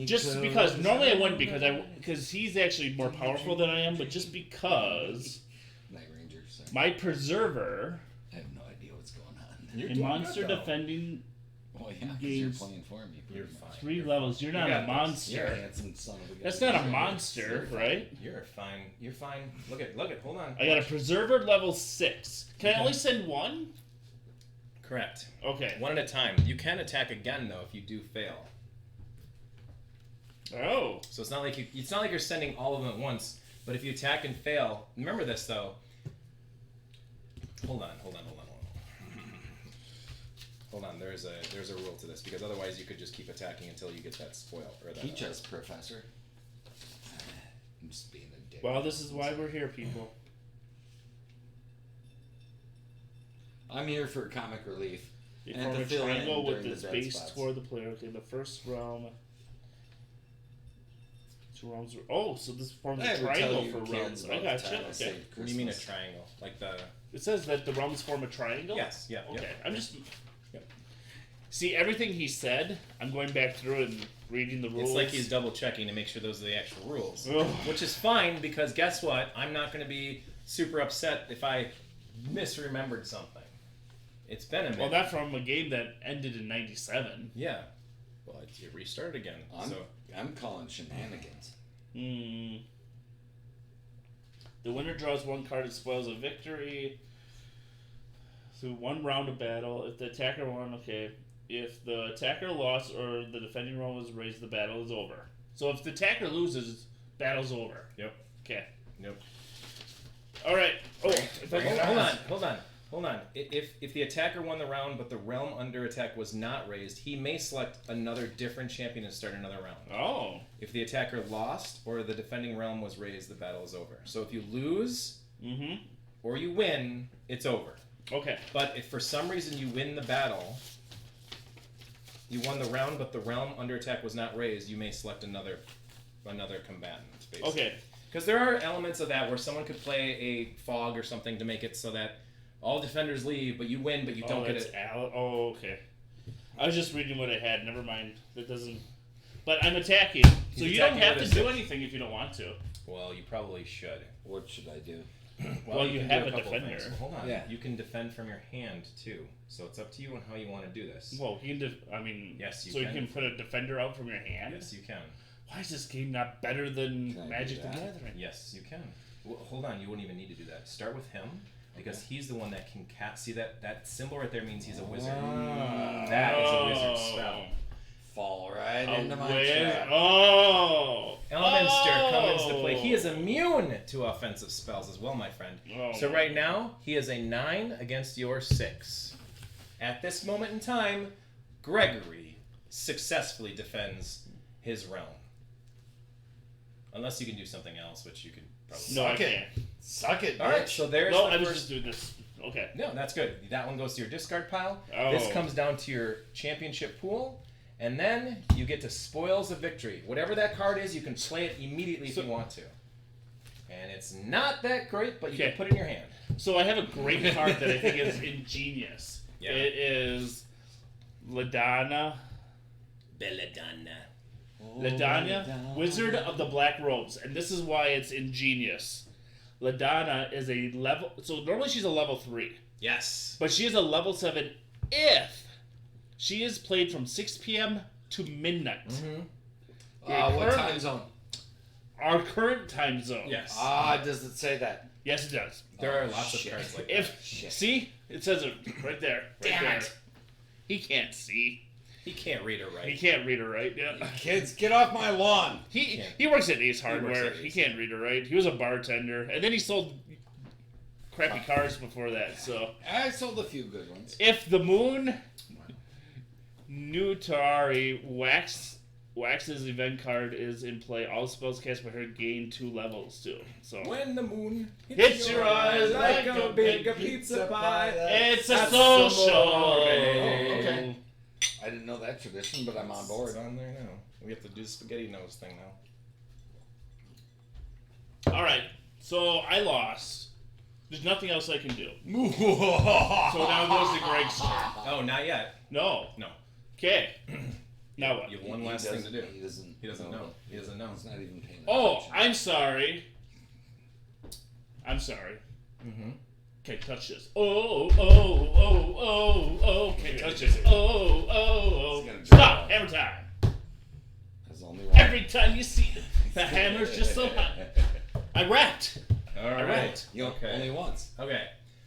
[SPEAKER 1] Just because normally I wouldn't because he's actually more powerful than I am, but just because
[SPEAKER 3] Night Ranger. Sorry.
[SPEAKER 1] my preserver
[SPEAKER 3] I have no idea what's going on.
[SPEAKER 1] in monster defending
[SPEAKER 3] Well, yeah, because you're
[SPEAKER 1] games
[SPEAKER 3] playing for me.
[SPEAKER 2] You're fine.
[SPEAKER 1] 3 levels, you're not
[SPEAKER 2] got
[SPEAKER 1] a
[SPEAKER 2] this.
[SPEAKER 1] monster.
[SPEAKER 3] You're a handsome son of a gun.
[SPEAKER 1] That's not a monster, right?
[SPEAKER 2] You're fine. You're fine. Look at. Hold on.
[SPEAKER 1] I got a preserver level 6. Can I only send 1?
[SPEAKER 2] Correct.
[SPEAKER 1] Okay.
[SPEAKER 2] 1 at a time. You can attack again though if you do fail.
[SPEAKER 1] Oh.
[SPEAKER 2] So it's not like you're sending all of them at once. But if you attack and fail, remember this though. Hold on. Hold on. There's a rule to this because otherwise you could just keep attacking until you get that spoil or that.
[SPEAKER 3] Teach us, Professor. I'm just being a dick.
[SPEAKER 1] Well, this is why we're here, people.
[SPEAKER 3] I'm here for comic relief.
[SPEAKER 1] They
[SPEAKER 3] And
[SPEAKER 1] form
[SPEAKER 3] to
[SPEAKER 1] a
[SPEAKER 3] fill in
[SPEAKER 1] triangle with
[SPEAKER 3] during
[SPEAKER 1] its
[SPEAKER 3] the dead
[SPEAKER 1] base
[SPEAKER 3] spots.
[SPEAKER 1] toward the player. Okay, the first realm. 2 realms. So this forms
[SPEAKER 3] I
[SPEAKER 1] a
[SPEAKER 3] ever tell
[SPEAKER 1] triangle
[SPEAKER 3] you
[SPEAKER 1] for
[SPEAKER 3] kids
[SPEAKER 1] realms. I
[SPEAKER 3] about
[SPEAKER 1] gotcha.
[SPEAKER 3] the time I
[SPEAKER 1] Okay.
[SPEAKER 3] saved
[SPEAKER 2] What do you mean a
[SPEAKER 3] Christmas?
[SPEAKER 2] triangle? Like the.
[SPEAKER 1] It says that the realms form a triangle?
[SPEAKER 2] Yes. Yeah.
[SPEAKER 1] Okay.
[SPEAKER 2] Yep.
[SPEAKER 1] I'm just. See, everything he said, I'm going back through and reading the rules.
[SPEAKER 2] It's like he's double checking to make sure those are the actual rules.
[SPEAKER 1] Ugh.
[SPEAKER 2] Which is fine because guess what? I'm not going to be super upset if I misremembered something. It's been a minute.
[SPEAKER 1] Well, not from a game that ended in 97.
[SPEAKER 2] Yeah. Well, it restarted again.
[SPEAKER 3] I'm calling shenanigans.
[SPEAKER 1] The winner draws 1 card and spoils a victory through 1 round of battle. If the attacker won, okay. If the attacker lost or the defending roll was raised, the battle is over. So if the attacker loses, battle's over.
[SPEAKER 2] Yep.
[SPEAKER 1] Okay.
[SPEAKER 2] Yep.
[SPEAKER 1] All right. Oh, if I can
[SPEAKER 2] Hold on. If the attacker won the round but the realm under attack was not raised, he may select another different champion and start another round.
[SPEAKER 1] Oh.
[SPEAKER 2] If the attacker lost or the defending realm was raised, the battle is over. So if you lose or you win, it's over.
[SPEAKER 1] Okay.
[SPEAKER 2] But if for some reason you win the battle, you won the round, but the realm under attack was not raised, you may select another combatant, basically.
[SPEAKER 1] Okay.
[SPEAKER 2] Because there are elements of that where someone could play a fog or something to make it so that all defenders leave, but you win, but you don't get it.
[SPEAKER 1] Oh, okay. I was just reading what I had. Never mind. That doesn't... But I'm attacking. So you don't have to do anything if you don't want to.
[SPEAKER 2] Well, you probably should.
[SPEAKER 3] What should I do?
[SPEAKER 1] Well, you
[SPEAKER 2] can
[SPEAKER 1] have
[SPEAKER 2] do
[SPEAKER 1] a
[SPEAKER 2] couple of
[SPEAKER 1] defender.
[SPEAKER 2] things. Hold on.
[SPEAKER 3] Yeah.
[SPEAKER 2] You can defend from your hand, too. So it's up to you on how you want to do this.
[SPEAKER 1] Well, you can
[SPEAKER 2] Yes, you
[SPEAKER 1] so
[SPEAKER 2] can.
[SPEAKER 1] you can put a defender out from your hand?
[SPEAKER 2] Yes, you can.
[SPEAKER 1] Why is this game not better than
[SPEAKER 3] Can I do
[SPEAKER 1] Magic the
[SPEAKER 3] that?
[SPEAKER 1] Gathering?
[SPEAKER 2] Yes, you can. Well, hold on, you wouldn't even need to do that. Start with him, because he's the one that can cast. See, that symbol right there means he's a wizard. That is a wizard spell.
[SPEAKER 3] Fall right
[SPEAKER 1] A
[SPEAKER 3] into my
[SPEAKER 1] wiz-
[SPEAKER 3] trap.
[SPEAKER 1] Oh!
[SPEAKER 2] Elminster comes into play. He is immune to offensive spells as well, my friend.
[SPEAKER 1] Oh.
[SPEAKER 2] So right now, he is a 9 against your 6. At this moment in time, Gregory successfully defends his realm. Unless you can do something else, which you could probably...
[SPEAKER 1] No, I
[SPEAKER 3] Suck it.
[SPEAKER 1] can't.
[SPEAKER 3] Suck it,
[SPEAKER 2] All right,
[SPEAKER 3] bitch.
[SPEAKER 2] so there's
[SPEAKER 1] No,
[SPEAKER 2] the
[SPEAKER 1] I was
[SPEAKER 2] first...
[SPEAKER 1] just doing this. Okay.
[SPEAKER 2] No, that's good. That one goes to your discard pile.
[SPEAKER 1] Oh.
[SPEAKER 2] This comes down to your championship pool. And then you get to Spoils of Victory. Whatever that card is, you can play it immediately if you want to. And it's not that great, but you can put it in your hand.
[SPEAKER 1] So I have a great card that I think is ingenious.
[SPEAKER 2] Yeah.
[SPEAKER 1] It is Ladana.
[SPEAKER 2] Belladonna.
[SPEAKER 1] Ladanya, Wizard of the Black Robes. And this is why it's ingenious. Ladana is a level... So normally she's a level 3.
[SPEAKER 2] Yes.
[SPEAKER 1] But she is a level 7 if she is played from 6 p.m. to midnight.
[SPEAKER 2] Mm-hmm.
[SPEAKER 3] What time zone?
[SPEAKER 1] Our current time zone.
[SPEAKER 2] Yes.
[SPEAKER 3] Does it say that?
[SPEAKER 1] Yes, it does.
[SPEAKER 2] There are lots of cards like that.
[SPEAKER 1] See? It says it right there. Right
[SPEAKER 3] Damn
[SPEAKER 1] there.
[SPEAKER 3] it.
[SPEAKER 1] He can't see.
[SPEAKER 2] He can't read or write.
[SPEAKER 1] He can't read or write. Yeah.
[SPEAKER 3] Kids, get off my lawn.
[SPEAKER 1] He works at Ace Hardware.
[SPEAKER 2] at
[SPEAKER 1] He
[SPEAKER 2] Ace.
[SPEAKER 1] can't read or write. He was a bartender, and then he sold crappy cars before that. So
[SPEAKER 3] I sold a few good ones.
[SPEAKER 1] if the moon Nutari wax's event card is in play, all spells cast by her gain 2 levels too. So
[SPEAKER 2] When the moon
[SPEAKER 1] hits your eyes like a big
[SPEAKER 2] pizza pie.
[SPEAKER 1] it's a
[SPEAKER 2] That's
[SPEAKER 1] social.
[SPEAKER 2] amore.
[SPEAKER 3] Okay. I didn't know that tradition, but I'm on board.
[SPEAKER 2] It's on there now. We have to do the spaghetti nose thing now.
[SPEAKER 1] All right. So I lost. There's nothing else I can do. So now it goes to Greg's turn.
[SPEAKER 2] Oh, not yet.
[SPEAKER 1] No.
[SPEAKER 2] No.
[SPEAKER 1] Okay. Now what?
[SPEAKER 2] You have one last thing to do.
[SPEAKER 3] He doesn't.
[SPEAKER 2] He doesn't know. He doesn't know.
[SPEAKER 3] He's not even paying
[SPEAKER 1] Oh,
[SPEAKER 3] attention.
[SPEAKER 1] I'm sorry. I'm sorry.
[SPEAKER 2] Mm-hmm.
[SPEAKER 1] Can't touch this. Oh. Can't touch this. Oh.
[SPEAKER 3] He's gonna
[SPEAKER 1] Stop.
[SPEAKER 3] draw.
[SPEAKER 1] Hammer time.
[SPEAKER 3] There's only one.
[SPEAKER 1] Every time you see it, the hammer's just so hot. I rapped.
[SPEAKER 2] All
[SPEAKER 1] right.
[SPEAKER 2] right.
[SPEAKER 3] You know,
[SPEAKER 2] Okay.
[SPEAKER 3] only once.
[SPEAKER 2] Okay.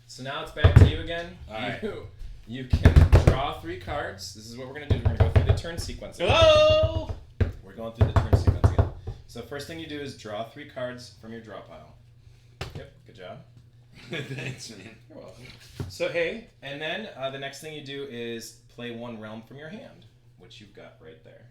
[SPEAKER 2] So now it's back to you again.
[SPEAKER 3] All right.
[SPEAKER 2] You can draw 3 cards. This is what we're going to do. We're going to go through the turn sequence again.
[SPEAKER 1] Hello.
[SPEAKER 2] We're going through the turn sequence again. So first thing you do is draw 3 cards from your draw pile. Yep. Good job.
[SPEAKER 3] Thanks, man.
[SPEAKER 2] You're welcome. So hey, and then the next thing you do is play 1 realm from your hand, which you've got right there.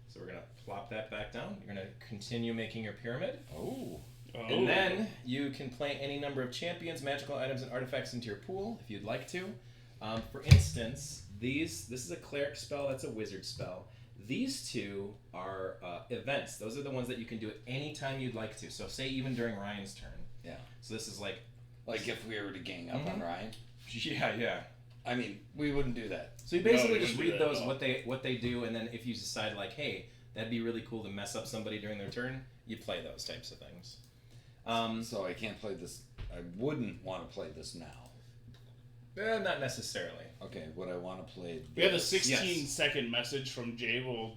[SPEAKER 2] So we're gonna plop that back down. You're gonna continue making your pyramid,
[SPEAKER 3] Oh.
[SPEAKER 2] and then you can play any number of champions, magical items, and artifacts into your pool if you'd like to. For instance, this is a cleric spell. That's a wizard spell. These 2 are events. Those are the ones that you can do at any time you'd like to. So say even during Ryan's turn.
[SPEAKER 3] Yeah.
[SPEAKER 2] So this is like.
[SPEAKER 3] Like if we were to gang up on Ryan.
[SPEAKER 2] Yeah.
[SPEAKER 3] I mean, we wouldn't do that.
[SPEAKER 2] So you basically
[SPEAKER 1] we
[SPEAKER 2] just
[SPEAKER 1] wouldn't
[SPEAKER 2] read
[SPEAKER 1] do that
[SPEAKER 2] those
[SPEAKER 1] at all.
[SPEAKER 2] what they do, and then if you decide like, hey, that'd be really cool to mess up somebody during their turn, you play those types of things.
[SPEAKER 3] So I can't play this. I wouldn't want to play this now.
[SPEAKER 2] Not necessarily.
[SPEAKER 3] Okay, would I want to play?
[SPEAKER 1] We have a
[SPEAKER 3] this?
[SPEAKER 1] 16-second message from Jay. We'll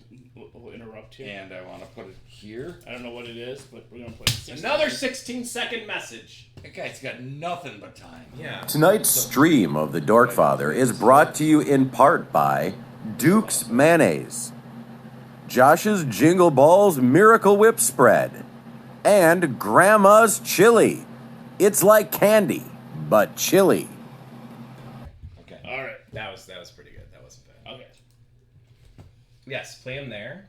[SPEAKER 1] interrupt here.
[SPEAKER 3] And I want to put it here.
[SPEAKER 1] I don't know what it is, but we're gonna put 16.
[SPEAKER 2] Another 16-second message.
[SPEAKER 3] That guy's got nothing but time.
[SPEAKER 2] Yeah.
[SPEAKER 4] Tonight's stream of the Dorkfather is brought to you in part by Duke's Mayonnaise, Josh's Jingle Balls Miracle Whip Spread, and Grandma's Chili. It's like candy, but chili.
[SPEAKER 3] Okay.
[SPEAKER 1] All right.
[SPEAKER 2] That was pretty good. That wasn't bad.
[SPEAKER 1] Okay.
[SPEAKER 2] Yes, play them there.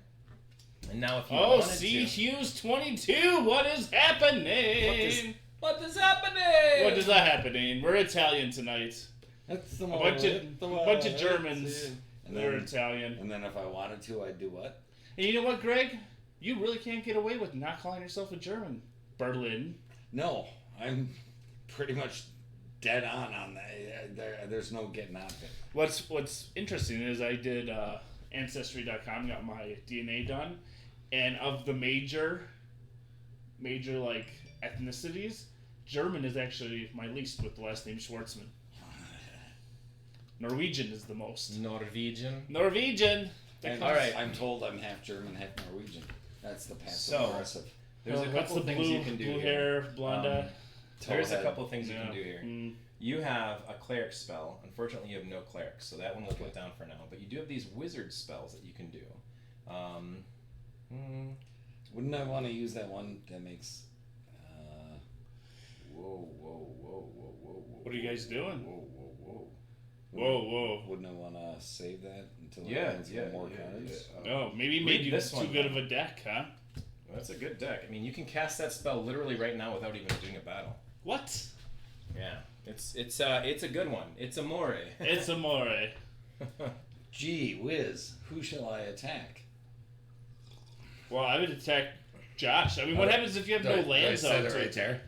[SPEAKER 2] And now if you
[SPEAKER 1] Oh,
[SPEAKER 2] wanted
[SPEAKER 1] C.
[SPEAKER 2] to,
[SPEAKER 1] Hughes 22. What is happening?
[SPEAKER 2] what is happening?
[SPEAKER 1] What is that happening? We're Italian tonight.
[SPEAKER 3] That's the
[SPEAKER 1] A bunch of Germans.
[SPEAKER 3] And
[SPEAKER 1] They're
[SPEAKER 3] then,
[SPEAKER 1] Italian.
[SPEAKER 3] and then if I wanted to, I'd do what?
[SPEAKER 1] And you know what, Greg? You really can't get away with not calling yourself a German. Berlin.
[SPEAKER 3] No, I'm pretty much dead on that. There's no getting out of it.
[SPEAKER 1] What's interesting is I did Ancestry.com, got my DNA done, and of the major like ethnicities, German is actually my least with the last name Schwartzman. Norwegian is the most.
[SPEAKER 2] Norwegian.
[SPEAKER 1] Norwegian.
[SPEAKER 3] And
[SPEAKER 2] all right.
[SPEAKER 3] I'm told I'm half German, half Norwegian. That's the passive
[SPEAKER 2] So,
[SPEAKER 3] aggressive.
[SPEAKER 2] There's a
[SPEAKER 1] What's
[SPEAKER 2] couple
[SPEAKER 1] the
[SPEAKER 2] things
[SPEAKER 1] blue,
[SPEAKER 2] you can do
[SPEAKER 1] blue
[SPEAKER 2] here.
[SPEAKER 1] hair, blonde eye?
[SPEAKER 2] There's a
[SPEAKER 3] Towhead.
[SPEAKER 2] couple things you
[SPEAKER 1] Yeah.
[SPEAKER 2] can do here.
[SPEAKER 1] Mm.
[SPEAKER 2] You have a cleric spell. Unfortunately, you have no cleric, so that one will put down for now. But you do have these wizard spells that you can do.
[SPEAKER 3] Wouldn't I want to use that one that makes?
[SPEAKER 2] Whoa.
[SPEAKER 1] What are you guys doing?
[SPEAKER 2] Whoa.
[SPEAKER 1] Whoa.
[SPEAKER 3] Wouldn't I want to save that until
[SPEAKER 2] Yeah,
[SPEAKER 3] I hands
[SPEAKER 2] yeah,
[SPEAKER 3] more
[SPEAKER 2] yeah,
[SPEAKER 3] cards?
[SPEAKER 2] yeah.
[SPEAKER 1] Oh, maybe
[SPEAKER 2] read
[SPEAKER 1] made you
[SPEAKER 2] this
[SPEAKER 1] too
[SPEAKER 2] one,
[SPEAKER 1] good
[SPEAKER 2] then.
[SPEAKER 1] of a deck, huh?
[SPEAKER 2] That's a good deck. I mean, you can cast that spell literally right now without even doing a battle.
[SPEAKER 1] What?
[SPEAKER 2] Yeah, it's a good one. It's amore.
[SPEAKER 1] It's amore.
[SPEAKER 3] Gee whiz, who shall I attack?
[SPEAKER 1] Well, I would attack Josh. I mean, what happens if you have no lands
[SPEAKER 3] I
[SPEAKER 1] out
[SPEAKER 3] it right there?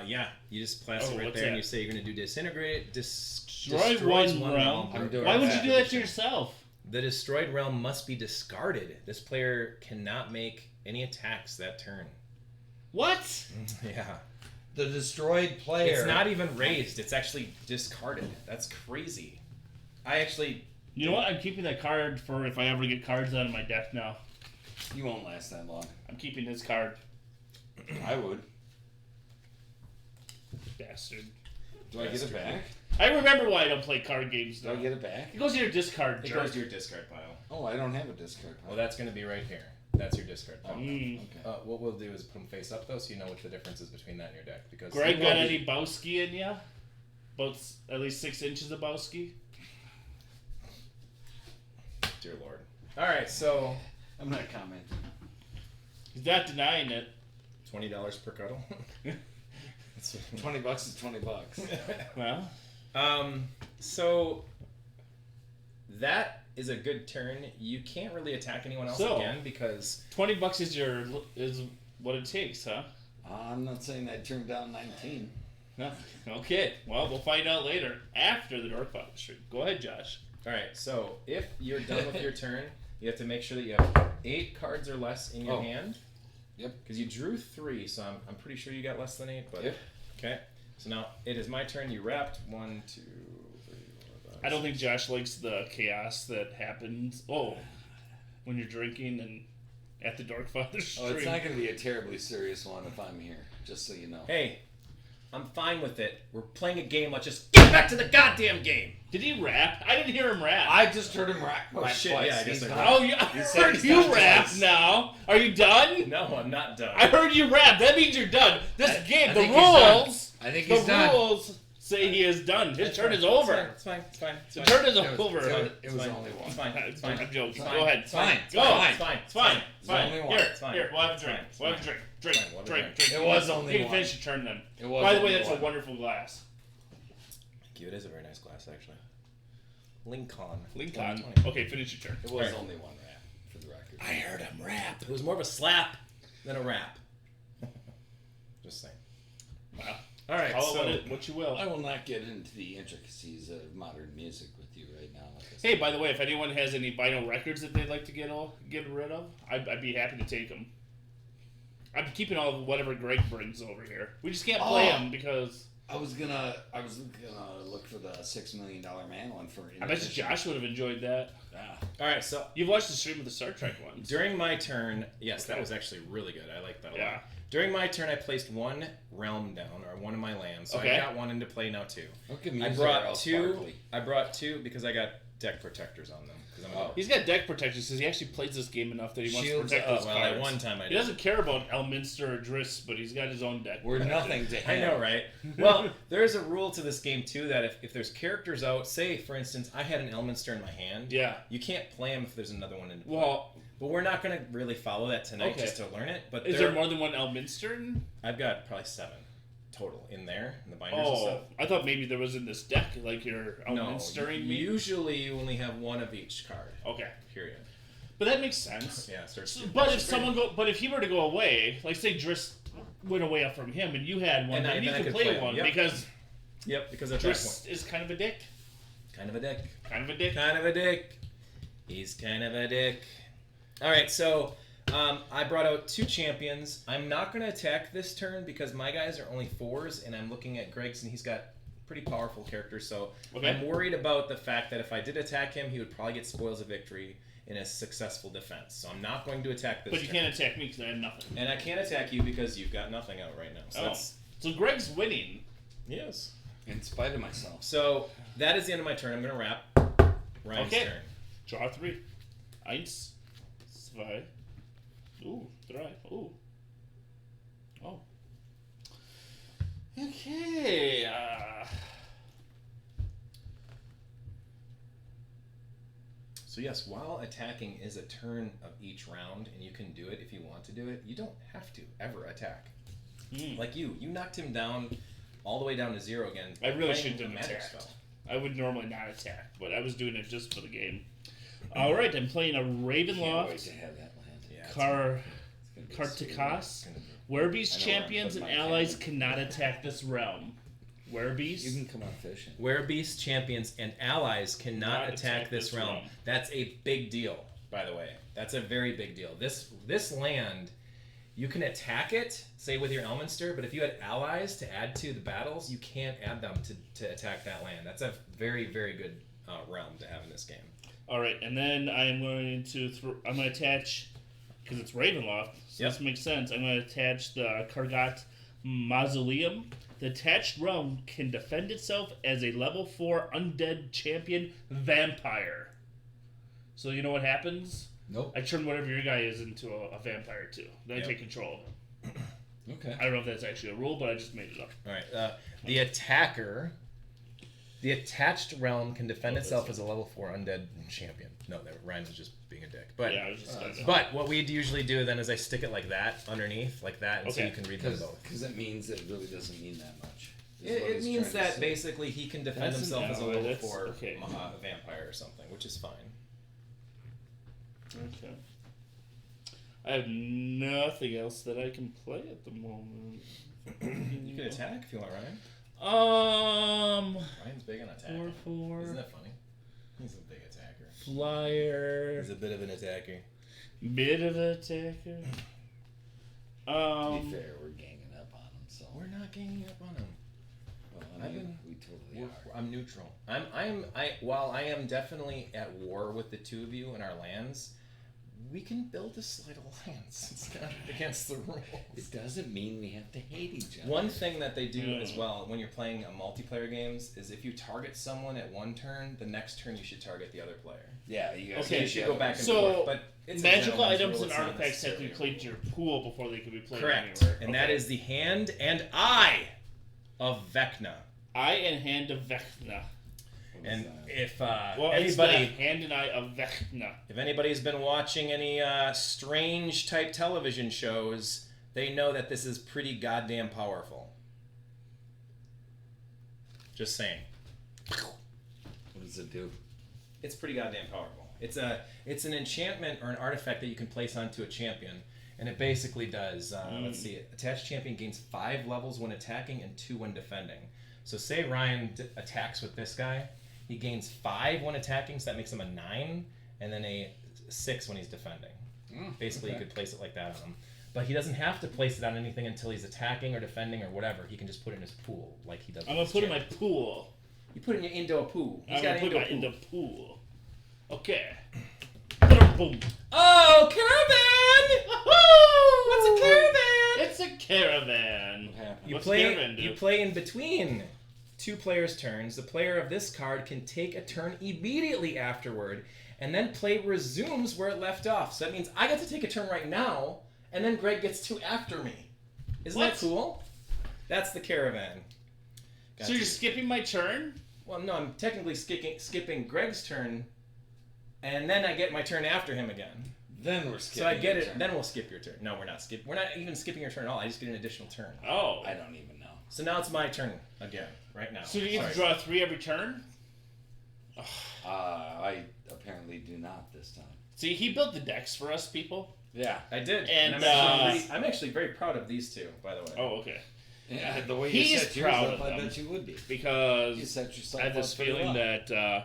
[SPEAKER 2] Yeah, you just place
[SPEAKER 1] Oh,
[SPEAKER 2] it right
[SPEAKER 1] what's
[SPEAKER 2] there, and
[SPEAKER 1] that?
[SPEAKER 2] you say you're going to do disintegrate.
[SPEAKER 1] Destroy
[SPEAKER 2] Destroys
[SPEAKER 1] one realm.
[SPEAKER 3] I'm doing
[SPEAKER 1] Why would
[SPEAKER 3] that.
[SPEAKER 1] you do that to yourself?
[SPEAKER 2] The destroyed realm must be discarded. This player cannot make any attacks that turn.
[SPEAKER 1] What?
[SPEAKER 2] Yeah.
[SPEAKER 3] the destroyed player.
[SPEAKER 2] It's not even raised. It's actually discarded. That's crazy. I actually...
[SPEAKER 1] You know what? I'm keeping that card for if I ever get cards out of my deck now.
[SPEAKER 3] You won't last that long.
[SPEAKER 1] I'm keeping this card.
[SPEAKER 3] I would.
[SPEAKER 1] Bastard.
[SPEAKER 3] Do I get it back?
[SPEAKER 1] I remember why I don't play card games,
[SPEAKER 3] Do
[SPEAKER 1] though.
[SPEAKER 3] I get it back?
[SPEAKER 1] It goes to your discard.
[SPEAKER 2] It
[SPEAKER 1] jerk.
[SPEAKER 2] goes to your discard pile.
[SPEAKER 3] Oh, I don't have a discard pile.
[SPEAKER 2] Well, that's going to be right here. That's your discard pile.
[SPEAKER 1] Mm.
[SPEAKER 3] Okay.
[SPEAKER 2] What we'll do is put them face up, though, so you know what the difference is between that and your deck. Because
[SPEAKER 1] Greg got any Bowski in ya? About at least 6 inches of Bowski?
[SPEAKER 2] Dear Lord. All right, so
[SPEAKER 3] I'm not commenting.
[SPEAKER 1] He's not denying it.
[SPEAKER 2] $20 per cuddle.
[SPEAKER 3] $20 is $20.
[SPEAKER 1] Well,
[SPEAKER 2] so that is a good turn. You can't really attack anyone else again because
[SPEAKER 1] $20 is what it takes, huh?
[SPEAKER 3] I'm not saying I turned down 19.
[SPEAKER 1] No. Okay. Well, we'll find out later after the Dorkfather stream. Go ahead, Josh.
[SPEAKER 2] all right. So if you're done with your turn, you have to make sure that you have 8 cards or less in your hand.
[SPEAKER 3] Yep.
[SPEAKER 2] Because you drew 3, so I'm pretty sure you got less than 8. But
[SPEAKER 3] Yep.
[SPEAKER 2] okay. So now it is my turn. You wrapped 1, 2, 3, 4, 5.
[SPEAKER 1] I don't think Josh likes the chaos that happens. Oh, when you're drinking and at the Dorkfather stream.
[SPEAKER 3] Oh, it's not going to be a terribly serious one if I'm here, just so you know.
[SPEAKER 2] Hey, I'm fine with it. We're playing a game. Let's just get back to the goddamn game.
[SPEAKER 1] Did he rap? I didn't hear him rap.
[SPEAKER 3] I just heard him rap.
[SPEAKER 2] Oh, shit,
[SPEAKER 3] twice.
[SPEAKER 2] yeah, I guess
[SPEAKER 3] He's
[SPEAKER 2] I
[SPEAKER 3] not-
[SPEAKER 1] Oh, I
[SPEAKER 3] said
[SPEAKER 1] heard
[SPEAKER 3] he's
[SPEAKER 1] you
[SPEAKER 3] not
[SPEAKER 1] rap
[SPEAKER 3] twice.
[SPEAKER 1] now. Are you done?
[SPEAKER 2] No, I'm not done.
[SPEAKER 1] I heard you rap. That means you're done. This game,
[SPEAKER 3] I
[SPEAKER 1] the
[SPEAKER 3] think he's done.
[SPEAKER 1] rules.
[SPEAKER 3] I think he's
[SPEAKER 1] the
[SPEAKER 3] done.
[SPEAKER 1] rules say he is done. His turn is over.
[SPEAKER 2] It's fine. It's fine.
[SPEAKER 1] The turn is over.
[SPEAKER 3] It was
[SPEAKER 2] It's fine.
[SPEAKER 3] only one.
[SPEAKER 2] It's fine. It's fine.
[SPEAKER 1] I'm joking.
[SPEAKER 2] It's
[SPEAKER 1] Go ahead.
[SPEAKER 2] It's fine.
[SPEAKER 1] Go.
[SPEAKER 2] It's fine.
[SPEAKER 1] It's fine. It's fine.
[SPEAKER 3] only one.
[SPEAKER 1] Here,
[SPEAKER 2] It's fine.
[SPEAKER 1] here. We'll have a drink.
[SPEAKER 2] It's
[SPEAKER 1] We'll have a drink. Drink.
[SPEAKER 2] Fine, we'll have a
[SPEAKER 1] Drink.
[SPEAKER 2] drink.
[SPEAKER 1] Drink.
[SPEAKER 3] It was only
[SPEAKER 1] You can
[SPEAKER 3] one.
[SPEAKER 1] finish your turn then.
[SPEAKER 3] It was
[SPEAKER 1] By the way,
[SPEAKER 3] only
[SPEAKER 1] that's
[SPEAKER 3] one.
[SPEAKER 1] a wonderful glass.
[SPEAKER 2] Thank you. It is a very nice glass, actually. Lincoln.
[SPEAKER 1] Lincoln.
[SPEAKER 2] 2020.
[SPEAKER 1] Okay, finish your turn.
[SPEAKER 3] It was
[SPEAKER 2] Alright.
[SPEAKER 3] only one rap, for the record.
[SPEAKER 2] I heard him rap. It was more of a slap than a rap. Just saying.
[SPEAKER 1] Wow.
[SPEAKER 2] All right.
[SPEAKER 1] Call
[SPEAKER 2] So
[SPEAKER 1] it what you will.
[SPEAKER 3] I will not get into the intricacies of modern music with you right now. Like I said.
[SPEAKER 1] Hey, by the way, if anyone has any vinyl records that they'd like to get rid of, I'd be happy to take them. I'm keeping all of whatever Greg brings over here. We just can't play them because
[SPEAKER 3] I was gonna look for the $6 Million Man one for.
[SPEAKER 1] I bet you Josh would have enjoyed that.
[SPEAKER 3] Yeah.
[SPEAKER 2] all right. So
[SPEAKER 1] You've watched the stream of the Star Trek ones.
[SPEAKER 2] during my turn, yes, that
[SPEAKER 1] Okay.
[SPEAKER 2] was actually really good. I like that a
[SPEAKER 1] Yeah.
[SPEAKER 2] lot. During my turn, I placed 1 realm down, or 1 of my lands. So
[SPEAKER 1] Okay.
[SPEAKER 2] I got 1 into play now too.
[SPEAKER 3] Look at me.
[SPEAKER 2] I brought 2. I brought 2 because I got deck protectors on them.
[SPEAKER 1] He's got deck protectors because he actually plays this game enough that he wants
[SPEAKER 3] Shields
[SPEAKER 1] to protect
[SPEAKER 3] up.
[SPEAKER 1] those
[SPEAKER 2] well,
[SPEAKER 1] cards.
[SPEAKER 2] at one time I
[SPEAKER 1] He
[SPEAKER 2] did.
[SPEAKER 1] doesn't care about Elminster or Driss, but he's got his own deck.
[SPEAKER 3] We're
[SPEAKER 1] protector.
[SPEAKER 3] nothing to
[SPEAKER 2] I
[SPEAKER 3] him.
[SPEAKER 2] know, right? Well, there's a rule to this game too that if there's characters out, say for instance, I had an Elminster in my hand.
[SPEAKER 1] Yeah.
[SPEAKER 2] You can't play him if there's another one in play.
[SPEAKER 1] Well,
[SPEAKER 2] But we're not going to really follow that tonight
[SPEAKER 1] Okay.
[SPEAKER 2] just to learn it. But
[SPEAKER 1] is there more than one Elminster?
[SPEAKER 2] I've got probably 7 total in there in the binders and
[SPEAKER 1] Oh,
[SPEAKER 2] stuff.
[SPEAKER 1] I thought maybe there was in this deck, like you're
[SPEAKER 2] No,
[SPEAKER 1] Elminstering me.
[SPEAKER 2] usually you only have 1 of each card.
[SPEAKER 1] Okay,
[SPEAKER 2] Period.
[SPEAKER 1] but that makes sense.
[SPEAKER 2] Yeah, it starts.
[SPEAKER 1] So, but if he were to go away, like say Driss went away up from him, and you had one,
[SPEAKER 2] And
[SPEAKER 1] then you
[SPEAKER 2] I
[SPEAKER 1] could
[SPEAKER 2] could
[SPEAKER 1] play
[SPEAKER 2] play
[SPEAKER 1] one
[SPEAKER 2] him, yep.
[SPEAKER 1] because
[SPEAKER 2] Yep, because at that point,
[SPEAKER 1] Driss is kind of a dick.
[SPEAKER 2] kind of a dick.
[SPEAKER 1] Kind of a dick.
[SPEAKER 2] Kind of a dick. He's kind of a dick. All right, so I brought out 2 champions. I'm not going to attack this turn because my guys are only 4s, and I'm looking at Greg's, and he's got pretty powerful characters. So
[SPEAKER 1] Okay.
[SPEAKER 2] I'm worried about the fact that if I did attack him, he would probably get spoils of victory in a successful defense. So I'm not going to attack this
[SPEAKER 1] But you
[SPEAKER 2] turn.
[SPEAKER 1] can't attack me because I have nothing.
[SPEAKER 2] And I can't attack you because you've got nothing out right now. So that's...
[SPEAKER 1] So Greg's winning.
[SPEAKER 2] Yes.
[SPEAKER 3] In spite of myself.
[SPEAKER 2] So that is the end of my turn. I'm going to wrap Ryan's
[SPEAKER 1] Okay.
[SPEAKER 2] turn.
[SPEAKER 1] Draw 3. 1, 2. Ooh, 3. Ooh. Oh. Okay.
[SPEAKER 2] So yes, while attacking is a turn of each round, and you can do it if you want to do it, you don't have to ever attack. Like you knocked him down all the way down to 0 again.
[SPEAKER 1] I really
[SPEAKER 2] playing
[SPEAKER 1] shouldn't
[SPEAKER 2] a
[SPEAKER 1] have
[SPEAKER 2] magic
[SPEAKER 1] attacked.
[SPEAKER 2] spell.
[SPEAKER 1] I would normally not attack, but I was doing it just for the game. All right, I'm playing a
[SPEAKER 3] Can't wait
[SPEAKER 1] Ravenloft,
[SPEAKER 3] to have that land.
[SPEAKER 2] Yeah,
[SPEAKER 1] Kartakas. Werebeast
[SPEAKER 3] I know,
[SPEAKER 1] champions
[SPEAKER 3] but
[SPEAKER 1] and
[SPEAKER 3] my
[SPEAKER 1] allies
[SPEAKER 3] cannon-
[SPEAKER 1] cannot attack this realm. Werebeast.
[SPEAKER 3] You can come out fishing.
[SPEAKER 2] Werebeast champions and allies cannot
[SPEAKER 1] Not
[SPEAKER 2] attack this realm. That's a big deal, by the way. That's a very big deal. This land you can attack it, say with your Elminster, but if you had allies to add to the battles, you can't add them to attack that land. That's a very, very good realm to have in this game.
[SPEAKER 1] All right, and then I'm going to attach, because it's Ravenloft, so this makes sense. I'm going to attach the Kargat Mausoleum. The attached realm can defend itself as a level 4 undead champion vampire. So you know what happens?
[SPEAKER 3] Nope.
[SPEAKER 1] I turn whatever your guy is into a vampire too. Then I take control of him.
[SPEAKER 3] Okay.
[SPEAKER 1] I don't know if that's actually a rule, but I just made it up.
[SPEAKER 2] All right. The attacker, the attached realm can defend itself as a level 4 undead champion. No, Ryan was just being a dick. But
[SPEAKER 1] yeah, I was just
[SPEAKER 2] but what we'd usually do then is I stick it like that underneath, like that, and so you can read them both.
[SPEAKER 3] Because it means it really doesn't mean that much.
[SPEAKER 2] It means that basically he can defend himself as a level 4
[SPEAKER 1] okay.
[SPEAKER 2] vampire or something, which is fine.
[SPEAKER 1] Okay. I have nothing else that I can play at the moment.
[SPEAKER 2] You can attack if you want, Ryan. Ryan's big on attacking.
[SPEAKER 1] 4/4.
[SPEAKER 2] Isn't that funny? He's a big attacker.
[SPEAKER 1] Flyer.
[SPEAKER 2] He's a bit of an attacker.
[SPEAKER 1] Bit of an attacker.
[SPEAKER 3] To be fair, we're ganging up on him, so
[SPEAKER 2] We're not ganging up on him.
[SPEAKER 3] well, I mean, we totally are.
[SPEAKER 2] I'm neutral. While I am definitely at war with the two of you in our lands, we can build a slight alliance. It's not against the rules.
[SPEAKER 3] It doesn't mean we have to hate each other.
[SPEAKER 2] One thing that they do as well when you're playing multiplayer games is if you target someone at one turn, the next turn you should target the other player.
[SPEAKER 3] Yeah, you guys.
[SPEAKER 1] Okay,
[SPEAKER 2] You should go back and
[SPEAKER 1] So,
[SPEAKER 2] forth. But it's a
[SPEAKER 1] magical
[SPEAKER 2] gentleman's
[SPEAKER 1] items
[SPEAKER 2] rule,
[SPEAKER 1] and
[SPEAKER 2] it's not
[SPEAKER 1] artifacts have to be
[SPEAKER 2] necessarily
[SPEAKER 1] played to your pool before they can be played
[SPEAKER 2] correct.
[SPEAKER 1] anywhere.
[SPEAKER 2] And that is the hand and eye of Vecna.
[SPEAKER 1] Eye and hand of Vecna.
[SPEAKER 2] And if
[SPEAKER 1] It's the
[SPEAKER 2] anybody,
[SPEAKER 1] hand and eye of Vecna.
[SPEAKER 2] if anybody's been watching any strange type television shows, they know that this is pretty goddamn powerful. Just saying.
[SPEAKER 3] What does it do?
[SPEAKER 2] It's pretty goddamn powerful. It's an enchantment or an artifact that you can place onto a champion, and it basically does. Let's see. Attached champion gains 5 levels when attacking and 2 when defending. So say Ryan attacks with this guy, he gains 5 when attacking, so that makes him a 9, and then a 6 when he's defending. Basically, you could place it like that on him. But he doesn't have to place it on anything until he's attacking or defending or whatever. He can just put it in his pool, like he does.
[SPEAKER 1] I'm going to put it in my pool.
[SPEAKER 2] You put it in your indoor pool.
[SPEAKER 1] I'm going to put it in the pool. Okay. Boom.
[SPEAKER 2] Oh, caravan! What's a caravan?
[SPEAKER 1] It's a caravan.
[SPEAKER 3] What happened?
[SPEAKER 1] What's a caravan do?
[SPEAKER 2] You play in between 2 players' turns. The player of this card can take a turn immediately afterward, and then play resumes where it left off. So that means I get to take a turn right now, and then Greg gets to after me. Isn't that cool? That's the caravan.
[SPEAKER 1] So you're skipping my turn?
[SPEAKER 2] Well, no, I'm technically skipping Greg's turn, and then I get my turn after him again.
[SPEAKER 3] Then we're skipping.
[SPEAKER 2] So I get
[SPEAKER 3] your
[SPEAKER 2] it.
[SPEAKER 3] turn.
[SPEAKER 2] Then we'll skip your turn. No, we're not skipping. We're not even skipping your turn at all. I just get an additional turn.
[SPEAKER 1] Oh.
[SPEAKER 3] I don't even know.
[SPEAKER 2] So now it's my turn again, right now.
[SPEAKER 1] So do you get to draw 3 every turn?
[SPEAKER 3] I apparently do not this time.
[SPEAKER 1] See, he built the decks for us people.
[SPEAKER 3] Yeah.
[SPEAKER 2] I did.
[SPEAKER 1] And,
[SPEAKER 2] I'm actually very proud of these two, by the way.
[SPEAKER 1] Oh, okay.
[SPEAKER 3] Yeah, the way
[SPEAKER 1] He's
[SPEAKER 3] you set yours
[SPEAKER 1] proud
[SPEAKER 3] up,
[SPEAKER 1] of
[SPEAKER 3] I
[SPEAKER 1] them.
[SPEAKER 3] bet you would be.
[SPEAKER 1] Because
[SPEAKER 3] You set yourself
[SPEAKER 1] I have this
[SPEAKER 3] up pretty
[SPEAKER 1] feeling
[SPEAKER 3] well.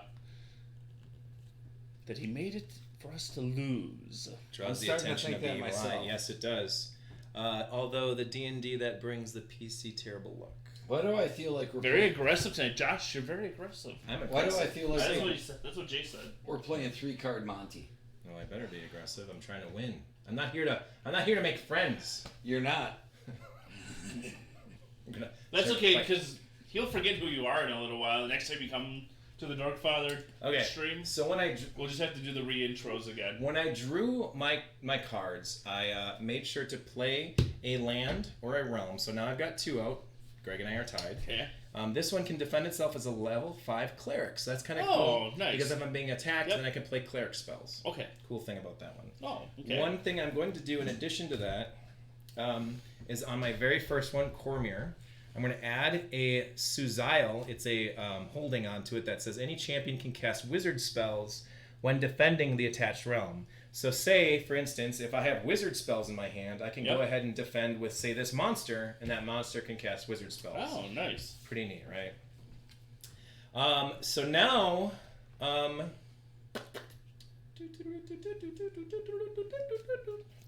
[SPEAKER 1] that he made it for us to lose.
[SPEAKER 2] Draws the
[SPEAKER 3] starting to
[SPEAKER 2] attention
[SPEAKER 3] think
[SPEAKER 2] of the
[SPEAKER 3] that
[SPEAKER 2] evil eye.
[SPEAKER 3] myself.
[SPEAKER 2] Yes, it does. Although the D&D that brings the PC terrible luck.
[SPEAKER 3] Why do I feel like we're
[SPEAKER 1] Very aggressive tonight. Josh, you're very aggressive.
[SPEAKER 2] I'm
[SPEAKER 3] Why do
[SPEAKER 2] aggressive.
[SPEAKER 3] I feel like
[SPEAKER 1] That's what he said. That's what Jay said.
[SPEAKER 3] we're playing 3-card Monty?
[SPEAKER 2] Well, I better be aggressive. I'm trying to win. I'm not here to make friends.
[SPEAKER 3] You're not.
[SPEAKER 1] That's okay, because he'll forget who you are in a little while. The next time you come to the Dorkfather stream,
[SPEAKER 2] So
[SPEAKER 1] we'll just have to do the re-intros again.
[SPEAKER 2] when I drew my cards, I made sure to play a land or a realm. So now I've got 2 out. Greg and I are tied.
[SPEAKER 1] Okay.
[SPEAKER 2] This one can defend itself as a level 5 cleric. So that's kind of
[SPEAKER 1] Oh,
[SPEAKER 2] cool.
[SPEAKER 1] nice.
[SPEAKER 2] Because if I'm being attacked,
[SPEAKER 1] Yep.
[SPEAKER 2] then I can play cleric spells.
[SPEAKER 1] Okay.
[SPEAKER 2] Cool thing about that one.
[SPEAKER 1] Oh, okay.
[SPEAKER 2] One thing I'm going to do in addition to that is on my very first one, Cormier, I'm going to add a Suzail. It's a holding onto it that says any champion can cast wizard spells when defending the attached realm. So say, for instance, if I have wizard spells in my hand, I can go ahead and defend with, say, this monster, and that monster can cast wizard spells.
[SPEAKER 1] Oh, nice.
[SPEAKER 2] Pretty neat, right? So now...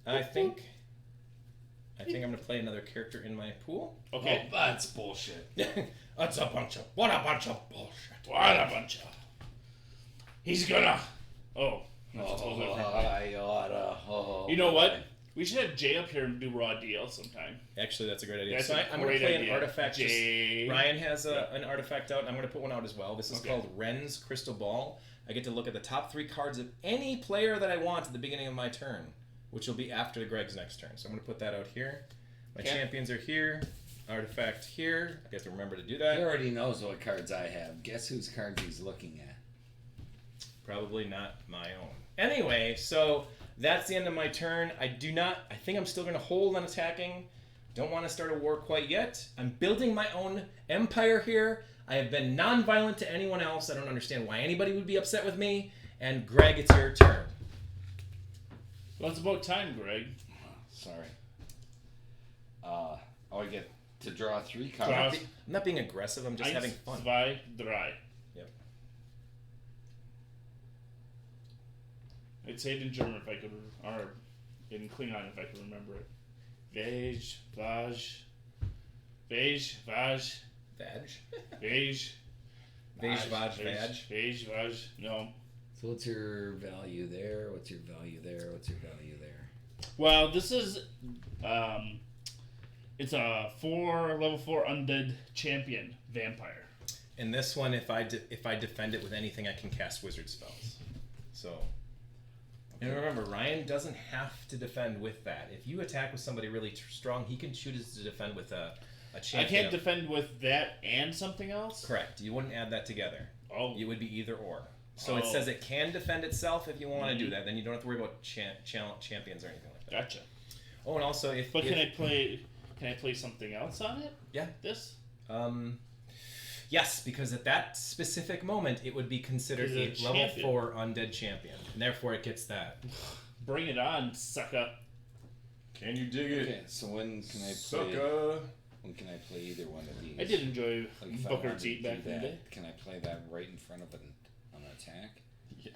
[SPEAKER 2] I think I think I'm going to play another character in my pool.
[SPEAKER 1] Okay.
[SPEAKER 3] Oh, that's bullshit.
[SPEAKER 2] What a bunch of bullshit.
[SPEAKER 1] What a bunch of... He's gonna... Oh.
[SPEAKER 3] I oughta. Oh,
[SPEAKER 1] You know what? We should have Jay up here and do raw DL sometime.
[SPEAKER 2] Actually, that's a great idea.
[SPEAKER 1] That's
[SPEAKER 2] So
[SPEAKER 1] a
[SPEAKER 2] I'm going
[SPEAKER 1] great
[SPEAKER 2] to play
[SPEAKER 1] idea.
[SPEAKER 2] an artifact.
[SPEAKER 1] Jay.
[SPEAKER 2] Ryan has an artifact out. I'm going to put one out as well. This is
[SPEAKER 1] Okay.
[SPEAKER 2] called Ren's Crystal Ball. I get to look at the top 3 cards of any player that I want at the beginning of my turn, which will be after Greg's next turn. So I'm going to put that out here. My champions are here. Artifact here. I have to remember to do that.
[SPEAKER 3] He already knows what cards I have. Guess whose cards he's looking at?
[SPEAKER 2] Probably not my own. Anyway, so that's the end of my turn. I think I'm still going to hold on attacking. Don't want to start a war quite yet. I'm building my own empire here. I have been non-violent to anyone else. I don't understand why anybody would be upset with me. And Greg, it's your turn.
[SPEAKER 1] Well, it's about time, Greg.
[SPEAKER 3] Sorry. I get to draw 3 cards.
[SPEAKER 1] Draw.
[SPEAKER 2] I'm not being aggressive. I'm just having fun.
[SPEAKER 1] 2, 3.
[SPEAKER 2] Yep.
[SPEAKER 1] I'd say it in German if I could, or in Klingon if I could remember it. Vaj, Vaj, Vaj, Vaj,
[SPEAKER 2] Vag.
[SPEAKER 1] Vaj,
[SPEAKER 2] Vage, Vaj, Vag.
[SPEAKER 1] Vaj, Vaj. No.
[SPEAKER 3] So what's your value there? What's your value there? What's your value there?
[SPEAKER 1] Well, this is, it's a level 4 undead champion vampire.
[SPEAKER 2] In this one, if I defend it with anything, I can cast wizard spells. So, and remember, Ryan doesn't have to defend with that. If you attack with somebody really strong, he can choose to defend with a champion.
[SPEAKER 1] I can't defend with that and something else?
[SPEAKER 2] Correct. You wouldn't add that together.
[SPEAKER 1] Oh.
[SPEAKER 2] It would be either or. So it says it can defend itself if you want to do that. Then you don't have to worry about champions or anything like that.
[SPEAKER 1] Gotcha.
[SPEAKER 2] Oh, and also
[SPEAKER 1] But can I play something else on it?
[SPEAKER 2] Yeah.
[SPEAKER 1] This?
[SPEAKER 2] Yes, because at that specific moment, it would be considered a level 4 undead champion. And therefore, it gets that.
[SPEAKER 1] Bring it on, sucker.
[SPEAKER 2] Can you dig
[SPEAKER 3] Okay, so when can I play? When can I play either one of these?
[SPEAKER 1] I did enjoy
[SPEAKER 3] Like if I
[SPEAKER 1] Booker
[SPEAKER 3] wanted to
[SPEAKER 1] T
[SPEAKER 3] do
[SPEAKER 1] back in the
[SPEAKER 3] that,
[SPEAKER 1] day.
[SPEAKER 3] Can I play that right in front of an attack?
[SPEAKER 2] Yeah.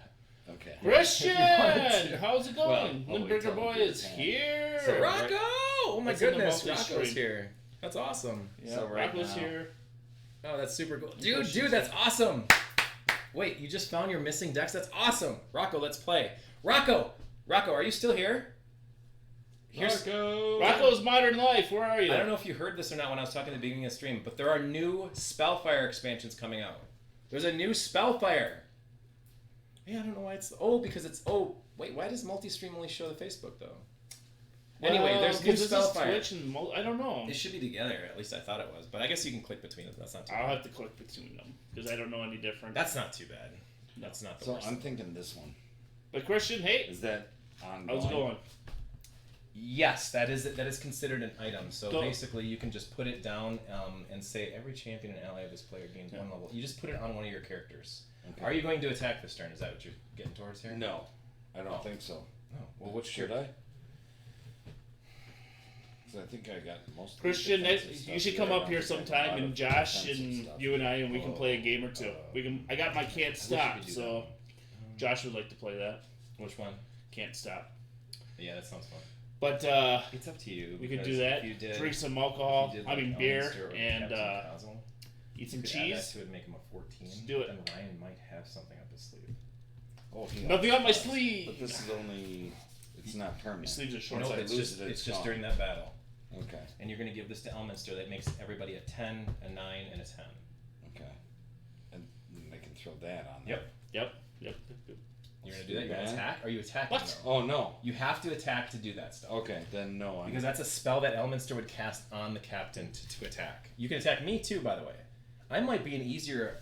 [SPEAKER 3] Okay.
[SPEAKER 1] Christian!
[SPEAKER 2] to.
[SPEAKER 1] How's it going?
[SPEAKER 3] Well,
[SPEAKER 1] Limburger
[SPEAKER 3] till
[SPEAKER 1] Boy
[SPEAKER 3] the
[SPEAKER 1] is
[SPEAKER 3] attack.
[SPEAKER 1] here!
[SPEAKER 2] So Rocco! Oh my
[SPEAKER 1] That's in the
[SPEAKER 2] goodness,
[SPEAKER 1] multi-stream.
[SPEAKER 2] Rocco's here. That's awesome.
[SPEAKER 1] Yeah,
[SPEAKER 3] So right
[SPEAKER 1] Rocco's
[SPEAKER 3] now-
[SPEAKER 1] here.
[SPEAKER 2] Oh, that's super cool. Dude, that's awesome. Wait, you just found your missing decks? That's awesome. Rocco, let's play. Rocco, are you still here?
[SPEAKER 1] Rocco's Modern Life, where are you?
[SPEAKER 2] I don't know if you heard this or not when I was talking at the beginning of the stream, but there are new Spellfire expansions coming out. There's a new Spellfire. Yeah, I don't know why it's... Oh, because it's... Oh, wait, why does multi-stream only show the Facebook, though? Anyway, there's new Spellfire.
[SPEAKER 1] Twitch and I don't know.
[SPEAKER 2] They should be together, at least I thought it was. But I guess you can click between them. That's not too
[SPEAKER 1] I'll
[SPEAKER 2] bad.
[SPEAKER 1] have to click between them, because I don't know any different.
[SPEAKER 2] That's not too bad. That's not the
[SPEAKER 3] So
[SPEAKER 2] worst.
[SPEAKER 3] I'm thinking this one.
[SPEAKER 1] But Christian, hey,
[SPEAKER 3] Is that ongoing?
[SPEAKER 1] how's it going?
[SPEAKER 2] Yes, that is considered an item. So
[SPEAKER 1] Don't-
[SPEAKER 2] basically, you can just put it down and say every champion and ally of this player gains 1 level. You just put it on one of your characters.
[SPEAKER 3] Okay.
[SPEAKER 2] Are you going to attack this turn? Is that what you're getting towards here?
[SPEAKER 3] No, I don't think so.
[SPEAKER 2] Oh, well, what
[SPEAKER 3] Should I? Because I think I got most. Of the
[SPEAKER 1] Christian,
[SPEAKER 3] defensive
[SPEAKER 1] you
[SPEAKER 3] stuff
[SPEAKER 1] should
[SPEAKER 3] here.
[SPEAKER 1] come
[SPEAKER 3] I
[SPEAKER 1] up
[SPEAKER 3] don't
[SPEAKER 1] here
[SPEAKER 3] think I got a
[SPEAKER 1] sometime,
[SPEAKER 3] lot
[SPEAKER 1] and
[SPEAKER 3] of
[SPEAKER 1] Josh
[SPEAKER 3] defensive
[SPEAKER 1] and
[SPEAKER 3] stuff.
[SPEAKER 1] you and we can play a game or two. We can. I got my Can't Stop,
[SPEAKER 2] we could do
[SPEAKER 1] so Josh would like to play that.
[SPEAKER 2] Which one?
[SPEAKER 1] Can't Stop.
[SPEAKER 2] Yeah, that sounds fun.
[SPEAKER 1] But
[SPEAKER 2] It's up to you.
[SPEAKER 1] we could
[SPEAKER 2] because
[SPEAKER 1] do that.
[SPEAKER 2] if you did-
[SPEAKER 1] Drink some
[SPEAKER 2] if
[SPEAKER 1] alcohol.
[SPEAKER 2] you did,
[SPEAKER 1] I mean
[SPEAKER 2] like,
[SPEAKER 1] beer
[SPEAKER 2] Elminster or
[SPEAKER 1] and
[SPEAKER 2] Captain Puzzle,
[SPEAKER 1] eat some
[SPEAKER 2] you could add that
[SPEAKER 1] cheese.
[SPEAKER 2] to it and make him a 14.
[SPEAKER 1] Let's do it.
[SPEAKER 2] Then Ryan might have something up his sleeve.
[SPEAKER 3] Oh, he
[SPEAKER 1] Nothing on my
[SPEAKER 3] does.
[SPEAKER 1] sleeve.
[SPEAKER 3] But this is only. It's not
[SPEAKER 1] My
[SPEAKER 3] permanent.
[SPEAKER 1] sleeves are short.
[SPEAKER 3] Once
[SPEAKER 2] No,
[SPEAKER 3] I
[SPEAKER 2] it's
[SPEAKER 3] lose
[SPEAKER 2] just
[SPEAKER 3] it,
[SPEAKER 2] it's just
[SPEAKER 3] gone.
[SPEAKER 2] during that battle.
[SPEAKER 3] Okay.
[SPEAKER 2] And you're going to give this to Elminster. That makes everybody a 10, a 9, and a 10.
[SPEAKER 3] Okay. And I can throw that on there.
[SPEAKER 2] Yep.
[SPEAKER 1] Yep.
[SPEAKER 2] You're going to do that? You're going to
[SPEAKER 3] Yeah.
[SPEAKER 2] attack? Are you attacking?
[SPEAKER 1] What?
[SPEAKER 2] though?
[SPEAKER 3] Oh no.
[SPEAKER 2] You have to attack to do that stuff.
[SPEAKER 3] Okay, then no.
[SPEAKER 2] Because that's a spell that Elminster would cast on the captain to attack. You can attack me too, by the way. I might be an easier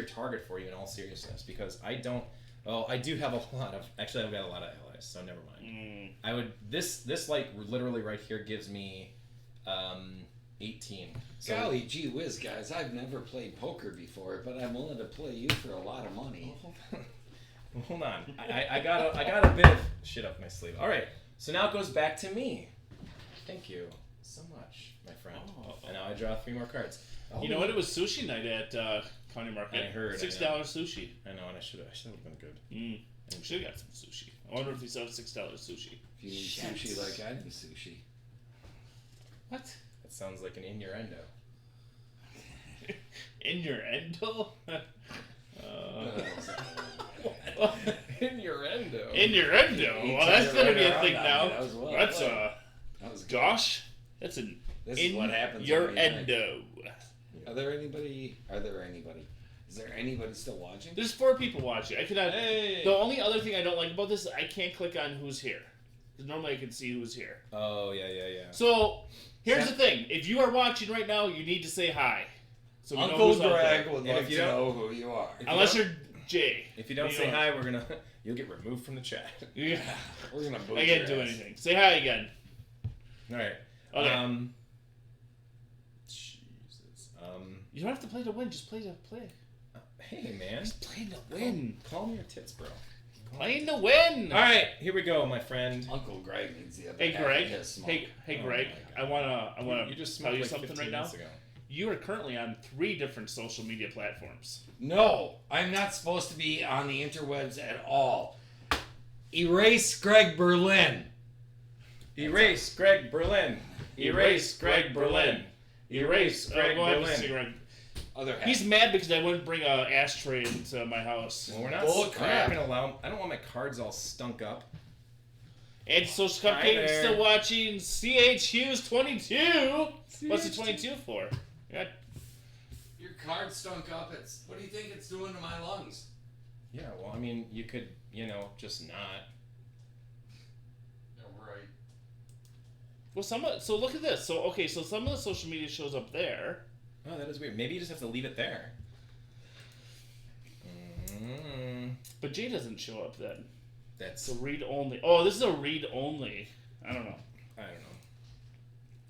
[SPEAKER 2] target for you in all seriousness because I don't. Oh, I do have a lot of. Actually, I've got a lot of allies, so never mind. I would this like literally right here gives me 18. So,
[SPEAKER 3] Golly gee whiz, guys! I've never played poker before, but I'm willing to play you for a lot of money.
[SPEAKER 2] Hold on. I got a bit of shit up my sleeve. All right. So now it goes back to me. Thank you so much, my friend.
[SPEAKER 1] Oh.
[SPEAKER 2] And now I draw 3 more cards.
[SPEAKER 1] You know what? It was sushi night at County Market.
[SPEAKER 2] I heard,
[SPEAKER 1] $6 sushi.
[SPEAKER 2] I know, and I should have been good.
[SPEAKER 1] We should have got some sushi. I wonder if they sell $6 sushi.
[SPEAKER 3] If you need sushi like I do sushi.
[SPEAKER 1] What?
[SPEAKER 2] That sounds like an innuendo.
[SPEAKER 1] Innuendo?
[SPEAKER 2] Innuendo.
[SPEAKER 1] Innuendo? Well, that's gonna be a thing now. That's
[SPEAKER 3] That was good.
[SPEAKER 1] Josh. That's an
[SPEAKER 3] This is what happens.
[SPEAKER 1] your
[SPEAKER 3] when we drink.
[SPEAKER 1] endo.
[SPEAKER 3] Are there anybody? Is there anybody still watching?
[SPEAKER 1] There's 4 people watching. I cannot.
[SPEAKER 3] Hey.
[SPEAKER 1] The only other thing I don't like about this is I can't click on who's here. Because normally I can see who's here.
[SPEAKER 2] Oh, yeah.
[SPEAKER 1] So here's the thing: if you are watching right now, you need to say hi. So we know
[SPEAKER 3] Uncle
[SPEAKER 1] who's out
[SPEAKER 3] Greg
[SPEAKER 1] there.
[SPEAKER 3] would
[SPEAKER 2] And
[SPEAKER 3] like
[SPEAKER 2] if
[SPEAKER 3] to
[SPEAKER 2] you don't-
[SPEAKER 3] know who you are.
[SPEAKER 1] Unless you're Jay.
[SPEAKER 2] If you don't
[SPEAKER 1] You
[SPEAKER 2] say
[SPEAKER 1] know-
[SPEAKER 2] hi, you'll get removed from the chat.
[SPEAKER 1] Yeah.
[SPEAKER 3] We're gonna boot
[SPEAKER 1] I can't
[SPEAKER 3] your
[SPEAKER 1] do
[SPEAKER 3] ass.
[SPEAKER 1] anything. Say hi again.
[SPEAKER 2] All right.
[SPEAKER 1] Okay.
[SPEAKER 2] Jesus.
[SPEAKER 1] You don't have to play to win. Just play to play.
[SPEAKER 2] Hey, man.
[SPEAKER 1] Just play to win.
[SPEAKER 2] Calm your tits, bro.
[SPEAKER 1] Playing to win.
[SPEAKER 2] All right, here we go, my friend.
[SPEAKER 3] Uncle Greg needs the other
[SPEAKER 1] Hey
[SPEAKER 3] half
[SPEAKER 1] Greg.
[SPEAKER 3] of his smoke.
[SPEAKER 1] Hey
[SPEAKER 2] Oh
[SPEAKER 1] Greg.
[SPEAKER 2] my
[SPEAKER 1] I wanna
[SPEAKER 2] You just
[SPEAKER 1] tell
[SPEAKER 2] smoked
[SPEAKER 1] you
[SPEAKER 2] like
[SPEAKER 1] something
[SPEAKER 2] 15
[SPEAKER 1] right now.
[SPEAKER 2] minutes ago.
[SPEAKER 1] You are currently on 3 different social media platforms.
[SPEAKER 3] No, I'm not supposed to be on the interwebs at all. Erase Greg Berlin.
[SPEAKER 2] Erase Greg Berlin. Erase Greg Berlin. Erase Greg
[SPEAKER 1] Go ahead and see
[SPEAKER 2] Berlin.
[SPEAKER 1] Greg.
[SPEAKER 3] Other half.
[SPEAKER 1] He's mad because I wouldn't bring a ashtray into my house.
[SPEAKER 2] Well, we're not
[SPEAKER 3] Bullcrap.
[SPEAKER 2] gonna allow. I don't want my cards all stunk up.
[SPEAKER 1] And Social
[SPEAKER 2] Hi
[SPEAKER 1] Cupcake
[SPEAKER 2] there.
[SPEAKER 1] still watching CH Hughes 22. What's the 22 for? Yeah.
[SPEAKER 3] Your card stunk up. What do you think it's doing to my lungs?
[SPEAKER 2] Yeah, well, I mean, you could, just not.
[SPEAKER 3] Yeah, right.
[SPEAKER 1] Well, so look at this. So some of the social media shows up there.
[SPEAKER 2] Oh, that is weird. Maybe you just have to leave it there.
[SPEAKER 1] But Jay doesn't show up then.
[SPEAKER 2] That's.
[SPEAKER 1] So read only. Oh, this is a read only. I don't know.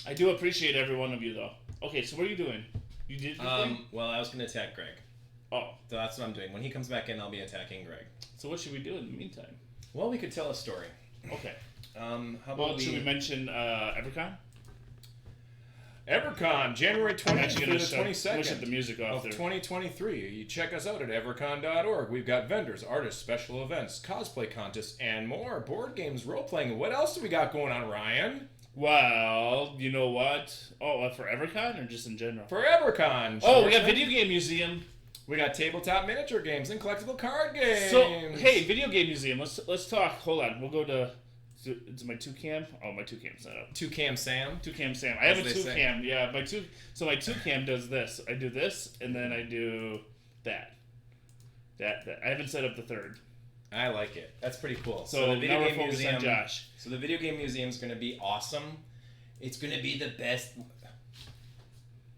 [SPEAKER 1] I do appreciate every one of you though. Okay, so what are you doing? You did your thing?
[SPEAKER 2] Well, I was gonna attack Greg.
[SPEAKER 1] Oh,
[SPEAKER 2] So that's what I'm doing. When he comes back in, I'll be attacking Greg.
[SPEAKER 1] so what should we do in the meantime?
[SPEAKER 2] Well, we could tell a story.
[SPEAKER 1] Okay.
[SPEAKER 2] How about
[SPEAKER 1] Well, should we mention Evercon?
[SPEAKER 2] EverCon, January
[SPEAKER 1] I'm
[SPEAKER 2] 20th
[SPEAKER 1] actually
[SPEAKER 2] through
[SPEAKER 1] gonna
[SPEAKER 2] the
[SPEAKER 1] I'm gonna shut the
[SPEAKER 2] 22nd
[SPEAKER 1] music off
[SPEAKER 2] of
[SPEAKER 1] there.
[SPEAKER 2] 2023. You check us out at evercon.org. We've got vendors, artists, special events, cosplay contests, and more. Board games, role-playing. What else do we got going on, Ryan?
[SPEAKER 1] Well, you know what? Oh, for Evercon or just in general?
[SPEAKER 2] For EverCon.
[SPEAKER 1] Oh, we got
[SPEAKER 2] Schwartzman.
[SPEAKER 1] Video Game Museum.
[SPEAKER 2] We got tabletop miniature games and collectible card games.
[SPEAKER 1] So, hey, Video Game Museum. Let's talk. Hold on. We'll go to. Is my 2cam? Oh, my 2cam's not up.
[SPEAKER 2] 2Cam Sam.
[SPEAKER 1] 2cam Sam. I have a
[SPEAKER 2] As they say.
[SPEAKER 1] 2cam. Yeah, my 2cam does this. I do this, and then I do that. That. I haven't set up the third.
[SPEAKER 2] I like it. That's pretty cool.
[SPEAKER 1] So
[SPEAKER 2] the Video
[SPEAKER 1] now we're
[SPEAKER 2] Game
[SPEAKER 1] focused
[SPEAKER 2] Museum.
[SPEAKER 1] on Josh.
[SPEAKER 2] So the Video Game Museum is going to be awesome. It's going to be the best.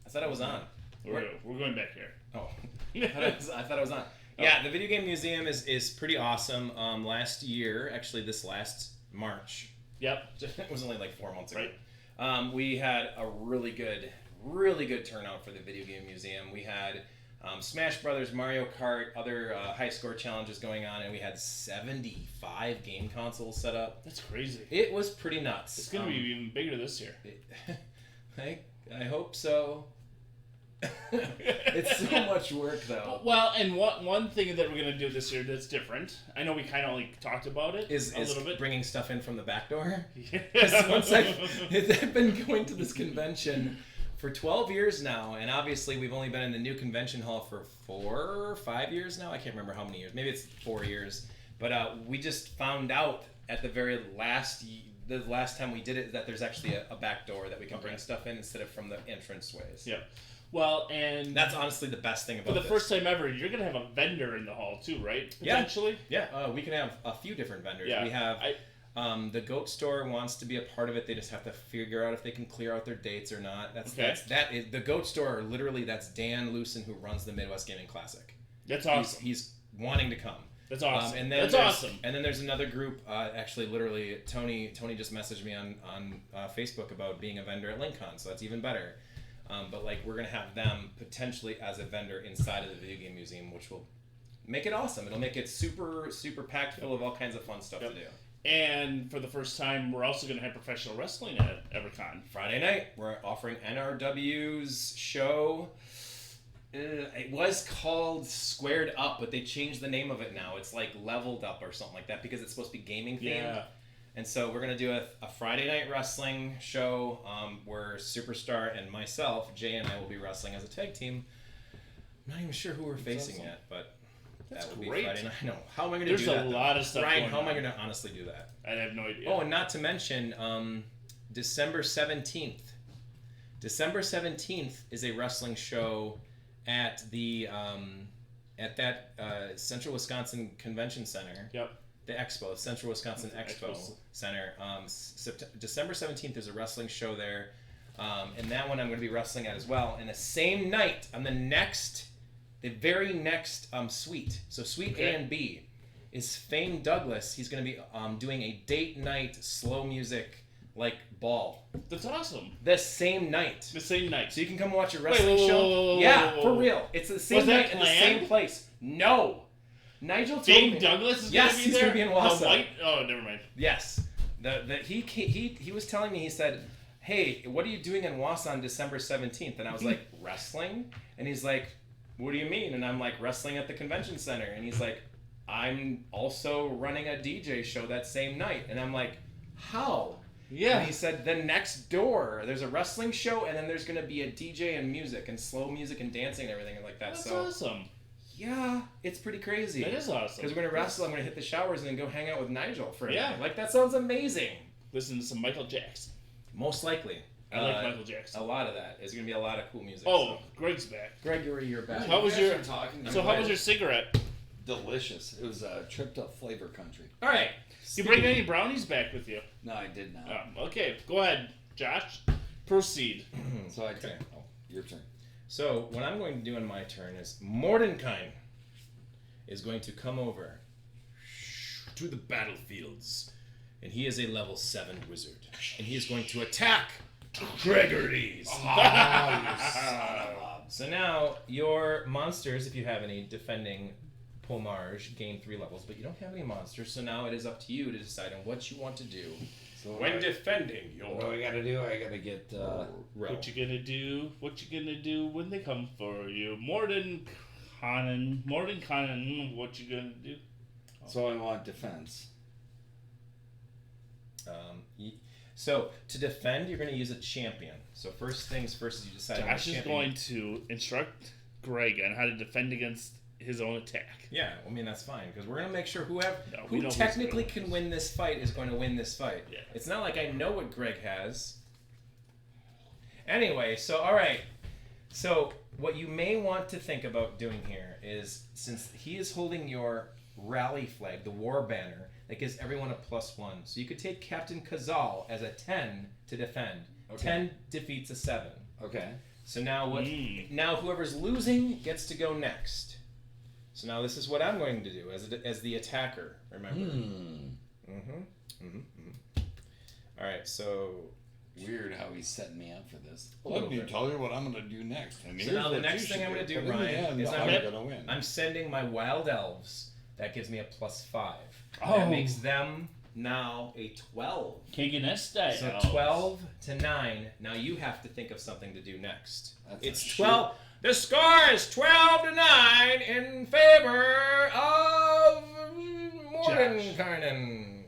[SPEAKER 2] I thought I was on.
[SPEAKER 1] We're going back here.
[SPEAKER 2] Oh, I thought I was on. Yeah, the Video Game Museum is pretty awesome. Last year, actually, this last March.
[SPEAKER 1] Yep.
[SPEAKER 2] It was only like 4 months ago.
[SPEAKER 1] Right.
[SPEAKER 2] We had a really good turnout for the Video Game Museum. We had Smash Brothers, Mario Kart, other high score challenges going on, and we had 75 game consoles set up.
[SPEAKER 1] That's crazy.
[SPEAKER 2] It was pretty nuts.
[SPEAKER 1] It's gonna be even bigger this year.
[SPEAKER 2] I hope so. It's so much work, though.
[SPEAKER 1] Well, and one thing that we're gonna do this year that's different. I know we kind of only talked about it
[SPEAKER 2] Is
[SPEAKER 1] a little bit.
[SPEAKER 2] bringing stuff in from the back door.
[SPEAKER 1] Yeah.
[SPEAKER 2] Once I've been going to this convention for 12 years now, and obviously we've only been in the new convention hall for 4 or 5 years now. I can't remember how many years. Maybe it's 4 years. But we just found out at the very the last time we did it that there's actually a back door that we can bring stuff in instead of from the entranceways.
[SPEAKER 1] Yeah. Well, and
[SPEAKER 2] That's honestly the best thing about
[SPEAKER 1] for the
[SPEAKER 2] this.
[SPEAKER 1] first time ever, you're gonna have a vendor in the hall too, right? Potentially.
[SPEAKER 2] Yeah, we can have a few different vendors.
[SPEAKER 1] Yeah.
[SPEAKER 2] We have the Goat Store wants to be a part of it. They just have to figure out if they can clear out their dates or not. That is the Goat Store. Literally, that's Dan Lucen, who runs the Midwest Gaming Classic.
[SPEAKER 1] That's awesome.
[SPEAKER 2] He's wanting to come.
[SPEAKER 1] That's awesome.
[SPEAKER 2] And then
[SPEAKER 1] That's
[SPEAKER 2] there's-
[SPEAKER 1] awesome.
[SPEAKER 2] And then there's another group. Actually, literally, Tony just messaged me on Facebook about being a vendor at LinkCon, so that's even better. But like we're gonna have them potentially as a vendor inside of the Video Game Museum, which will make it awesome. It'll make it super packed full of all kinds of fun stuff to do.
[SPEAKER 1] And for the first time, we're also going to have professional wrestling at EverCon.
[SPEAKER 2] Friday night, we're offering NRW's show. It was called Squared Up, but they changed the name of it now. It's like Leveled Up or something like that because it's supposed to be gaming themed.
[SPEAKER 1] Yeah.
[SPEAKER 2] And so we're going to do a Friday night wrestling show where Superstar and myself, Jay and I, will be wrestling as a tag team. I'm not even sure who we're facing yet, but
[SPEAKER 1] That's
[SPEAKER 2] that will
[SPEAKER 1] great.
[SPEAKER 2] be Friday night. No, how am I going to do that?
[SPEAKER 1] There's a lot of stuff
[SPEAKER 2] Ryan,
[SPEAKER 1] going
[SPEAKER 2] how am I
[SPEAKER 1] on.
[SPEAKER 2] going to honestly do that?
[SPEAKER 1] I have no idea.
[SPEAKER 2] Oh, and not to mention December 17th. December 17th is a wrestling show at the Central Wisconsin Convention Center.
[SPEAKER 1] Yep.
[SPEAKER 2] The Expo, Central Wisconsin Expo Center. December 17th, there's a wrestling show there. And that one I'm going to be wrestling at as well. And the same night, on the very next suite, so suite A and B, is Fame Douglas. He's going to be doing a date night slow music ball.
[SPEAKER 1] That's awesome.
[SPEAKER 2] The same night.
[SPEAKER 1] The same night.
[SPEAKER 2] So you can come watch a wrestling show.
[SPEAKER 1] Whoa.
[SPEAKER 2] For real. It's the same
[SPEAKER 1] Was that
[SPEAKER 2] night at the
[SPEAKER 1] planned?
[SPEAKER 2] same place. No. Nigel told
[SPEAKER 1] Fame
[SPEAKER 2] me.
[SPEAKER 1] Douglas is
[SPEAKER 2] Yes,
[SPEAKER 1] going to be
[SPEAKER 2] he's
[SPEAKER 1] there?
[SPEAKER 2] going to be in Wausau.
[SPEAKER 1] The white? Oh, never mind.
[SPEAKER 2] Yes. He was telling me, he said, hey, what are you doing in Wausau on December 17th? And I was like, wrestling? And he's like, what do you mean? And I'm like, wrestling at the convention center. And he's like, I'm also running a DJ show that same night. And I'm like, how?
[SPEAKER 1] Yeah.
[SPEAKER 2] And he said, the next door, there's a wrestling show, and then there's going to be a DJ and music, and slow music and dancing and everything like that.
[SPEAKER 1] That's
[SPEAKER 2] so,
[SPEAKER 1] awesome.
[SPEAKER 2] yeah, it's pretty crazy.
[SPEAKER 1] That is awesome.
[SPEAKER 2] Because we're going to wrestle, I'm going to hit the showers, and then go hang out with Nigel for a
[SPEAKER 1] Yeah.
[SPEAKER 2] night. Like, that sounds amazing.
[SPEAKER 1] Listen to some Michael Jackson.
[SPEAKER 2] Most likely.
[SPEAKER 1] I like Michael Jackson.
[SPEAKER 2] A lot of that. There's going to be a lot of cool music.
[SPEAKER 1] Oh,
[SPEAKER 2] so.
[SPEAKER 1] Greg's back.
[SPEAKER 2] Gregory, you're back.
[SPEAKER 1] How was your
[SPEAKER 5] talking?
[SPEAKER 1] how was your cigarette?
[SPEAKER 5] Delicious. It was a trip to Flavor Country.
[SPEAKER 2] All right.
[SPEAKER 1] You bring any brownies back with you?
[SPEAKER 5] No, I did not.
[SPEAKER 1] Okay, go ahead, Josh. Proceed.
[SPEAKER 5] So I took. Oh, your turn.
[SPEAKER 2] So, what I'm going to do in my turn is Mordenkainen is going to come over to the battlefields, and he is a level 7 wizard, and he is going to attack Gregory's. So now, your monsters, if you have any, defending Pomage, gain 3 levels, but you don't have any monsters, so now it is up to you to decide on what you want to do
[SPEAKER 5] So
[SPEAKER 2] when defending
[SPEAKER 5] what do I gotta do? I gotta get.
[SPEAKER 2] row.
[SPEAKER 1] What you gonna do? What you gonna do when they come for you? Mordenkainen, what you gonna do?
[SPEAKER 5] So I want defense.
[SPEAKER 2] So to defend, you're going to use a champion. So first things first is you decide on a
[SPEAKER 1] Josh is
[SPEAKER 2] champion.
[SPEAKER 1] going to instruct Greg on how to defend against his own attack.
[SPEAKER 2] Yeah, I mean that's fine because we're going to make sure
[SPEAKER 1] we
[SPEAKER 2] who
[SPEAKER 1] know who's
[SPEAKER 2] technically
[SPEAKER 1] gonna
[SPEAKER 2] can win this fight is going to win this fight.
[SPEAKER 1] Yeah.
[SPEAKER 2] It's not like I know what Greg has. Anyway, so all right. So what you may want to think about doing here is since he is holding your rally flag, the war banner, that gives everyone a +1. So you could take Captain Kazal as a 10 to defend.
[SPEAKER 5] Okay.
[SPEAKER 2] 10 defeats a 7.
[SPEAKER 5] Okay.
[SPEAKER 2] So now now whoever's losing gets to go next. So now this is what I'm going to do as the attacker, remember? All right, so
[SPEAKER 5] Weird how he's setting me up for this.
[SPEAKER 2] Let me
[SPEAKER 5] tell you what I'm gonna do next. And
[SPEAKER 2] So now the next thing I'm going to do, Ryan, is I'm sending my wild elves. That gives me a +5. That makes them now a 12.
[SPEAKER 1] Kagan style.
[SPEAKER 2] So 12 to 9. Now you have to think of something to do next.
[SPEAKER 5] That's
[SPEAKER 2] It's
[SPEAKER 5] a
[SPEAKER 2] 12. The score is 12 to 9 in favor of Mordenkainen.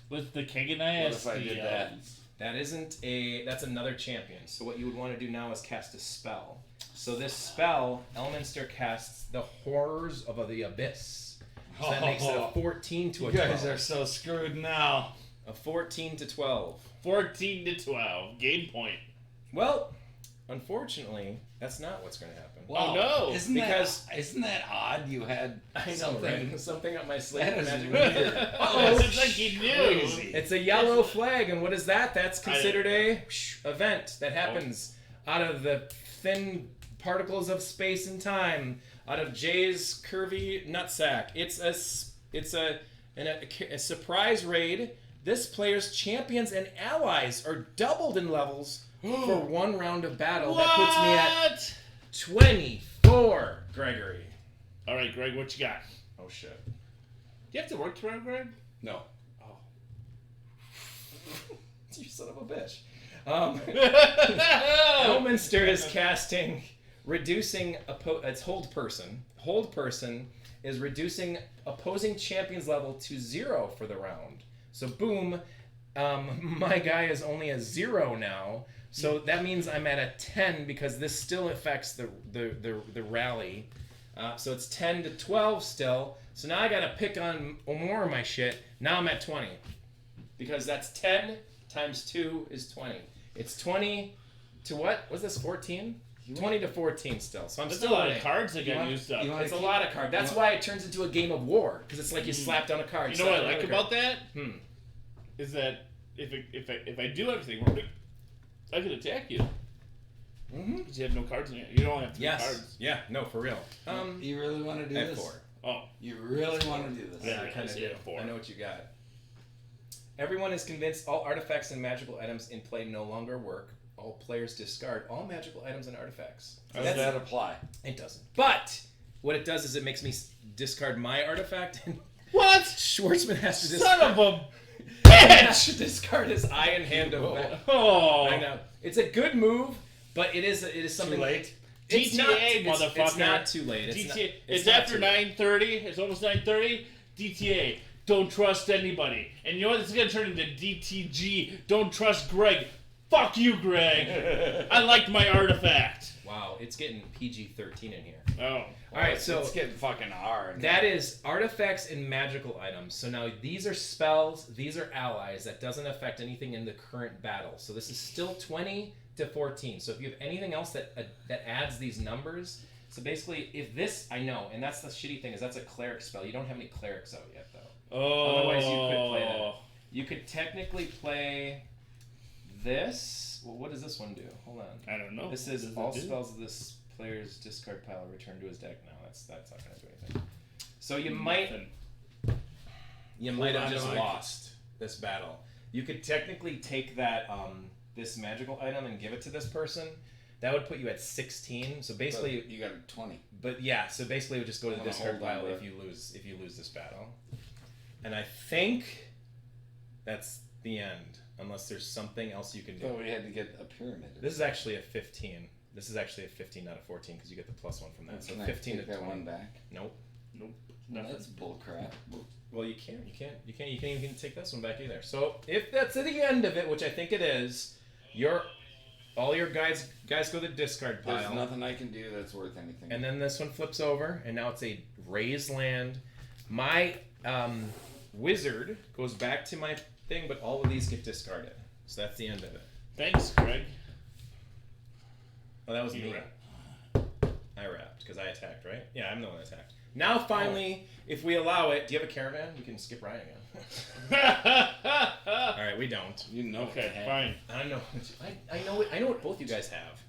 [SPEAKER 1] With the Kagan
[SPEAKER 5] What if I did that?
[SPEAKER 2] That's another champion. So what you would want to do now is cast a spell. So this spell, Elminster casts the Horrors of the Abyss. So that makes it a 14 to a 12.
[SPEAKER 5] You guys are so screwed now.
[SPEAKER 2] A 14 to 12.
[SPEAKER 1] 14 to 12. Game point.
[SPEAKER 2] Well, unfortunately, that's not what's going to happen.
[SPEAKER 1] Oh, no.
[SPEAKER 5] Isn't that odd? You had
[SPEAKER 2] I know,
[SPEAKER 5] something.
[SPEAKER 2] right? Something up my sleeve.
[SPEAKER 5] That is
[SPEAKER 2] Magic
[SPEAKER 5] weird.
[SPEAKER 2] weird.
[SPEAKER 1] Oh, it's like you knew.
[SPEAKER 5] Crazy.
[SPEAKER 2] It's a yellow flag, and what is that? That's considered a event that happens out of the thin particles of space and time, out of Jay's curvy nutsack. It's a surprise raid. This player's champions and allies are doubled in levels for one round of battle. That puts me at 24, Gregory.
[SPEAKER 1] All right, Greg, what you got?
[SPEAKER 2] Oh, shit.
[SPEAKER 1] Do you have to work tomorrow, Greg?
[SPEAKER 5] No.
[SPEAKER 2] Oh. You son of a bitch. Elminster is casting, reducing, it's hold person. Hold person is reducing opposing champion's level to 0 for the round. So boom, My guy is only a 0 now, so that means I'm at a 10 because this still affects the rally. So it's 10 to 12 still. So now I gotta pick on more of my shit. Now I'm at 20 because that's 10 times 2 is 20. It's 20 to what? Was this 14? 20 to 14 still. So I'm
[SPEAKER 1] That's
[SPEAKER 2] still
[SPEAKER 1] a lot
[SPEAKER 2] winning.
[SPEAKER 1] of cards that got used up.
[SPEAKER 2] It's a lot of cards. That's why it turns into a game of war because it's like you slap down a card.
[SPEAKER 1] You know what I like about that?
[SPEAKER 2] Hmm.
[SPEAKER 1] Is that if I do everything right, I can attack you. Because you have no cards in it. You don't have 3 cards.
[SPEAKER 2] Yeah. No, for real.
[SPEAKER 3] You really want to do
[SPEAKER 2] I have
[SPEAKER 3] this?
[SPEAKER 2] 4.
[SPEAKER 1] Oh.
[SPEAKER 3] You really want to do this?
[SPEAKER 1] Yeah,
[SPEAKER 2] I kind of
[SPEAKER 1] I
[SPEAKER 2] do.
[SPEAKER 1] have 4.
[SPEAKER 2] I know what you got. Everyone is convinced all artifacts and magical items in play no longer work. All players discard all magical items and artifacts.
[SPEAKER 3] How does that apply?
[SPEAKER 2] It doesn't. But what it does is it makes me discard my artifact, and
[SPEAKER 1] What?
[SPEAKER 2] Schwartzman has to
[SPEAKER 1] Son
[SPEAKER 2] discard.
[SPEAKER 1] of a
[SPEAKER 2] Has to discard his eye and hand of that.
[SPEAKER 1] Oh.
[SPEAKER 2] I know. It's a good move, but it is something
[SPEAKER 3] Too late?
[SPEAKER 2] It's not,
[SPEAKER 1] DTA,
[SPEAKER 2] it's,
[SPEAKER 1] motherfucker.
[SPEAKER 2] It's not too late. It's
[SPEAKER 1] DTA.
[SPEAKER 2] not,
[SPEAKER 1] It's
[SPEAKER 2] not
[SPEAKER 1] after
[SPEAKER 2] too late.
[SPEAKER 1] 9:30. It's almost 9:30. DTA. Don't trust anybody. And you know what? It's gonna turn into DTG. Don't trust Greg. Fuck you, Greg. I liked my artifact.
[SPEAKER 2] Wow, it's getting PG-13 in here.
[SPEAKER 1] Oh.
[SPEAKER 2] All right, so
[SPEAKER 3] it's getting fucking hard.
[SPEAKER 2] that is artifacts and magical items. So now these are spells, these are allies. That doesn't affect anything in the current battle. So this is still 20 to 14. So if you have anything else that adds these numbers, so basically if this, I know, and that's the shitty thing is that's a cleric spell. You don't have any clerics out yet though.
[SPEAKER 1] Oh.
[SPEAKER 2] Otherwise you could play that. You could technically play this. Well, what does this one do? Hold on.
[SPEAKER 1] I don't know.
[SPEAKER 2] This
[SPEAKER 1] What
[SPEAKER 2] is
[SPEAKER 1] does it
[SPEAKER 2] all
[SPEAKER 1] do?
[SPEAKER 2] spells of this player's discard pile return to his deck. No, that's not going to do anything. So you might have
[SPEAKER 3] on
[SPEAKER 2] just
[SPEAKER 3] to Mike.
[SPEAKER 2] lost this battle. You could technically take that this magical item and give it to this person. That would put you at 16. So basically,
[SPEAKER 3] But you got a 20.
[SPEAKER 2] but yeah, so basically it would just go to the
[SPEAKER 3] I'm gonna
[SPEAKER 2] discard
[SPEAKER 3] hold on
[SPEAKER 2] pile
[SPEAKER 3] to
[SPEAKER 2] if you lose this battle. And I think that's the end, unless there's something else you can do.
[SPEAKER 3] So we had to get a pyramid.
[SPEAKER 2] This is actually a 15. This is actually a 15, not a 14, because you get the +1 from that. So
[SPEAKER 3] Can
[SPEAKER 2] 15
[SPEAKER 3] I
[SPEAKER 2] to
[SPEAKER 3] take that
[SPEAKER 2] 20.
[SPEAKER 3] one back?
[SPEAKER 2] Nope.
[SPEAKER 1] Nothing.
[SPEAKER 3] That's bullcrap.
[SPEAKER 2] Well, you can't even take this one back either. So if that's at the end of it, which I think it is, all your guys go to the discard pile.
[SPEAKER 3] There's nothing I can do that's worth anything.
[SPEAKER 2] And then this one flips over, and now it's a raised land. My wizard goes back to my thing, but all of these get discarded. So that's the end of it.
[SPEAKER 1] Thanks, Greg.
[SPEAKER 2] Oh, that was
[SPEAKER 1] You
[SPEAKER 2] me.
[SPEAKER 1] wrapped.
[SPEAKER 2] I wrapped because I attacked, right? Yeah, I'm the one that attacked. Now, finally, if we allow it, do you have a caravan? We can skip Ryan again. All right, we don't.
[SPEAKER 3] You know.
[SPEAKER 1] Okay,
[SPEAKER 3] what to
[SPEAKER 1] fine.
[SPEAKER 2] I know. I know what both you guys have.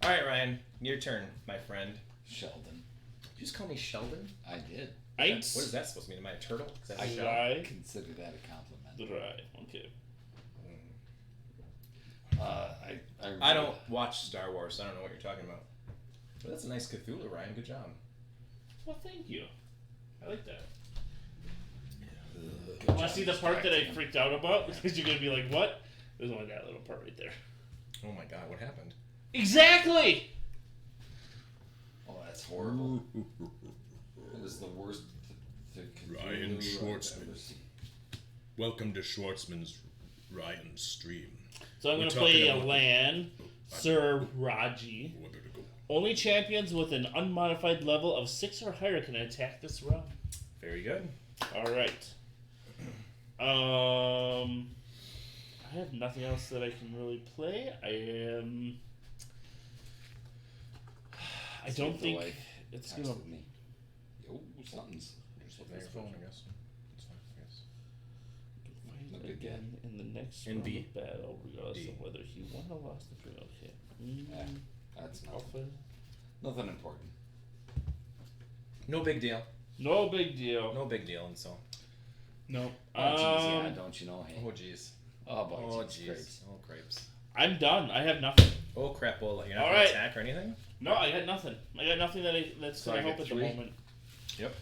[SPEAKER 2] All right, Ryan, your turn, my friend.
[SPEAKER 3] Sheldon.
[SPEAKER 2] Did you just call me Sheldon?
[SPEAKER 3] I did.
[SPEAKER 2] What
[SPEAKER 1] Eight.
[SPEAKER 2] is that supposed to mean? Am I a turtle? 'Cause that's
[SPEAKER 3] I
[SPEAKER 2] a shell.
[SPEAKER 1] Dry.
[SPEAKER 3] consider that a compliment.
[SPEAKER 1] Dry. Okay.
[SPEAKER 2] I don't watch Star Wars, so I don't know what you're talking about. But that's a nice Cthulhu, Ryan. Good job.
[SPEAKER 1] Well, thank you. I like that. Want to see the part that I freaked out about? Because you're gonna be like, "What?" There's only that little part right there.
[SPEAKER 2] Oh my God, what happened?
[SPEAKER 1] Exactly.
[SPEAKER 3] Oh, that's horrible. That is the worst.
[SPEAKER 6] Ryan
[SPEAKER 3] I've
[SPEAKER 6] Schwartzman.
[SPEAKER 3] ever seen.
[SPEAKER 6] Welcome to Schwartzman's Ryan stream.
[SPEAKER 1] So I'm
[SPEAKER 6] We're
[SPEAKER 1] gonna play a
[SPEAKER 6] talking about-
[SPEAKER 1] land, Sir Raji.
[SPEAKER 6] Whether to go.
[SPEAKER 1] Only champions with an unmodified level of 6 or higher can attack this round.
[SPEAKER 2] Very good.
[SPEAKER 1] All right. I have nothing else that I can really play. I don't think
[SPEAKER 3] Wife
[SPEAKER 1] it's
[SPEAKER 3] texted
[SPEAKER 1] gonna.
[SPEAKER 3] me. Yo, something's.
[SPEAKER 2] There your phone, I guess. It's fine, I guess.
[SPEAKER 1] Fight
[SPEAKER 3] Look good.
[SPEAKER 1] again in the next
[SPEAKER 2] In
[SPEAKER 1] round
[SPEAKER 2] B.
[SPEAKER 1] of battle, regardless
[SPEAKER 2] D.
[SPEAKER 1] of whether he won or lost the field. Okay.
[SPEAKER 3] Yeah, that's
[SPEAKER 1] Alpha.
[SPEAKER 3] nothing important.
[SPEAKER 2] No big deal.
[SPEAKER 1] No big deal.
[SPEAKER 2] No big deal, and so.
[SPEAKER 1] No.
[SPEAKER 3] Oh, jeez, yeah, don't you know? Hey.
[SPEAKER 2] Oh jeez.
[SPEAKER 3] Oh, boy,
[SPEAKER 2] Oh
[SPEAKER 3] jeez.
[SPEAKER 2] jeez.
[SPEAKER 3] Grapes.
[SPEAKER 2] Oh crepes.
[SPEAKER 1] I'm done. I have nothing.
[SPEAKER 2] Oh crapola. You're not
[SPEAKER 1] All
[SPEAKER 2] gonna
[SPEAKER 1] right.
[SPEAKER 2] attack or anything?
[SPEAKER 1] No, I got nothing. I got nothing that's
[SPEAKER 3] So
[SPEAKER 1] gonna
[SPEAKER 3] I
[SPEAKER 1] help
[SPEAKER 3] get
[SPEAKER 1] at the
[SPEAKER 3] 3?
[SPEAKER 1] moment.
[SPEAKER 2] Yep.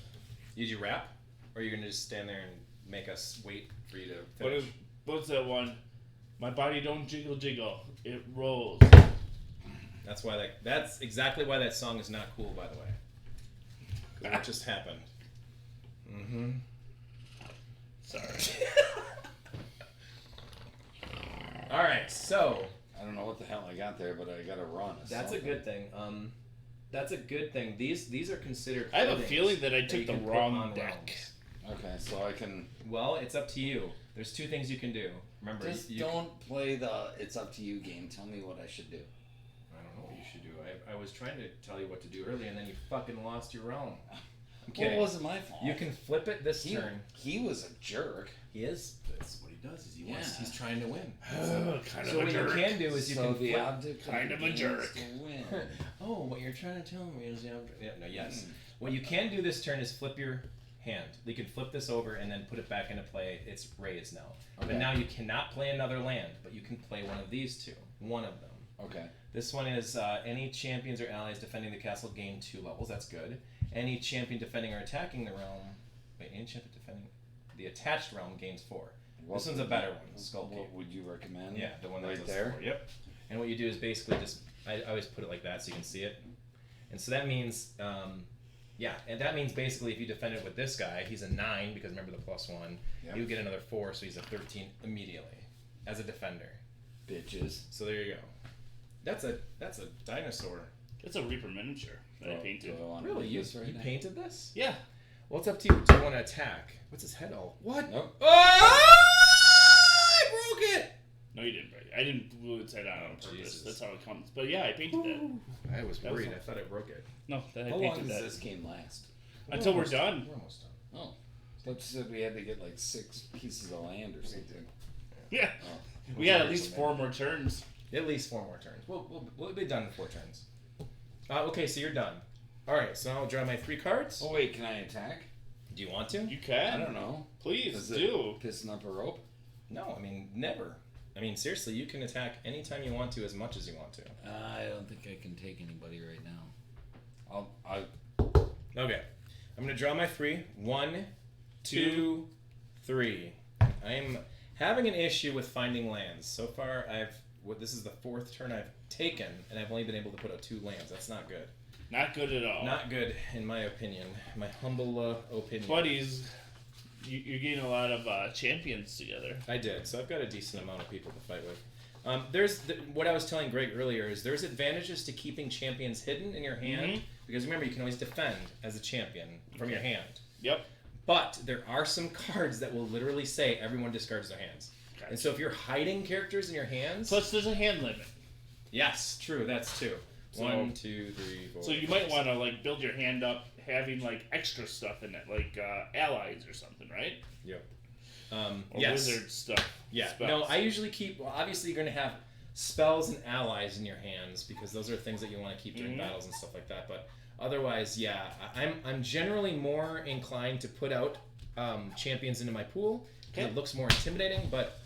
[SPEAKER 2] Did you rap? Or are you gonna just stand there and make us wait for you to
[SPEAKER 1] What
[SPEAKER 2] finish?
[SPEAKER 1] is what's that one? My body don't jiggle jiggle. It rolls.
[SPEAKER 2] That's exactly why that song is not cool, by the way. 'Cause what just happened? Mm-hmm.
[SPEAKER 1] Sorry.
[SPEAKER 2] All right, so
[SPEAKER 5] I don't know what the hell I got there, but I got to run.
[SPEAKER 2] that's a good thing. That's a good thing. These are considered.
[SPEAKER 1] I have a
[SPEAKER 2] things
[SPEAKER 1] feeling that I
[SPEAKER 2] you
[SPEAKER 1] took the
[SPEAKER 2] can put
[SPEAKER 1] wrong
[SPEAKER 2] on
[SPEAKER 1] deck.
[SPEAKER 2] realms.
[SPEAKER 5] Okay, so I can.
[SPEAKER 2] Well, it's up to you. There's two things you can do. Remember,
[SPEAKER 5] Just
[SPEAKER 2] you
[SPEAKER 5] don't play the "it's up to you" game. Tell me what I should do.
[SPEAKER 2] I don't know what you should do. I was trying to tell you what to do earlier, and then you fucking lost your realm. I'm kidding.
[SPEAKER 5] Well, it wasn't my fault.
[SPEAKER 2] You can flip it this turn.
[SPEAKER 5] He was a jerk.
[SPEAKER 2] He is. That's what he does. Is he wants.
[SPEAKER 5] Yeah.
[SPEAKER 2] He's trying to win.
[SPEAKER 1] Kind
[SPEAKER 2] So
[SPEAKER 1] of a
[SPEAKER 2] what
[SPEAKER 1] jerk.
[SPEAKER 2] you can do is you
[SPEAKER 5] So
[SPEAKER 2] can
[SPEAKER 5] the
[SPEAKER 2] flip.
[SPEAKER 5] object
[SPEAKER 1] Kind of a
[SPEAKER 5] game is
[SPEAKER 1] jerk.
[SPEAKER 5] to win.
[SPEAKER 2] Oh, what you're trying to tell me is yes. What you can do this turn is flip your hand. You can flip this over and then put it back into play. It's raised now.
[SPEAKER 5] Okay.
[SPEAKER 2] But now you cannot play another land, but you can play one of these two. One of them.
[SPEAKER 5] Okay.
[SPEAKER 2] This one is any champions or allies defending the castle gain 2 levels. That's good. Any champion defending or attacking the realm. Wait, any champion defending the attached realm gains 4. This one's a better one. Skull Keep.
[SPEAKER 5] What would you recommend?
[SPEAKER 2] Yeah, the one
[SPEAKER 5] right
[SPEAKER 2] that's
[SPEAKER 5] there.
[SPEAKER 2] 4. Yep. And what you do is basically just I always put it like that so you can see it. And so that means and that means basically if you defend it with this guy, he's a 9 because remember the +1.
[SPEAKER 5] Yep.
[SPEAKER 2] You get another 4, so he's a 13 immediately as a defender.
[SPEAKER 5] Bitches.
[SPEAKER 2] So there you go. That's a dinosaur.
[SPEAKER 1] It's a Reaper miniature that I painted.
[SPEAKER 5] Do I want to
[SPEAKER 2] Really?
[SPEAKER 5] do
[SPEAKER 2] You
[SPEAKER 5] this right now?
[SPEAKER 2] painted this?
[SPEAKER 1] Yeah.
[SPEAKER 2] Well, it's up to you. Do you want to attack? What's his head all? What?
[SPEAKER 5] Nope.
[SPEAKER 2] Oh! I broke it!
[SPEAKER 1] No, you didn't break it. I didn't glue its head on purpose.
[SPEAKER 2] Jesus.
[SPEAKER 1] That's how it comes. But yeah, I painted that.
[SPEAKER 2] I was
[SPEAKER 1] That was
[SPEAKER 2] worried.
[SPEAKER 1] fun.
[SPEAKER 2] I thought I broke it.
[SPEAKER 1] No, that I
[SPEAKER 5] How long
[SPEAKER 1] painted
[SPEAKER 5] does
[SPEAKER 1] that.
[SPEAKER 5] this game last?
[SPEAKER 1] Until we're done.
[SPEAKER 2] We're almost done.
[SPEAKER 5] Oh, but you said we had to get like 6 pieces of land or something.
[SPEAKER 1] Yeah.
[SPEAKER 5] Oh.
[SPEAKER 1] We got at least 4 more turns.
[SPEAKER 2] At least 4 more turns. We'll be done in 4 turns. Okay, so you're done. All right, so I'll draw my 3 cards.
[SPEAKER 5] Oh wait, can I attack?
[SPEAKER 2] Do you want to?
[SPEAKER 1] You can.
[SPEAKER 5] I don't know.
[SPEAKER 1] Please
[SPEAKER 5] Is
[SPEAKER 1] do.
[SPEAKER 5] it pissing up a rope?
[SPEAKER 2] No, I mean never. I mean seriously, you can attack anytime you want to, as much as you want to.
[SPEAKER 5] I don't think I can take anybody right now.
[SPEAKER 2] Okay, I'm gonna draw my 3. 1, 2, 3. I'm having an issue with finding lands. So far, this is the 4th turn I've taken, and I've only been able to put out 2 lands. That's not good.
[SPEAKER 1] Not good at all.
[SPEAKER 2] Not good, in my opinion. My humble opinion.
[SPEAKER 1] Buddies, you're getting a lot of champions together.
[SPEAKER 2] I did, so I've got a decent amount of people to fight with. What I was telling Greg earlier is there's advantages to keeping champions hidden in your hand, because remember, you can always defend as a champion from your hand.
[SPEAKER 1] Yep.
[SPEAKER 2] But there are some cards that will literally say everyone discards their hands.
[SPEAKER 1] Gotcha.
[SPEAKER 2] And so if you're hiding characters in your hands...
[SPEAKER 1] Plus, there's a hand limit.
[SPEAKER 2] Yes, true, that's 2.
[SPEAKER 1] So-
[SPEAKER 2] 1, 2, 3, 4.
[SPEAKER 1] So you might want to like build your hand up, having like extra stuff in it, like allies or something, right?
[SPEAKER 2] Yep.
[SPEAKER 1] Or
[SPEAKER 2] Yes.
[SPEAKER 1] wizard stuff.
[SPEAKER 2] Yeah.
[SPEAKER 1] Spells.
[SPEAKER 2] No, I usually keep. Well, obviously, you're going to have spells and allies in your hands because those are things that you want to keep during battles and stuff like that. But otherwise, yeah, I'm generally more inclined to put out champions into my pool because it looks more intimidating. But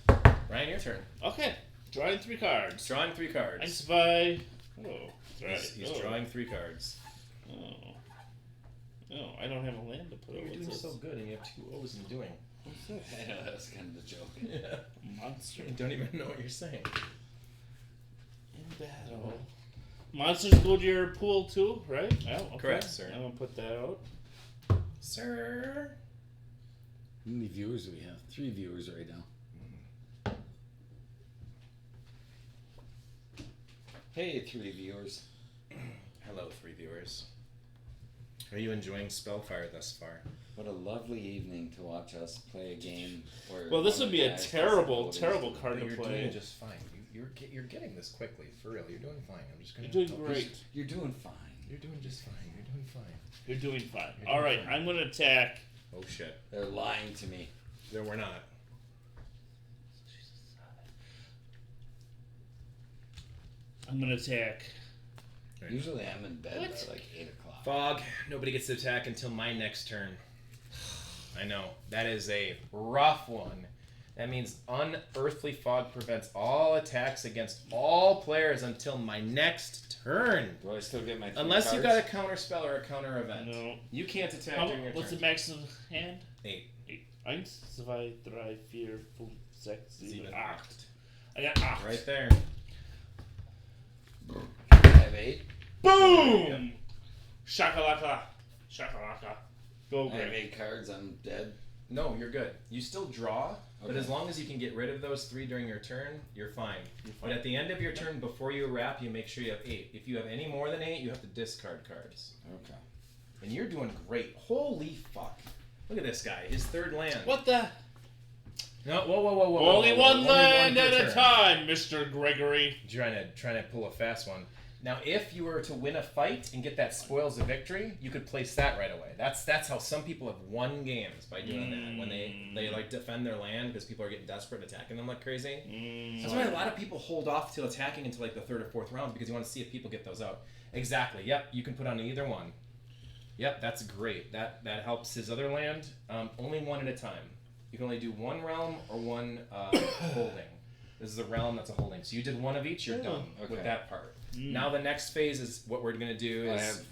[SPEAKER 2] Ryan, your turn.
[SPEAKER 1] Okay. Drawing 3 cards.
[SPEAKER 2] Drawing 3 cards.
[SPEAKER 1] I spy. Oh, that's right.
[SPEAKER 2] He's drawing 3 cards.
[SPEAKER 1] Oh, I don't have a land to put.
[SPEAKER 2] You're
[SPEAKER 1] What's
[SPEAKER 2] doing
[SPEAKER 1] this?
[SPEAKER 2] so good, and you have 2 O's in doing.
[SPEAKER 5] I know that's kind of the joke.
[SPEAKER 2] Yeah.
[SPEAKER 1] Monster
[SPEAKER 2] You don't even know what you're saying.
[SPEAKER 1] in battle. Monsters go to your pool too, right? Oh, okay.
[SPEAKER 2] Correct, sir.
[SPEAKER 1] I'm gonna put that out.
[SPEAKER 2] Sir.
[SPEAKER 5] How many viewers do we have? 3 viewers right now. Hey, 3 viewers.
[SPEAKER 2] Hello, 3 viewers. Are you enjoying Spellfire thus far?
[SPEAKER 5] What a lovely evening to watch us play a game where.
[SPEAKER 1] Well, this
[SPEAKER 5] one
[SPEAKER 1] would
[SPEAKER 5] of
[SPEAKER 1] be
[SPEAKER 5] the
[SPEAKER 1] a
[SPEAKER 5] guys
[SPEAKER 1] terrible,
[SPEAKER 5] doesn't know
[SPEAKER 1] terrible
[SPEAKER 5] what
[SPEAKER 1] card to
[SPEAKER 2] You're
[SPEAKER 1] play.
[SPEAKER 2] doing just fine. You're getting this quickly, for real. You're doing fine. I'm just gonna.
[SPEAKER 1] You're doing great.
[SPEAKER 5] it is. You're doing fine.
[SPEAKER 2] You're doing just fine. You're doing fine.
[SPEAKER 1] You're doing fine.
[SPEAKER 2] You're
[SPEAKER 1] All
[SPEAKER 2] doing
[SPEAKER 1] right,
[SPEAKER 2] fine.
[SPEAKER 1] I'm gonna attack.
[SPEAKER 2] Oh shit.
[SPEAKER 5] They're lying to me.
[SPEAKER 2] There we're not.
[SPEAKER 1] I'm gonna attack.
[SPEAKER 2] Right.
[SPEAKER 5] Usually I'm in bed
[SPEAKER 1] What?
[SPEAKER 5] by like 8 o'clock.
[SPEAKER 2] Fog. Nobody gets to attack until my next turn. I know. That is a rough one. That means unearthly fog prevents all attacks against all players until my next turn.
[SPEAKER 5] Do I still get my 3
[SPEAKER 2] Unless you
[SPEAKER 5] cards?
[SPEAKER 2] got a counter spell or a counter event.
[SPEAKER 1] No.
[SPEAKER 2] You can't attack
[SPEAKER 1] How,
[SPEAKER 2] during your
[SPEAKER 1] what's
[SPEAKER 2] turn.
[SPEAKER 1] the max of hand?
[SPEAKER 2] 8.
[SPEAKER 1] 1, 2, 3, 4, 5, 6, 7, 8. I got 8.
[SPEAKER 2] Right there.
[SPEAKER 5] I have 8.
[SPEAKER 1] Boom! Shakalaka. Shakalaka. Go,
[SPEAKER 5] I have
[SPEAKER 1] Greg.
[SPEAKER 5] 8 cards. I'm dead.
[SPEAKER 2] No, you're good. You still draw, but
[SPEAKER 5] Okay.
[SPEAKER 2] as long as you can get rid of those 3 during your turn, you're fine. But at the end of your turn, before you wrap, you make sure you have 8. If you have any more than 8, you have to discard cards.
[SPEAKER 5] Okay.
[SPEAKER 2] And you're doing great. Holy fuck. Look at this guy. His 3rd land.
[SPEAKER 1] What the?
[SPEAKER 2] No, whoa.
[SPEAKER 1] Only one land
[SPEAKER 2] per
[SPEAKER 1] at a
[SPEAKER 2] turn.
[SPEAKER 1] time, Mr. Gregory.
[SPEAKER 2] Trying to pull a fast one. Now, if you were to win a fight and get that spoils of victory, you could place that right away. That's how some people have won games by doing that. When they like defend their land because people are getting desperate and attacking them like crazy. That's why a lot of people hold off till attacking until like the 3rd or 4th round because you want to see if people get those out. Exactly. Yep. You can put on either one. Yep. That's great. That helps his other land. Only one at a time. You can only do 1 realm or 1 holding. This is a realm, that's a holding. So you did 1 of each, you're done with that part. Now the next phase is what we're going to do is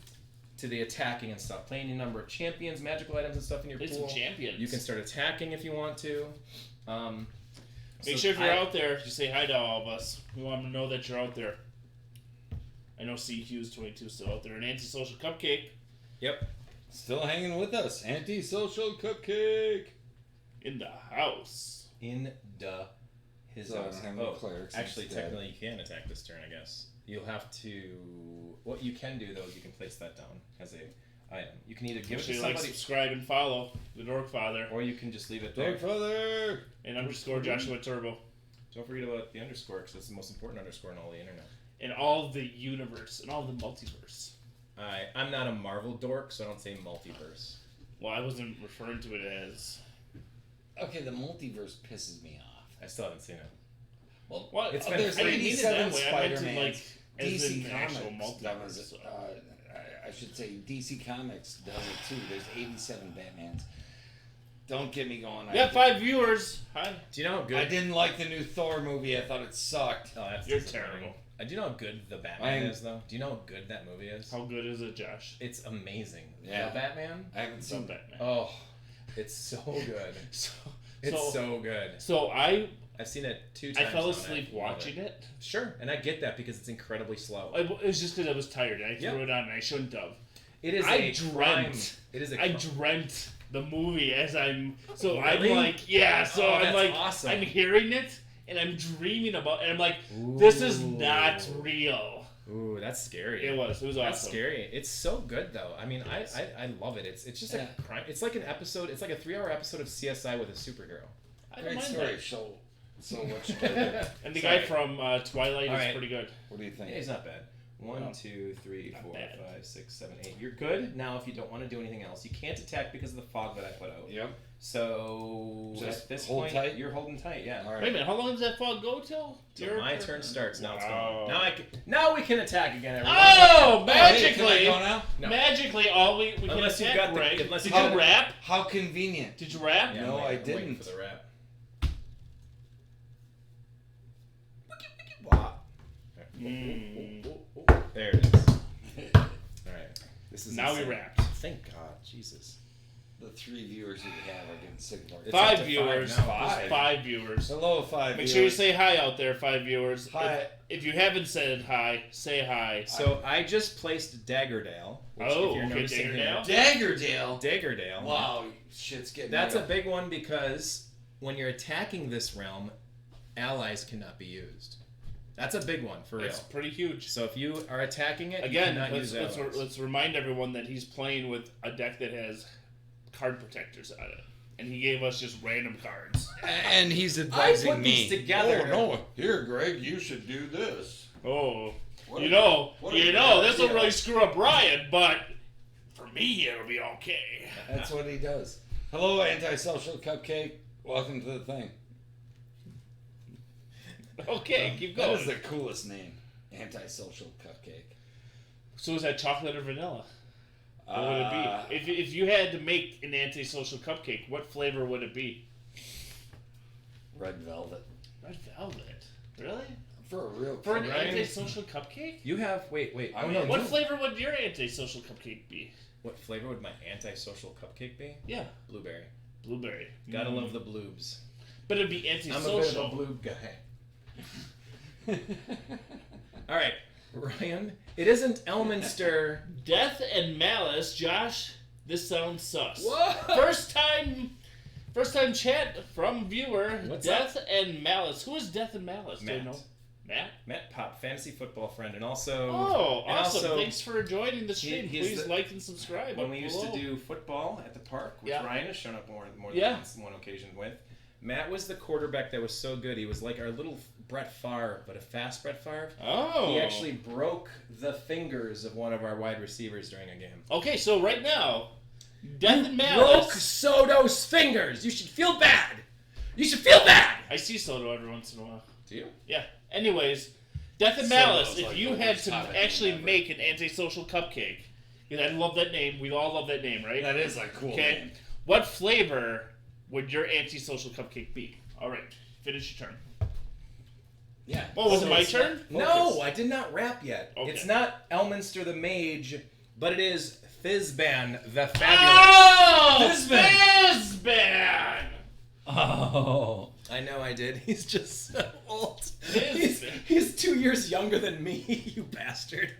[SPEAKER 2] to the attacking and stuff. Playing a number of champions, magical items and stuff in your
[SPEAKER 1] Play
[SPEAKER 2] pool.
[SPEAKER 1] some champions.
[SPEAKER 2] You can start attacking if you want to.
[SPEAKER 1] Make sure if you're out there, you say hi to all of us. We want them to know that you're out there. I know CQ's 22 still out there. An antisocial cupcake
[SPEAKER 2] Yep.
[SPEAKER 5] Still hanging with us. Anti-social cupcake.
[SPEAKER 1] in the house.
[SPEAKER 2] In his
[SPEAKER 5] So I
[SPEAKER 2] house.
[SPEAKER 5] don't have any clerics
[SPEAKER 2] Actually,
[SPEAKER 5] instead.
[SPEAKER 2] technically you can attack this turn, I guess. You'll have to... What you can do, though, is you can place that down as a item. You can either give it to
[SPEAKER 1] Make sure you
[SPEAKER 2] somebody...
[SPEAKER 1] subscribe and follow the Dorkfather
[SPEAKER 2] Or you can just leave it there.
[SPEAKER 5] Dorkfather.
[SPEAKER 1] and _ Joshua Turbo.
[SPEAKER 2] Don't forget about the underscore, because it's the most important underscore in all the internet.
[SPEAKER 1] In all the universe, in all the multiverse.
[SPEAKER 2] I'm not a Marvel dork, so I don't say multiverse.
[SPEAKER 1] Well, I wasn't referring to it as...
[SPEAKER 5] Okay, the multiverse pisses me off.
[SPEAKER 2] I still haven't seen it.
[SPEAKER 5] Well,
[SPEAKER 1] What?
[SPEAKER 2] It's
[SPEAKER 1] I
[SPEAKER 2] been
[SPEAKER 5] there's
[SPEAKER 1] didn't mean it that
[SPEAKER 5] 87
[SPEAKER 1] way. I meant to,
[SPEAKER 5] Spider-Man.
[SPEAKER 1] like, as in
[SPEAKER 5] DC
[SPEAKER 1] the actual
[SPEAKER 5] Comics
[SPEAKER 1] multiverse.
[SPEAKER 5] does, I should say DC Comics does it too. There's 87 Batmans. Don't get me going.
[SPEAKER 1] We got 5 viewers. Hi.
[SPEAKER 2] Do you know how good...
[SPEAKER 5] I didn't like the new Thor movie. I thought it sucked.
[SPEAKER 2] Oh, that's
[SPEAKER 1] You're
[SPEAKER 2] disappointing.
[SPEAKER 1] terrible.
[SPEAKER 2] Do you know how good the Batman is, though? Do you know how good that movie is?
[SPEAKER 1] How good is it, Josh?
[SPEAKER 2] It's amazing.
[SPEAKER 5] Yeah.
[SPEAKER 2] The Batman?
[SPEAKER 5] I haven't
[SPEAKER 1] So
[SPEAKER 5] seen
[SPEAKER 1] Batman.
[SPEAKER 2] Oh, it's so good. It's so good.
[SPEAKER 1] So I've
[SPEAKER 2] seen it 2 times.
[SPEAKER 1] I fell
[SPEAKER 2] now,
[SPEAKER 1] asleep
[SPEAKER 2] and I love
[SPEAKER 1] watching it.
[SPEAKER 2] Sure, and I get that because it's incredibly slow.
[SPEAKER 1] It was just because I was tired and I threw
[SPEAKER 2] Yep.
[SPEAKER 1] it on and I shouldn't have.
[SPEAKER 2] It is
[SPEAKER 1] I
[SPEAKER 2] a
[SPEAKER 1] dreamt.
[SPEAKER 2] crime. It is a
[SPEAKER 1] I
[SPEAKER 2] crime.
[SPEAKER 1] dreamt the movie as I'm. So
[SPEAKER 2] Really?
[SPEAKER 1] I'm like, yeah. So
[SPEAKER 2] Oh,
[SPEAKER 1] I'm
[SPEAKER 2] that's
[SPEAKER 1] like,
[SPEAKER 2] awesome.
[SPEAKER 1] I'm hearing it and I'm dreaming about, and I'm like, this is
[SPEAKER 2] Ooh.
[SPEAKER 1] not real.
[SPEAKER 2] Ooh, that's scary.
[SPEAKER 1] It was awesome.
[SPEAKER 2] That's scary. It's so good though. I mean, I love it. It's just
[SPEAKER 5] Yeah.
[SPEAKER 2] a crime. It's like an episode. It's like a 3-hour episode of CSI with a superhero.
[SPEAKER 1] I don't
[SPEAKER 5] Great
[SPEAKER 1] mind
[SPEAKER 5] story.
[SPEAKER 1] that.
[SPEAKER 5] So what you gotta
[SPEAKER 1] And the
[SPEAKER 2] Sorry.
[SPEAKER 1] guy from Twilight
[SPEAKER 2] All
[SPEAKER 1] is
[SPEAKER 2] right.
[SPEAKER 1] pretty good.
[SPEAKER 5] What do you think?
[SPEAKER 2] Yeah, he's not bad. 1,
[SPEAKER 1] No.
[SPEAKER 2] 2, 3,
[SPEAKER 1] Not
[SPEAKER 2] 4,
[SPEAKER 1] bad.
[SPEAKER 2] 5, 6, 7, 8. You're good. Now, if you don't want to do anything else, you can't attack because of the fog that I put out.
[SPEAKER 5] Yep.
[SPEAKER 2] So
[SPEAKER 5] Just
[SPEAKER 2] at this
[SPEAKER 5] hold
[SPEAKER 2] point,
[SPEAKER 5] tight?
[SPEAKER 2] you're holding tight. Yeah.
[SPEAKER 5] All right.
[SPEAKER 1] Wait a minute, how long does that fog go till?
[SPEAKER 2] So my turn starts. Now it's
[SPEAKER 1] Wow.
[SPEAKER 2] going. Now we can attack again. Everyone.
[SPEAKER 1] Oh,
[SPEAKER 5] Hey, can I
[SPEAKER 1] magically!
[SPEAKER 5] go now?
[SPEAKER 2] No.
[SPEAKER 1] Magically, all we can
[SPEAKER 2] Unless you've
[SPEAKER 1] attack,
[SPEAKER 2] got the-
[SPEAKER 1] Greg.
[SPEAKER 2] unless
[SPEAKER 1] Did
[SPEAKER 2] you've
[SPEAKER 1] you
[SPEAKER 2] got-
[SPEAKER 1] rap?
[SPEAKER 5] How convenient.
[SPEAKER 1] Did you rap?
[SPEAKER 2] Yeah,
[SPEAKER 5] No,
[SPEAKER 2] I'm
[SPEAKER 5] I
[SPEAKER 2] waiting
[SPEAKER 5] didn't.
[SPEAKER 2] for the rap. There it is. All right. This is
[SPEAKER 1] Now
[SPEAKER 2] insane.
[SPEAKER 1] we wrapped.
[SPEAKER 2] Thank God, Jesus.
[SPEAKER 5] The 3 viewers that we have are getting sick of our.
[SPEAKER 2] It's up
[SPEAKER 1] 5
[SPEAKER 2] to
[SPEAKER 1] viewers.
[SPEAKER 2] 5 now.
[SPEAKER 1] Just 5 viewers.
[SPEAKER 5] Hello, 5
[SPEAKER 1] Make
[SPEAKER 5] viewers.
[SPEAKER 1] sure you say hi out there, 5 viewers.
[SPEAKER 5] Hi.
[SPEAKER 1] If you haven't said hi, say hi.
[SPEAKER 2] So I just placed Daggerdale. Which
[SPEAKER 1] Oh,
[SPEAKER 2] if you're
[SPEAKER 1] okay,
[SPEAKER 2] noticing
[SPEAKER 1] Daggerdale.
[SPEAKER 5] Daggerdale.
[SPEAKER 2] Here, Daggerdale.
[SPEAKER 5] Wow, shit's getting.
[SPEAKER 2] That's a
[SPEAKER 5] real.
[SPEAKER 2] big one because when you're attacking this realm, allies cannot be used. That's a big one for real.
[SPEAKER 1] It's pretty huge.
[SPEAKER 2] So if you are attacking it, you
[SPEAKER 1] Again,
[SPEAKER 2] cannot use
[SPEAKER 1] let's
[SPEAKER 2] allies.
[SPEAKER 1] remind everyone that he's playing with a deck that has card protectors on it. And he gave us just random cards.
[SPEAKER 5] And he's
[SPEAKER 2] I
[SPEAKER 5] advising
[SPEAKER 2] put these
[SPEAKER 5] me.
[SPEAKER 2] together.
[SPEAKER 7] Oh no! Here, Greg, you should do this.
[SPEAKER 1] Oh.
[SPEAKER 7] What
[SPEAKER 1] You
[SPEAKER 7] a-
[SPEAKER 1] know,
[SPEAKER 7] what a great
[SPEAKER 1] this will
[SPEAKER 7] idea.
[SPEAKER 1] really screw up Ryan, but for me, it'll be okay.
[SPEAKER 5] That's what he does. Hello, antisocial cupcake. Welcome to the thing.
[SPEAKER 1] Okay, keep
[SPEAKER 5] That
[SPEAKER 1] going.
[SPEAKER 5] is the coolest name. Antisocial cupcake.
[SPEAKER 1] So is that chocolate or vanilla? What would it be? If you had to make an antisocial cupcake, what flavor would it be?
[SPEAKER 5] Red velvet.
[SPEAKER 1] Red velvet. Really?
[SPEAKER 5] For a real
[SPEAKER 1] For an
[SPEAKER 2] Ryan?
[SPEAKER 1] antisocial cupcake?
[SPEAKER 2] You have wait.
[SPEAKER 5] I
[SPEAKER 2] Oh,
[SPEAKER 5] mean,
[SPEAKER 2] no,
[SPEAKER 1] What
[SPEAKER 2] you-
[SPEAKER 1] flavor would your antisocial cupcake be?
[SPEAKER 2] What flavor would my antisocial cupcake be?
[SPEAKER 1] Yeah,
[SPEAKER 2] Blueberry.
[SPEAKER 1] blueberry.
[SPEAKER 2] Gotta love the bloobs.
[SPEAKER 1] But it'd be
[SPEAKER 2] I'm a bit
[SPEAKER 1] antisocial.
[SPEAKER 2] of a bloob guy. All right, Ryan. It isn't Elminster.
[SPEAKER 1] Death and malice, Josh. This sounds sus.
[SPEAKER 2] What?
[SPEAKER 1] First time First time chat from viewer
[SPEAKER 2] What's
[SPEAKER 1] Death and Malice. Who is Death and Malice? Do you
[SPEAKER 2] Matt.
[SPEAKER 1] know? Matt?
[SPEAKER 2] Matt Pop, fantasy football friend, and also.
[SPEAKER 1] Oh,
[SPEAKER 2] and
[SPEAKER 1] awesome!
[SPEAKER 2] also,
[SPEAKER 1] Thanks for joining the stream.
[SPEAKER 2] he's
[SPEAKER 1] Please
[SPEAKER 2] the-
[SPEAKER 1] like and subscribe.
[SPEAKER 2] when
[SPEAKER 1] up
[SPEAKER 2] we used
[SPEAKER 1] below.
[SPEAKER 2] to do football at the park, which
[SPEAKER 1] Yeah.
[SPEAKER 2] Ryan has shown up more than
[SPEAKER 1] Yeah.
[SPEAKER 2] one occasion with, Matt was the quarterback that was so good. He was like our little Brett Favre, but a fast Brett Favre.
[SPEAKER 1] Oh.
[SPEAKER 2] He actually broke the fingers of one of our wide receivers during a game.
[SPEAKER 1] Okay, so right now, Death and
[SPEAKER 2] Broke
[SPEAKER 1] Malice.
[SPEAKER 2] Soto's fingers. You should feel bad. You should feel bad.
[SPEAKER 1] I see Soto every once in a while.
[SPEAKER 2] Do you?
[SPEAKER 1] Yeah. Anyways, Death and
[SPEAKER 5] Soto's
[SPEAKER 1] Malice. If
[SPEAKER 5] like
[SPEAKER 1] you
[SPEAKER 5] the
[SPEAKER 1] had
[SPEAKER 5] worst
[SPEAKER 1] to
[SPEAKER 5] topic
[SPEAKER 1] actually
[SPEAKER 5] ever.
[SPEAKER 1] make an antisocial cupcake, because I love that name. We all love that name, right?
[SPEAKER 5] That is a cool
[SPEAKER 1] Okay.
[SPEAKER 5] name.
[SPEAKER 1] What flavor would your antisocial cupcake be? All right. Finish your turn.
[SPEAKER 5] Yeah.
[SPEAKER 1] Oh, was
[SPEAKER 2] So
[SPEAKER 1] it my
[SPEAKER 2] it's
[SPEAKER 1] turn?
[SPEAKER 2] No, I did not rap yet.
[SPEAKER 1] Okay.
[SPEAKER 2] It's not Elminster the Mage, but it is Fizban the Fabulous.
[SPEAKER 1] Oh!
[SPEAKER 3] Fizban!
[SPEAKER 1] Fizban!
[SPEAKER 3] Oh.
[SPEAKER 2] I know I did. He's just so old.
[SPEAKER 1] Fizban.
[SPEAKER 2] He's 2 years younger than me, you bastard.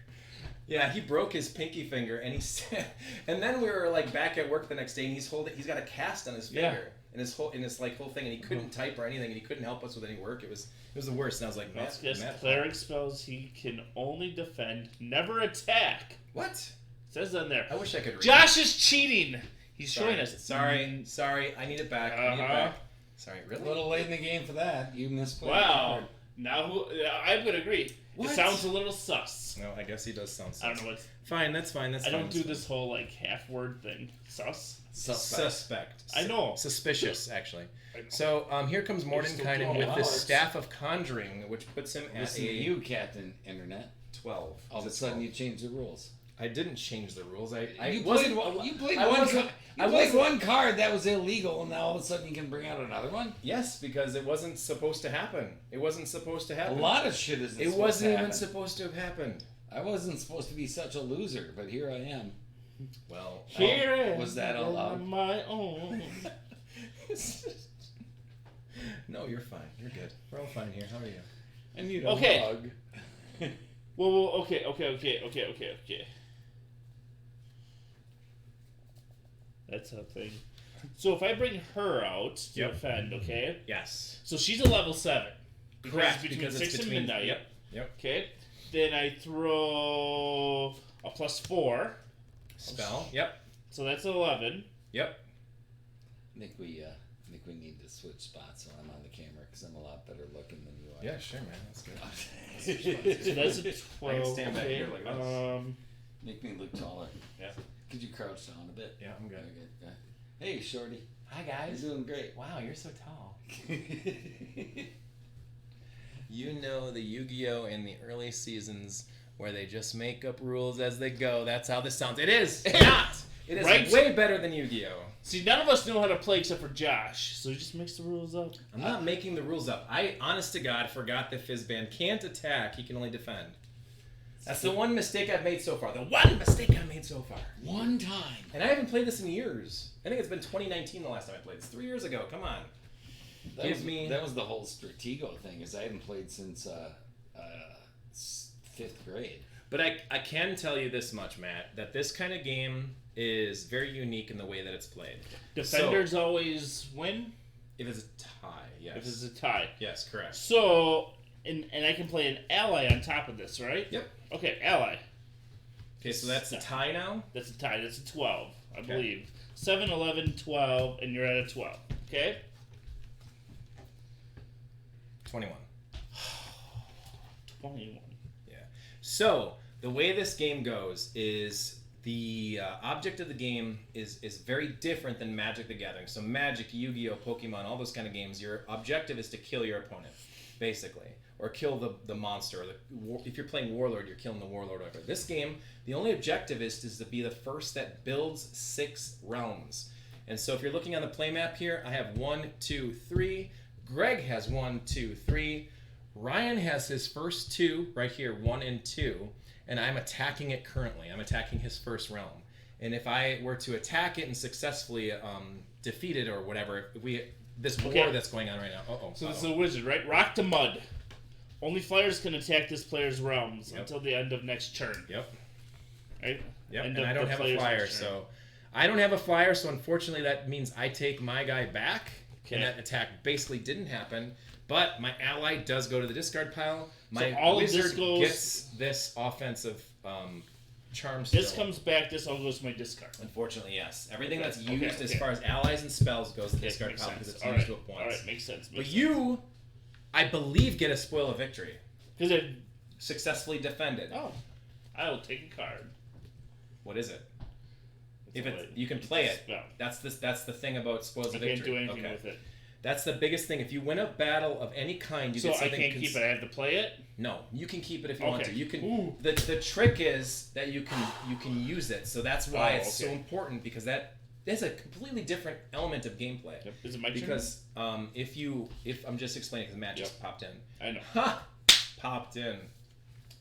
[SPEAKER 2] Yeah, he broke his pinky finger, and he said, and then we were like back at work the next day, and he's got a cast on his
[SPEAKER 1] Yeah.
[SPEAKER 2] finger, and his whole thing, and he couldn't type or anything, and he couldn't help us with any work. It was the worst. And I was like,
[SPEAKER 1] That's
[SPEAKER 2] Matt,
[SPEAKER 1] just cleric spells. He can only defend, never attack.
[SPEAKER 2] what?
[SPEAKER 1] Says on there.
[SPEAKER 2] I wish I could read.
[SPEAKER 1] Josh is cheating. He's showing us.
[SPEAKER 2] Sorry. I need it back. I need it
[SPEAKER 1] Uh-huh.
[SPEAKER 2] back. Sorry,
[SPEAKER 3] A
[SPEAKER 2] really?
[SPEAKER 3] little late in the game for that. You misplayed.
[SPEAKER 1] Wow. Now I would agree.
[SPEAKER 2] What?
[SPEAKER 1] It sounds a little sus.
[SPEAKER 2] No, I guess he does sound.
[SPEAKER 1] I don't know what.
[SPEAKER 2] Fine, that's fine. That's
[SPEAKER 1] I
[SPEAKER 2] fine.
[SPEAKER 1] don't do this whole like half word thing. Sus.
[SPEAKER 2] Suspect.
[SPEAKER 1] I know.
[SPEAKER 2] Suspicious, actually.
[SPEAKER 1] I know.
[SPEAKER 2] So here comes Mordenkainen with the
[SPEAKER 1] hours.
[SPEAKER 2] Staff of Conjuring, which puts him at
[SPEAKER 5] Listen to
[SPEAKER 2] a
[SPEAKER 5] you, Captain Internet.
[SPEAKER 2] 12.
[SPEAKER 5] All of a
[SPEAKER 2] Is it
[SPEAKER 5] sudden,
[SPEAKER 2] 12?
[SPEAKER 5] you changed the rules.
[SPEAKER 2] I didn't change the rules. I
[SPEAKER 5] You
[SPEAKER 2] wasn't.
[SPEAKER 5] played
[SPEAKER 2] I
[SPEAKER 5] one.
[SPEAKER 2] wasn't-
[SPEAKER 5] You
[SPEAKER 2] I
[SPEAKER 5] played
[SPEAKER 2] wasn't-
[SPEAKER 5] one card that was illegal, and now all of a sudden you can bring out another one.
[SPEAKER 2] Yes, because it wasn't supposed to happen. It wasn't supposed to
[SPEAKER 5] A
[SPEAKER 2] happen.
[SPEAKER 5] lot of shit isn't.
[SPEAKER 2] It
[SPEAKER 5] supposed
[SPEAKER 2] wasn't
[SPEAKER 5] to
[SPEAKER 2] even
[SPEAKER 5] happen.
[SPEAKER 2] supposed to have happened.
[SPEAKER 5] I wasn't supposed to be such a loser, but here I am.
[SPEAKER 2] Well,
[SPEAKER 1] Here
[SPEAKER 5] was that out loud?
[SPEAKER 1] on my own.
[SPEAKER 2] no, you're fine. You're good. We're all fine here. How are you?
[SPEAKER 5] I need
[SPEAKER 1] Okay.
[SPEAKER 5] hug.
[SPEAKER 1] Whoa, okay. That's a thing. So if I bring her out to
[SPEAKER 2] Yep.
[SPEAKER 1] defend, okay?
[SPEAKER 2] Yes.
[SPEAKER 1] So she's a level 7. Because
[SPEAKER 2] Correct,
[SPEAKER 1] it's between
[SPEAKER 2] because
[SPEAKER 1] 6
[SPEAKER 2] it's
[SPEAKER 1] and
[SPEAKER 2] between-
[SPEAKER 1] midnight.
[SPEAKER 2] Yep.
[SPEAKER 1] Okay. Then I throw a +4.
[SPEAKER 2] Spell. Yep.
[SPEAKER 1] So that's 11.
[SPEAKER 2] Yep.
[SPEAKER 5] I think we need to switch spots when I'm on the camera because I'm a lot better looking than you are.
[SPEAKER 2] Yeah, sure, man. That's good.
[SPEAKER 1] So that's a 12.
[SPEAKER 2] I can stand back
[SPEAKER 1] okay.
[SPEAKER 2] here like this.
[SPEAKER 5] Make me look taller.
[SPEAKER 2] Yeah.
[SPEAKER 5] Could you crouch down a bit?
[SPEAKER 2] Yeah, I'm good.
[SPEAKER 5] Okay. Hey, Shorty.
[SPEAKER 2] Hi,
[SPEAKER 5] You're
[SPEAKER 2] guys.
[SPEAKER 5] doing great.
[SPEAKER 2] Wow, you're so tall. You know the Yu-Gi-Oh! In the early seasons where they just make up rules as they go. That's how this sounds. It is not. It is
[SPEAKER 1] Right?
[SPEAKER 2] way better than Yu-Gi-Oh!
[SPEAKER 1] See, none of us know how to play except for Josh, so he just makes the rules up.
[SPEAKER 2] I'm not making the rules up. I, honest to God, forgot that Fizban can't attack. He can only defend. That's the one mistake I've made so far. The one mistake I've made so far.
[SPEAKER 5] One time.
[SPEAKER 2] And I haven't played this in years. I think it's been 2019 the last time I played. It's 3 years ago. Come on.
[SPEAKER 5] That was the whole Stratego thing, is I haven't played since 5th grade.
[SPEAKER 2] But I can tell you this much, Matt, that this kind of game is very unique in the way that it's played.
[SPEAKER 1] Defenders always win
[SPEAKER 2] If it's a tie, yes.
[SPEAKER 1] if it's a tie.
[SPEAKER 2] Yes, correct.
[SPEAKER 1] So, and I can play an ally on top of this, right?
[SPEAKER 2] Yep.
[SPEAKER 1] Okay, ally.
[SPEAKER 2] Okay, so that's a tie now?
[SPEAKER 1] That's a tie. That's a 12, I believe. 7, 11, 12, and you're at a 12. Okay?
[SPEAKER 2] 21.
[SPEAKER 1] 21.
[SPEAKER 2] Yeah. So, the way this game goes is the object of the game is very different than Magic the Gathering. So Magic, Yu-Gi-Oh!, Pokemon, all those kind of games, your objective is to kill your opponent, basically. Or kill the monster. Or if you're playing Warlord, you're killing the Warlord. Or whatever. This game, the only objective is to be the first that builds 6 realms. And so if you're looking on the play map here, I have 1, 2, 3. Greg has 1, 2, 3. Ryan has his first 2 right here, 1 and 2. And I'm attacking it currently. I'm attacking his first realm. And if I were to attack it and successfully defeat it or whatever, this war that's going on right now.
[SPEAKER 1] So this is a wizard, right? Rock to mud. Only flyers can attack this player's realms until the end of next turn.
[SPEAKER 2] Yep.
[SPEAKER 1] Right?
[SPEAKER 2] Yep.
[SPEAKER 1] End
[SPEAKER 2] And
[SPEAKER 1] of
[SPEAKER 2] I don't
[SPEAKER 1] the
[SPEAKER 2] have a
[SPEAKER 1] player's
[SPEAKER 2] flyer,
[SPEAKER 1] next turn.
[SPEAKER 2] so I don't have a flyer, so unfortunately that means I take my guy back.
[SPEAKER 1] Okay.
[SPEAKER 2] And that attack basically didn't happen. But my ally does go to the discard pile. My
[SPEAKER 1] all of this
[SPEAKER 2] wizard
[SPEAKER 1] goes-
[SPEAKER 2] gets this offensive charm
[SPEAKER 1] This
[SPEAKER 2] still.
[SPEAKER 1] comes back. This all goes to my discard.
[SPEAKER 2] Unfortunately, yes. Everything
[SPEAKER 1] Okay,
[SPEAKER 2] that's used
[SPEAKER 1] okay,
[SPEAKER 2] as
[SPEAKER 1] okay.
[SPEAKER 2] far as allies and spells goes to the
[SPEAKER 1] Okay,
[SPEAKER 2] discard
[SPEAKER 1] makes
[SPEAKER 2] pile
[SPEAKER 1] sense.
[SPEAKER 2] because it's
[SPEAKER 1] All
[SPEAKER 2] used
[SPEAKER 1] right.
[SPEAKER 2] to a
[SPEAKER 1] All
[SPEAKER 2] point.
[SPEAKER 1] right, makes sense.
[SPEAKER 2] But you, I believe, get a spoil of victory.
[SPEAKER 1] Because it.
[SPEAKER 2] Successfully defended.
[SPEAKER 1] Oh, I will take a card.
[SPEAKER 2] What is it? If
[SPEAKER 1] a
[SPEAKER 2] it's,
[SPEAKER 1] way-
[SPEAKER 2] you can
[SPEAKER 1] it's
[SPEAKER 2] play
[SPEAKER 1] a
[SPEAKER 2] it.
[SPEAKER 1] spell.
[SPEAKER 2] That's the thing about spoils
[SPEAKER 1] I
[SPEAKER 2] of
[SPEAKER 1] can't
[SPEAKER 2] victory.
[SPEAKER 1] do anything
[SPEAKER 2] Okay.
[SPEAKER 1] with it.
[SPEAKER 2] That's the biggest thing. If you win a battle of any kind, you
[SPEAKER 1] So
[SPEAKER 2] get
[SPEAKER 1] I
[SPEAKER 2] something.
[SPEAKER 1] can't keep it. I have to play it.
[SPEAKER 2] No, you can keep it if you want
[SPEAKER 1] Okay.
[SPEAKER 2] to. You can.
[SPEAKER 1] Ooh.
[SPEAKER 2] The trick is that you can use it. So that's why
[SPEAKER 1] Oh,
[SPEAKER 2] it's so
[SPEAKER 1] okay.
[SPEAKER 2] important because there's a completely different element of gameplay.
[SPEAKER 1] Yep. Is it my turn?
[SPEAKER 2] Because if I'm just explaining because Matt just popped in.
[SPEAKER 1] I know.
[SPEAKER 2] Ha! Popped in.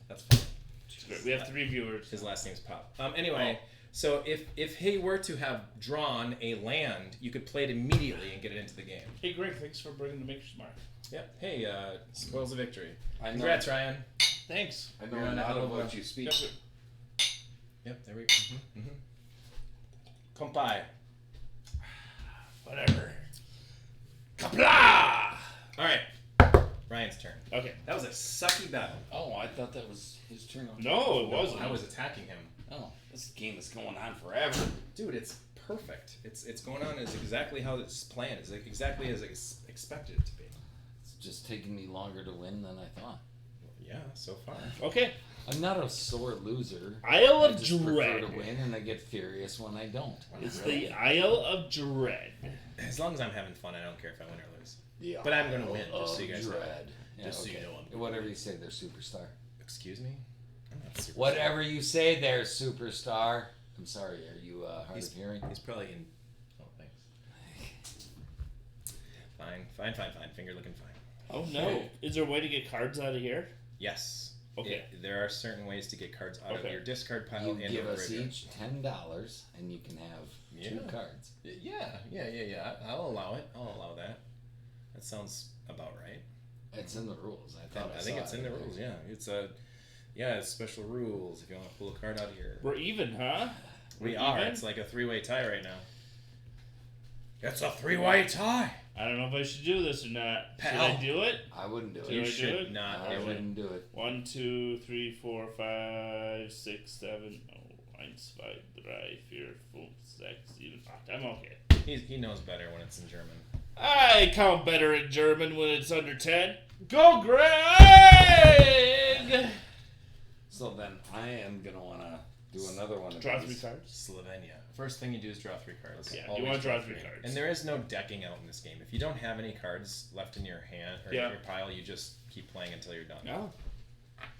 [SPEAKER 2] That's funny.
[SPEAKER 1] It's great. We have 3 viewers.
[SPEAKER 2] His last name's Pop. Anyway, so if he were to have drawn a land, you could play it immediately and get it into the game.
[SPEAKER 1] Hey, Greg, thanks for bringing the Maker's Mark.
[SPEAKER 2] Yep. Hey, spoils of victory.
[SPEAKER 5] I know.
[SPEAKER 2] Congrats, Ryan.
[SPEAKER 1] Thanks.
[SPEAKER 5] I
[SPEAKER 2] You're
[SPEAKER 5] know
[SPEAKER 2] on
[SPEAKER 5] not
[SPEAKER 2] that
[SPEAKER 5] of
[SPEAKER 2] little,
[SPEAKER 5] what you speak.
[SPEAKER 2] Yep. There we go. Kompai.
[SPEAKER 1] Whatever. Kapla!
[SPEAKER 2] All right. Ryan's turn.
[SPEAKER 1] Okay.
[SPEAKER 2] That was a sucky battle.
[SPEAKER 5] Oh, I thought that was his turn.
[SPEAKER 1] No, it wasn't.
[SPEAKER 2] I was attacking him.
[SPEAKER 5] Oh, this game is going on forever.
[SPEAKER 2] Dude, it's perfect. It's going on as exactly how it's planned. It's exactly as it's expected it to be.
[SPEAKER 5] It's just taking me longer to win than I thought.
[SPEAKER 2] Yeah, so far.
[SPEAKER 1] Okay.
[SPEAKER 5] I'm not a sore loser.
[SPEAKER 1] Isle
[SPEAKER 5] I
[SPEAKER 1] of
[SPEAKER 5] just prefer
[SPEAKER 1] Dread.
[SPEAKER 5] to win, and I get furious when I don't.
[SPEAKER 1] It's the Isle of Dread.
[SPEAKER 2] As long as I'm having fun, I don't care if I win or lose.
[SPEAKER 5] Yeah.
[SPEAKER 2] But I'm gonna win, just so you guys know.
[SPEAKER 5] Dread. Yeah,
[SPEAKER 2] Just so you
[SPEAKER 5] okay.
[SPEAKER 2] know
[SPEAKER 5] Whatever you say, they're superstar.
[SPEAKER 2] Excuse me? I'm not super
[SPEAKER 5] Whatever you say, there, superstar. I'm sorry. Are you hard
[SPEAKER 2] He's-
[SPEAKER 5] of hearing?
[SPEAKER 2] He's probably in. Oh, thanks. Fine. Finger looking fine.
[SPEAKER 1] Oh no. Is there a way to get cards out of here?
[SPEAKER 2] Yes.
[SPEAKER 1] Okay.
[SPEAKER 2] There are certain ways to get cards out of
[SPEAKER 1] Okay.
[SPEAKER 2] your discard pile
[SPEAKER 5] You
[SPEAKER 2] and
[SPEAKER 5] give
[SPEAKER 2] or
[SPEAKER 5] us
[SPEAKER 2] graveyard.
[SPEAKER 5] each $10, and you can have 2
[SPEAKER 2] Yeah.
[SPEAKER 5] cards.
[SPEAKER 2] Yeah. I'll allow it. I'll allow that. That sounds about right.
[SPEAKER 5] It's in the rules. I thought
[SPEAKER 2] I think it's in the rules. Yeah, it's special rules. If you want to pull a card out of here,
[SPEAKER 1] We're even, huh?
[SPEAKER 2] we
[SPEAKER 1] We're
[SPEAKER 2] are.
[SPEAKER 1] even?
[SPEAKER 2] It's like a 3-way tie right now. It's a 3-way tie.
[SPEAKER 1] I don't know if I should do this or not. Should
[SPEAKER 2] Pal.
[SPEAKER 1] I do it?
[SPEAKER 5] I wouldn't do it.
[SPEAKER 1] Do
[SPEAKER 2] You
[SPEAKER 1] I do
[SPEAKER 2] should
[SPEAKER 1] it?
[SPEAKER 2] not
[SPEAKER 5] I
[SPEAKER 2] do it.
[SPEAKER 5] wouldn't do it.
[SPEAKER 1] 1, 2, 3, 4, 5, 6, 7. Oh, 1, 2, 3, 4, 5, 6, 7, 8. I'm okay.
[SPEAKER 2] He knows better when it's in German.
[SPEAKER 1] I count better in German when it's under 10. Go, Greg!
[SPEAKER 5] So then I am going to want to do another one of
[SPEAKER 1] Draw
[SPEAKER 5] these.
[SPEAKER 1] 3 cards.
[SPEAKER 2] Slovenia. First thing you do is draw 3 cards.
[SPEAKER 1] Yeah, you
[SPEAKER 2] Always
[SPEAKER 1] want to draw 3 cards.
[SPEAKER 2] And there is no decking out in this game. If you don't have any cards left in your hand or
[SPEAKER 1] Yeah.
[SPEAKER 2] in your pile, you just keep playing until you're done.
[SPEAKER 1] No,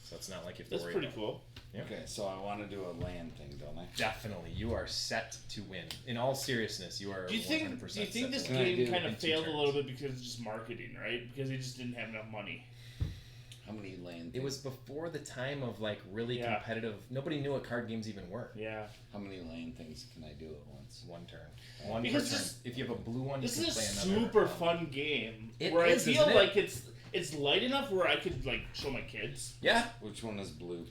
[SPEAKER 2] So it's not like you have to
[SPEAKER 1] that's
[SPEAKER 2] worry
[SPEAKER 1] pretty
[SPEAKER 2] about
[SPEAKER 1] cool.
[SPEAKER 2] Yep.
[SPEAKER 5] Okay, so I want to do a land thing, don't I?
[SPEAKER 2] Definitely, you are set to win. In all seriousness, you are.
[SPEAKER 1] Do you
[SPEAKER 2] 100%
[SPEAKER 1] think this
[SPEAKER 2] set to win.
[SPEAKER 1] game
[SPEAKER 5] do
[SPEAKER 1] kind
[SPEAKER 2] in
[SPEAKER 1] of
[SPEAKER 2] 2
[SPEAKER 1] failed a
[SPEAKER 2] turns.
[SPEAKER 1] little bit because it's just marketing, right? Because they just didn't have enough money.
[SPEAKER 5] How many land
[SPEAKER 2] It
[SPEAKER 5] things?
[SPEAKER 2] was before the time of like really
[SPEAKER 1] Yeah.
[SPEAKER 2] competitive. Nobody knew what card games even were.
[SPEAKER 1] Yeah.
[SPEAKER 5] How many land things can I do at once?
[SPEAKER 2] 1 turn. One per
[SPEAKER 1] Because
[SPEAKER 2] turn.
[SPEAKER 1] this-
[SPEAKER 2] If you have a blue one, you
[SPEAKER 1] This
[SPEAKER 2] can
[SPEAKER 1] is a
[SPEAKER 2] play another.
[SPEAKER 1] super fun game.
[SPEAKER 2] It
[SPEAKER 1] where
[SPEAKER 2] is,
[SPEAKER 1] I feel
[SPEAKER 2] isn't it?
[SPEAKER 1] like it's light enough where I could like show my kids.
[SPEAKER 2] Yeah.
[SPEAKER 5] Which one is blue?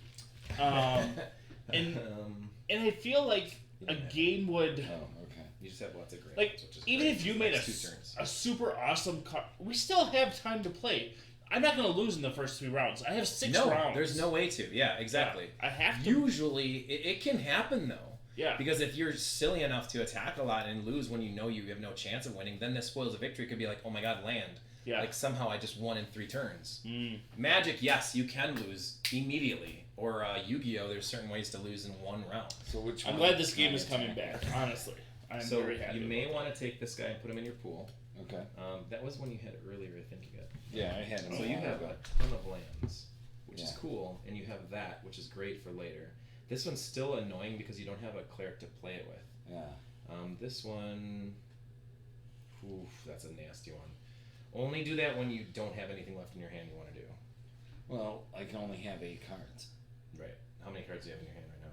[SPEAKER 1] And
[SPEAKER 2] Um,
[SPEAKER 1] and I feel like a game would
[SPEAKER 5] Oh, okay.
[SPEAKER 2] you just have lots of grades.
[SPEAKER 1] like
[SPEAKER 2] which is
[SPEAKER 1] even
[SPEAKER 2] great.
[SPEAKER 1] if you made
[SPEAKER 2] Next 2 turns.
[SPEAKER 1] a super awesome card, we still have time to play. I'm not gonna lose in the first 3 rounds. I have 6
[SPEAKER 2] No,
[SPEAKER 1] rounds.
[SPEAKER 2] there's no way to. Yeah, exactly.
[SPEAKER 1] I have to.
[SPEAKER 2] Usually, it can happen though.
[SPEAKER 1] Yeah.
[SPEAKER 2] Because if you're silly enough to attack a lot and lose when you know you have no chance of winning, then this spoils a victory could be like, oh my god, land.
[SPEAKER 1] Yeah.
[SPEAKER 2] Like somehow I just won in 3 turns.
[SPEAKER 1] Mm.
[SPEAKER 2] Magic, yes, you can lose immediately. Or Yu-Gi-Oh, there's certain ways to lose in 1 round.
[SPEAKER 5] So which
[SPEAKER 1] I'm
[SPEAKER 5] one
[SPEAKER 1] glad this
[SPEAKER 5] can
[SPEAKER 1] game
[SPEAKER 5] I
[SPEAKER 1] is coming
[SPEAKER 5] attack?
[SPEAKER 1] back. Honestly, I'm
[SPEAKER 2] So
[SPEAKER 1] very happy.
[SPEAKER 2] you may
[SPEAKER 1] about
[SPEAKER 2] want to take this guy and put him in your pool.
[SPEAKER 5] Okay.
[SPEAKER 2] That was when you had it earlier, I think you got.
[SPEAKER 5] Yeah, I had him.
[SPEAKER 2] So
[SPEAKER 5] a
[SPEAKER 2] you
[SPEAKER 5] while
[SPEAKER 2] have
[SPEAKER 5] ago.
[SPEAKER 2] a ton of lands, which is
[SPEAKER 5] Yeah.
[SPEAKER 2] cool, and you have that, which is great for later. This one's still annoying because you don't have a cleric to play it with.
[SPEAKER 5] Yeah.
[SPEAKER 2] This one, oof, that's a nasty one. Only do that when you don't have anything left in your hand you want to do.
[SPEAKER 5] Well, I can only have 8 cards.
[SPEAKER 2] Right. How many cards do you have in your hand right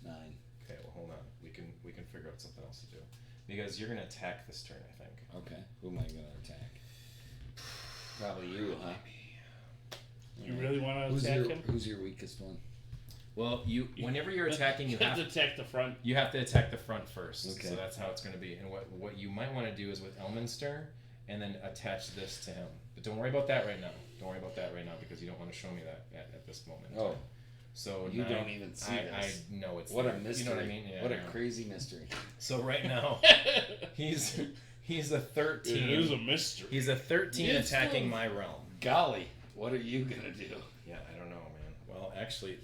[SPEAKER 2] now?
[SPEAKER 5] 9.
[SPEAKER 2] Okay, well hold on. We can figure out something else to do. Because you're gonna attack this turn, I think.
[SPEAKER 5] Okay. Who am I going to attack? Probably you, huh?
[SPEAKER 1] You really want to
[SPEAKER 5] Who's
[SPEAKER 1] attack
[SPEAKER 5] your
[SPEAKER 1] him?
[SPEAKER 5] Who's your weakest one?
[SPEAKER 2] Well, whenever you're attacking, you have
[SPEAKER 1] to attack the front.
[SPEAKER 2] You have to attack the front first.
[SPEAKER 5] Okay.
[SPEAKER 2] So that's how it's going to be. And what you might want to do is with Elminster, and then attach this to him. But don't worry about that right now. Don't worry about that right now because you don't want to show me that at this moment.
[SPEAKER 5] Oh.
[SPEAKER 2] So
[SPEAKER 5] You don't even see this.
[SPEAKER 2] I know it's
[SPEAKER 5] What
[SPEAKER 2] there.
[SPEAKER 5] a mystery.
[SPEAKER 2] You know what I mean? Yeah,
[SPEAKER 5] what a
[SPEAKER 2] I know.
[SPEAKER 5] crazy mystery.
[SPEAKER 2] So right now, he's a 13.
[SPEAKER 1] It is a mystery.
[SPEAKER 2] He's a 13
[SPEAKER 1] It's
[SPEAKER 2] attacking
[SPEAKER 1] still-
[SPEAKER 2] my realm.
[SPEAKER 5] Golly, what are you gonna do?
[SPEAKER 2] Yeah, I don't know, man. Well, actually,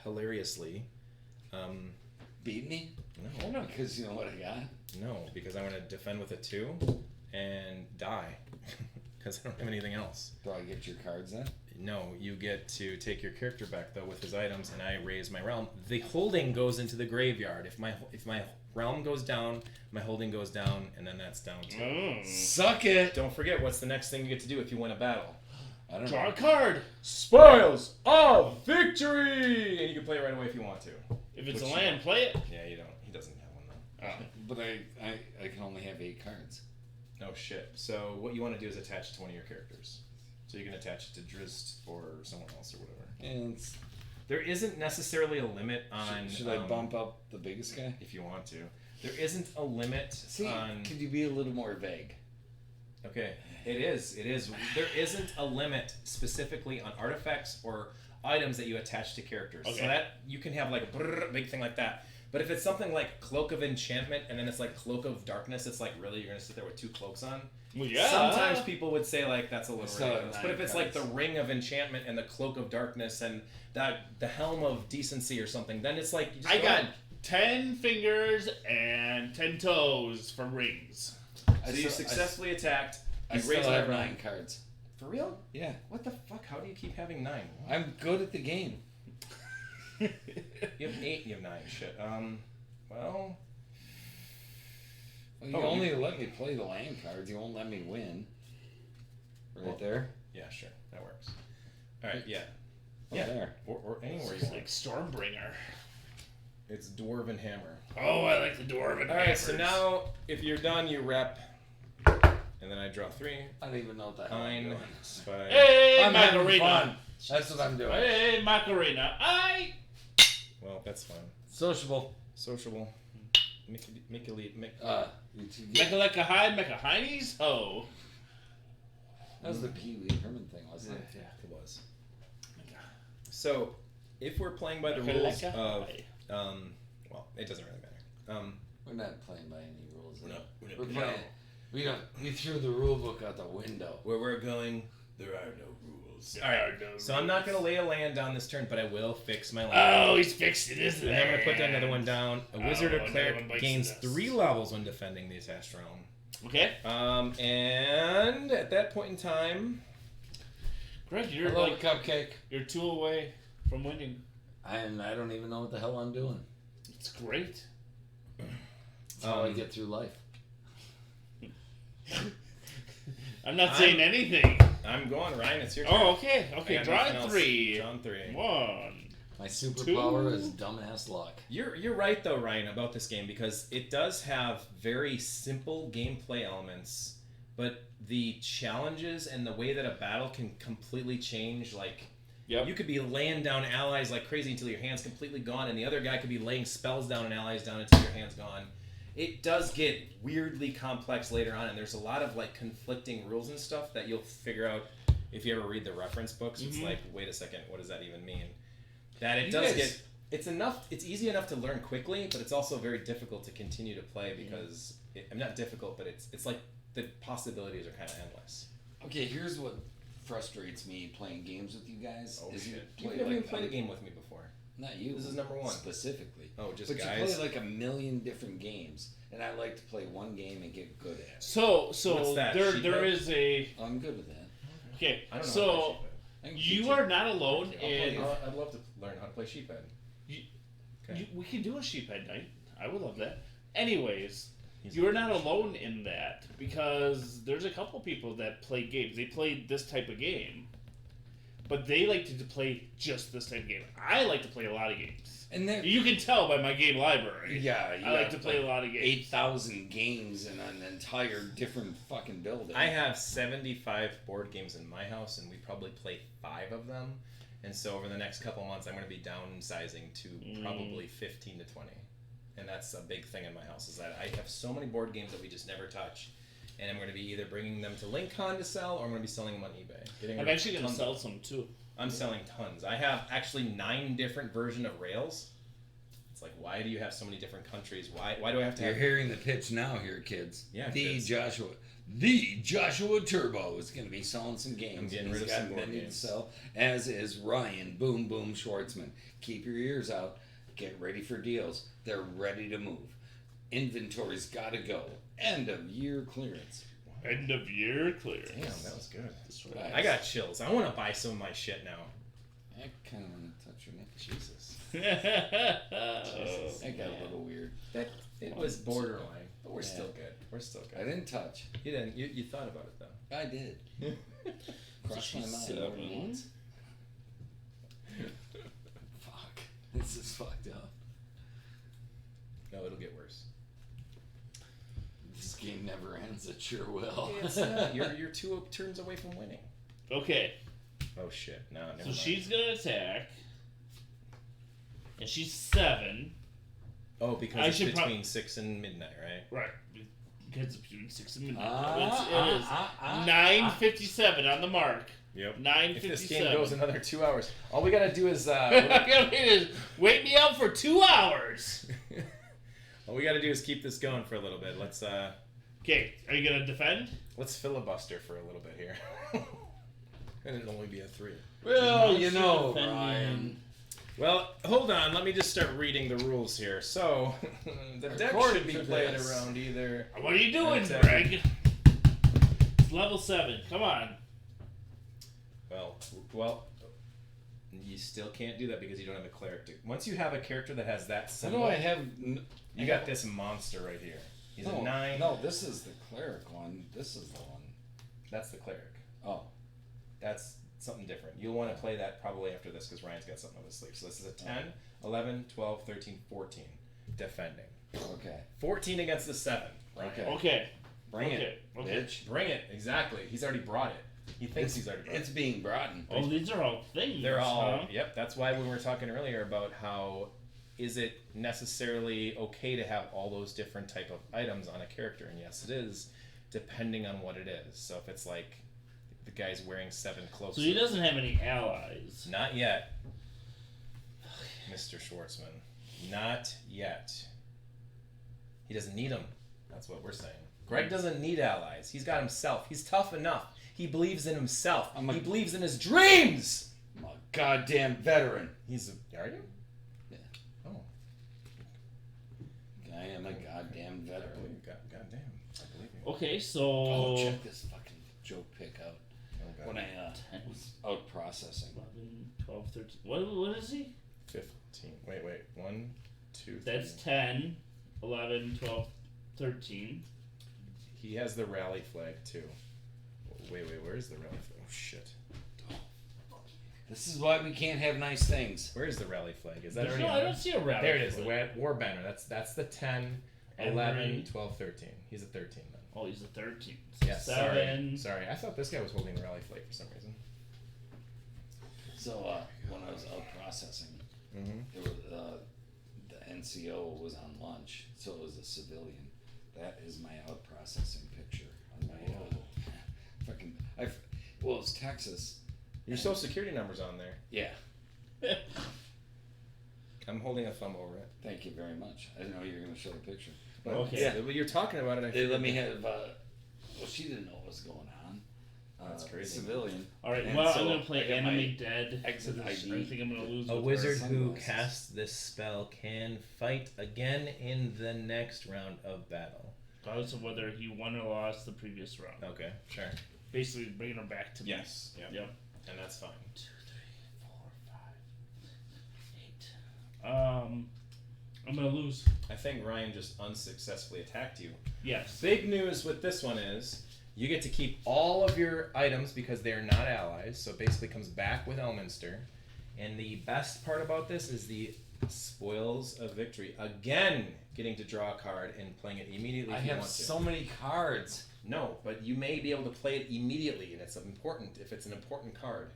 [SPEAKER 2] hilariously,
[SPEAKER 5] Beat me?
[SPEAKER 2] no,
[SPEAKER 5] Because you know what I got?
[SPEAKER 2] no, because I want to defend with a 2 and die because I don't have anything else.
[SPEAKER 5] Do I get your cards then?
[SPEAKER 2] No, you get to take your character back though with his items, and I raise my realm. The holding goes into the graveyard. If my realm goes down, my holding goes down, and then that's down too.
[SPEAKER 1] Mm.
[SPEAKER 5] Suck it!
[SPEAKER 2] Don't forget, what's the next thing you get to do if you win a battle?
[SPEAKER 5] I don't
[SPEAKER 1] Draw
[SPEAKER 5] know.
[SPEAKER 1] a card.
[SPEAKER 2] Spoils of victory, and you can play it right away if you want to.
[SPEAKER 1] If it's
[SPEAKER 2] Which
[SPEAKER 1] a land, play it.
[SPEAKER 2] Yeah, you don't. He doesn't have one though.
[SPEAKER 1] Oh.
[SPEAKER 5] But I can only have 8 cards.
[SPEAKER 2] Oh shit. So what you want to do is attach it to one of your characters. So you can attach it to Drizzt or someone else or whatever.
[SPEAKER 5] And
[SPEAKER 2] There isn't necessarily a limit on.
[SPEAKER 5] should I bump up the biggest guy?
[SPEAKER 2] if you want to? There isn't a limit
[SPEAKER 5] See,
[SPEAKER 2] on.
[SPEAKER 5] could you be a little more vague?
[SPEAKER 2] Okay, it is. It is. There isn't a limit specifically on artifacts or items that you attach to characters.
[SPEAKER 1] Okay.
[SPEAKER 2] So that you can have like a big thing like that. But if it's something like Cloak of Enchantment and then it's like Cloak of Darkness, it's like really you're gonna sit there with 2 cloaks on.
[SPEAKER 1] Well, yeah.
[SPEAKER 2] Sometimes people would say like that's a little
[SPEAKER 5] So
[SPEAKER 2] ridiculous. But if it's like the
[SPEAKER 5] 9
[SPEAKER 2] Ring of Enchantment and the Cloak of Darkness and the Helm of Decency or something, then it's like you just
[SPEAKER 1] I
[SPEAKER 2] go
[SPEAKER 1] got
[SPEAKER 2] ahead.
[SPEAKER 1] 10 fingers and 10 toes for rings.
[SPEAKER 2] So you successfully attacked.
[SPEAKER 5] I
[SPEAKER 2] You
[SPEAKER 5] still
[SPEAKER 2] raised my
[SPEAKER 5] have
[SPEAKER 2] realm.
[SPEAKER 5] 9 cards.
[SPEAKER 2] For real?
[SPEAKER 5] Yeah.
[SPEAKER 2] What the fuck? How do you keep having 9?
[SPEAKER 5] I'm good at the game.
[SPEAKER 2] You have 8. You have 9. Shit. Well.
[SPEAKER 5] Well, you
[SPEAKER 2] Oh,
[SPEAKER 5] only let me play the land cards. You won't let me win. Right
[SPEAKER 2] Well,
[SPEAKER 5] there.
[SPEAKER 2] Yeah, sure. That works. All right. Yeah.
[SPEAKER 5] Oh,
[SPEAKER 2] Yeah.
[SPEAKER 5] there.
[SPEAKER 2] Or anywhere you
[SPEAKER 1] It's
[SPEAKER 2] want.
[SPEAKER 1] like Stormbringer.
[SPEAKER 2] It's Dwarven Hammer.
[SPEAKER 1] Oh, I like the dwarven.
[SPEAKER 2] All right. So now, if you're done, you rep, and then I draw 3.
[SPEAKER 5] I don't even know what the hell I'm
[SPEAKER 2] 9,
[SPEAKER 5] doing.
[SPEAKER 2] 5.
[SPEAKER 1] Hey,
[SPEAKER 5] I'm having
[SPEAKER 1] Macarena.
[SPEAKER 5] fun. That's what I'm doing.
[SPEAKER 1] Hey, Macarena.
[SPEAKER 2] Well, that's fine.
[SPEAKER 5] Sociable.
[SPEAKER 2] Sociable. Make a lead. Make.
[SPEAKER 5] You two
[SPEAKER 1] Mecca like a high, Mecca heinies. Oh.
[SPEAKER 5] That was the Pee Wee Herman thing, wasn't it?
[SPEAKER 2] Yeah, it was. So, if we're playing by the
[SPEAKER 1] Mecca
[SPEAKER 2] rules
[SPEAKER 1] like a
[SPEAKER 2] of,
[SPEAKER 1] high.
[SPEAKER 2] well, it doesn't really matter.
[SPEAKER 5] We're not playing by any rules.
[SPEAKER 2] We're not-
[SPEAKER 5] We're playing. We threw the rule book out the window.
[SPEAKER 2] Where we're going, there are no rules. All right.
[SPEAKER 1] No
[SPEAKER 2] So I'm not gonna lay a land down this turn, but I will fix my land.
[SPEAKER 1] Oh, he's fixed it, isn't
[SPEAKER 2] And
[SPEAKER 1] it?
[SPEAKER 2] then I'm gonna put another one down. A wizard or
[SPEAKER 1] another one
[SPEAKER 2] cleric
[SPEAKER 1] bites
[SPEAKER 2] gains
[SPEAKER 1] the dust.
[SPEAKER 2] 3 levels when defending the attached realm.
[SPEAKER 1] Okay.
[SPEAKER 2] And at that point in time,
[SPEAKER 1] Greg, you're
[SPEAKER 5] Hello,
[SPEAKER 1] like
[SPEAKER 5] Cupcake.
[SPEAKER 1] you're 2 away from winning.
[SPEAKER 5] And I don't even know what the hell I'm doing.
[SPEAKER 1] It's great.
[SPEAKER 5] That's how I get through life.
[SPEAKER 1] I'm not saying anything.
[SPEAKER 2] I'm going, Ryan. It's your turn.
[SPEAKER 1] Oh, okay.
[SPEAKER 2] I
[SPEAKER 1] Okay,
[SPEAKER 2] got
[SPEAKER 1] draw
[SPEAKER 2] nothing else.
[SPEAKER 1] 3.
[SPEAKER 2] Drawn 3.
[SPEAKER 1] 1.
[SPEAKER 5] My superpower
[SPEAKER 1] 2.
[SPEAKER 5] is dumbass luck.
[SPEAKER 2] You're right though, Ryan, about this game because it does have very simple gameplay elements, but the challenges and the way that a battle can completely change. Like,
[SPEAKER 1] Yep.
[SPEAKER 2] you could be laying down allies like crazy until your hand's completely gone, and the other guy could be laying spells down and allies down until your hand's gone. It does get weirdly complex later on, and there's a lot of like conflicting rules and stuff that you'll figure out if you ever read the reference books. It's like, wait a second, what does that even mean? That it
[SPEAKER 5] You
[SPEAKER 2] does
[SPEAKER 5] guys-
[SPEAKER 2] it's easy enough to learn quickly, but it's also very difficult to continue to play because I'm not difficult, but it's like the possibilities are kind of endless.
[SPEAKER 5] Okay, here's what frustrates me playing games with you guys.
[SPEAKER 2] Oh
[SPEAKER 5] is
[SPEAKER 2] shit!
[SPEAKER 5] You
[SPEAKER 2] You've
[SPEAKER 5] play
[SPEAKER 2] never even
[SPEAKER 5] like
[SPEAKER 2] played a game with me before.
[SPEAKER 5] Not you.
[SPEAKER 2] This is number 1.
[SPEAKER 5] Specifically.
[SPEAKER 2] Oh, just
[SPEAKER 5] But
[SPEAKER 2] guys.
[SPEAKER 5] you play like a million different games, and I like to play one game and get good at it.
[SPEAKER 1] So
[SPEAKER 2] What's that,
[SPEAKER 1] there
[SPEAKER 2] sheephead?
[SPEAKER 1] is a
[SPEAKER 5] I'm good with that.
[SPEAKER 1] okay.
[SPEAKER 2] I don't know.
[SPEAKER 1] So
[SPEAKER 5] I can teach
[SPEAKER 1] you are not alone in.
[SPEAKER 2] I'd love to learn how to play sheephead.
[SPEAKER 1] We can do a sheephead night. I would love that. Anyways,
[SPEAKER 2] He's
[SPEAKER 1] you're not alone in that because there's a couple people that play games. They play this type of game, but they like to play just this type of game. I like to play a lot of games.
[SPEAKER 5] And then
[SPEAKER 1] You can tell by my game library.
[SPEAKER 5] yeah,
[SPEAKER 1] I like to play a lot of games.
[SPEAKER 5] 8,000 games in an entire different fucking building.
[SPEAKER 2] I have 75 board games in my house, and we probably play 5 of them. And so over the next couple months, I'm going to be downsizing to probably 15 to 20. And that's a big thing in my house, is that I have so many board games that we just never touch. And I'm going to be either bringing them to LinkCon to sell, or I'm going to be selling them on eBay.
[SPEAKER 1] I'm actually going to sell some too.
[SPEAKER 2] I'm selling tons. I have actually 9 different versions of Rails. It's like, why do you have so many different countries? Why do I have to
[SPEAKER 5] You're
[SPEAKER 2] have...
[SPEAKER 5] hearing the pitch now here, kids.
[SPEAKER 2] Yeah,
[SPEAKER 5] The
[SPEAKER 2] kids.
[SPEAKER 5] Joshua Turbo is going to be selling some games.
[SPEAKER 2] I'm getting
[SPEAKER 5] He's
[SPEAKER 2] rid of
[SPEAKER 5] got
[SPEAKER 2] some board
[SPEAKER 5] many
[SPEAKER 2] games.
[SPEAKER 5] to sell, as is Ryan Boom Boom Schwartzman. Keep your ears out. Get ready for deals. They're ready to move. Inventory's got to go. End of year clearance.
[SPEAKER 1] End of year clearance.
[SPEAKER 2] Damn, that was good.
[SPEAKER 5] Right.
[SPEAKER 2] I got chills. I want to buy some of my shit now.
[SPEAKER 5] I kind of want to touch your neck.
[SPEAKER 2] Jesus.
[SPEAKER 5] That got a little weird.
[SPEAKER 2] It was borderline, but we're
[SPEAKER 5] Yeah.
[SPEAKER 2] still good. We're still
[SPEAKER 5] I
[SPEAKER 2] good.
[SPEAKER 5] didn't touch.
[SPEAKER 2] You didn't. You thought about it though.
[SPEAKER 5] I did. Crossed my mind more than once. Fuck. This is fucked up.
[SPEAKER 2] No, it'll get worse.
[SPEAKER 5] This game never ends. It sure will.
[SPEAKER 2] It's not. You're 2 turns away from winning.
[SPEAKER 1] Okay,
[SPEAKER 2] Oh shit! No, never
[SPEAKER 1] so
[SPEAKER 2] mind.
[SPEAKER 1] she's going to attack. And she's 7.
[SPEAKER 2] Oh, because
[SPEAKER 1] I
[SPEAKER 2] it's
[SPEAKER 1] should
[SPEAKER 2] between 6 and midnight, right?
[SPEAKER 1] Right. Because it's between 6 and midnight.
[SPEAKER 5] Ah,
[SPEAKER 1] It is 9:57 on the mark.
[SPEAKER 2] Yep.
[SPEAKER 1] 9:57.
[SPEAKER 2] If this game goes another 2 hours, all we gotta do is
[SPEAKER 1] wait me up for 2 hours.
[SPEAKER 2] all we gotta do is keep this going for a little bit. Let's
[SPEAKER 1] Okay, are you gonna defend?
[SPEAKER 2] let's filibuster for a little bit here. And it'll only be a 3.
[SPEAKER 5] Well, you
[SPEAKER 1] Monster
[SPEAKER 5] know,
[SPEAKER 1] defending.
[SPEAKER 5] Ryan.
[SPEAKER 2] Well, hold on. Let me just start reading the rules here. So, the deck
[SPEAKER 5] According
[SPEAKER 2] should be
[SPEAKER 5] to
[SPEAKER 2] played
[SPEAKER 5] this.
[SPEAKER 2] around either.
[SPEAKER 1] What are you doing,
[SPEAKER 2] Attack.
[SPEAKER 1] Greg? It's level 7. Come on.
[SPEAKER 2] Well, you still can't do that because you don't have a cleric. Once you have a character that has that
[SPEAKER 5] How
[SPEAKER 2] symbol,
[SPEAKER 5] do I have?
[SPEAKER 2] you got this monster right here. He's a 9.
[SPEAKER 5] No, this is the cleric one. This is the one.
[SPEAKER 2] That's the cleric.
[SPEAKER 5] Oh.
[SPEAKER 2] That's something different. You'll want to play that probably after this because Ryan's got something up his sleeve. So this is a 10, 11, 12, 13, 14. Defending.
[SPEAKER 5] Okay.
[SPEAKER 2] 14 against the 7. Ryan.
[SPEAKER 5] Okay.
[SPEAKER 1] Okay.
[SPEAKER 2] Bring
[SPEAKER 1] Okay.
[SPEAKER 2] it.
[SPEAKER 1] Okay.
[SPEAKER 5] Bitch.
[SPEAKER 2] Bring it. Exactly. He's already brought it. He thinks he's already brought
[SPEAKER 5] It's
[SPEAKER 2] it.
[SPEAKER 5] being brought in.
[SPEAKER 1] Oh, these are all things.
[SPEAKER 2] They're all.
[SPEAKER 1] Huh?
[SPEAKER 2] Yep. That's why when we were talking earlier about how is it necessarily okay to have all those different type of items on a character, and yes, it is, depending on what it is. So if it's like the guy's wearing 7 cloaks.
[SPEAKER 1] So he doesn't have any allies.
[SPEAKER 2] Not yet, Mr. Schwartzman. Not yet. He doesn't need them. That's what we're saying. Greg doesn't need allies. He's got himself. He's tough enough. He believes in himself. He believes in his dreams.
[SPEAKER 5] I'm a goddamn veteran.
[SPEAKER 2] Are you?
[SPEAKER 5] Yeah.
[SPEAKER 2] Oh.
[SPEAKER 5] I am a goddamn veteran.
[SPEAKER 2] Goddamn. I believe you.
[SPEAKER 1] Okay, so.
[SPEAKER 5] Oh, check this fucking joke pick out.
[SPEAKER 2] Oh, God.
[SPEAKER 5] When I was out processing.
[SPEAKER 1] 11, 12, 13. What is he?
[SPEAKER 2] 15. Wait. 1, 2, 3.
[SPEAKER 1] That's 10, 11, 12, 13.
[SPEAKER 2] He has the rally flag too. Wait. Where is the rally flag? Oh shit.
[SPEAKER 5] This is why we can't have nice things.
[SPEAKER 2] Where is the rally flag? Is that
[SPEAKER 1] No,
[SPEAKER 2] already
[SPEAKER 1] I
[SPEAKER 2] on
[SPEAKER 1] don't see a rally.
[SPEAKER 2] There it is.
[SPEAKER 1] flag.
[SPEAKER 2] The war banner. That's the 10,
[SPEAKER 1] Every-
[SPEAKER 2] 11, 12, 13. He's a 13 then.
[SPEAKER 1] Oh, he's a 13. So
[SPEAKER 2] Yeah,
[SPEAKER 1] 7.
[SPEAKER 2] sorry. I thought this guy was holding the rally flag for some reason.
[SPEAKER 5] So when I was out processing, there was, the NCO was on lunch, so it was a civilian. That is my out processing picture on my fucking. Well, it's Texas.
[SPEAKER 2] Your social security number's on there.
[SPEAKER 5] Yeah.
[SPEAKER 2] I'm holding a thumb over it.
[SPEAKER 5] Thank you very much. I didn't know you were going to show the picture. But
[SPEAKER 1] Okay.
[SPEAKER 5] Yeah.
[SPEAKER 2] Well, you're talking about it. I
[SPEAKER 5] They
[SPEAKER 2] figured
[SPEAKER 5] let me
[SPEAKER 2] that-
[SPEAKER 5] have. Well, she didn't know what was going on.
[SPEAKER 2] That's crazy.
[SPEAKER 5] Civilian.
[SPEAKER 1] All right,
[SPEAKER 5] And
[SPEAKER 1] well,
[SPEAKER 5] so
[SPEAKER 1] I'm going to play
[SPEAKER 5] I got
[SPEAKER 1] Enemy
[SPEAKER 5] my
[SPEAKER 1] Dead.
[SPEAKER 5] exit
[SPEAKER 1] I
[SPEAKER 5] ID.
[SPEAKER 1] think I'm going to lose
[SPEAKER 2] A
[SPEAKER 1] with
[SPEAKER 2] wizard
[SPEAKER 1] her.
[SPEAKER 2] who
[SPEAKER 5] sunglasses.
[SPEAKER 2] casts this spell can fight again in the next round of battle.
[SPEAKER 1] Regardless of whether he won or lost the previous round.
[SPEAKER 2] Okay, sure.
[SPEAKER 1] Basically, bringing her back to me.
[SPEAKER 2] Yes. Yep.
[SPEAKER 1] Yep.
[SPEAKER 2] And that's fine.
[SPEAKER 1] 2, 3, 4, 5, 8. I'm going to lose.
[SPEAKER 2] I think Ryan just unsuccessfully attacked you.
[SPEAKER 1] Yes.
[SPEAKER 2] Big news with this one is you get to keep all of your items because they're not allies, so it basically comes back with Elminster. And the best part about this is the Spoils of Victory. Again, getting to draw a card and playing it immediately
[SPEAKER 5] I
[SPEAKER 2] if you
[SPEAKER 5] have
[SPEAKER 2] want to.
[SPEAKER 5] so many cards.
[SPEAKER 2] No, but you may be able to play it immediately, and it's important if it's an important card.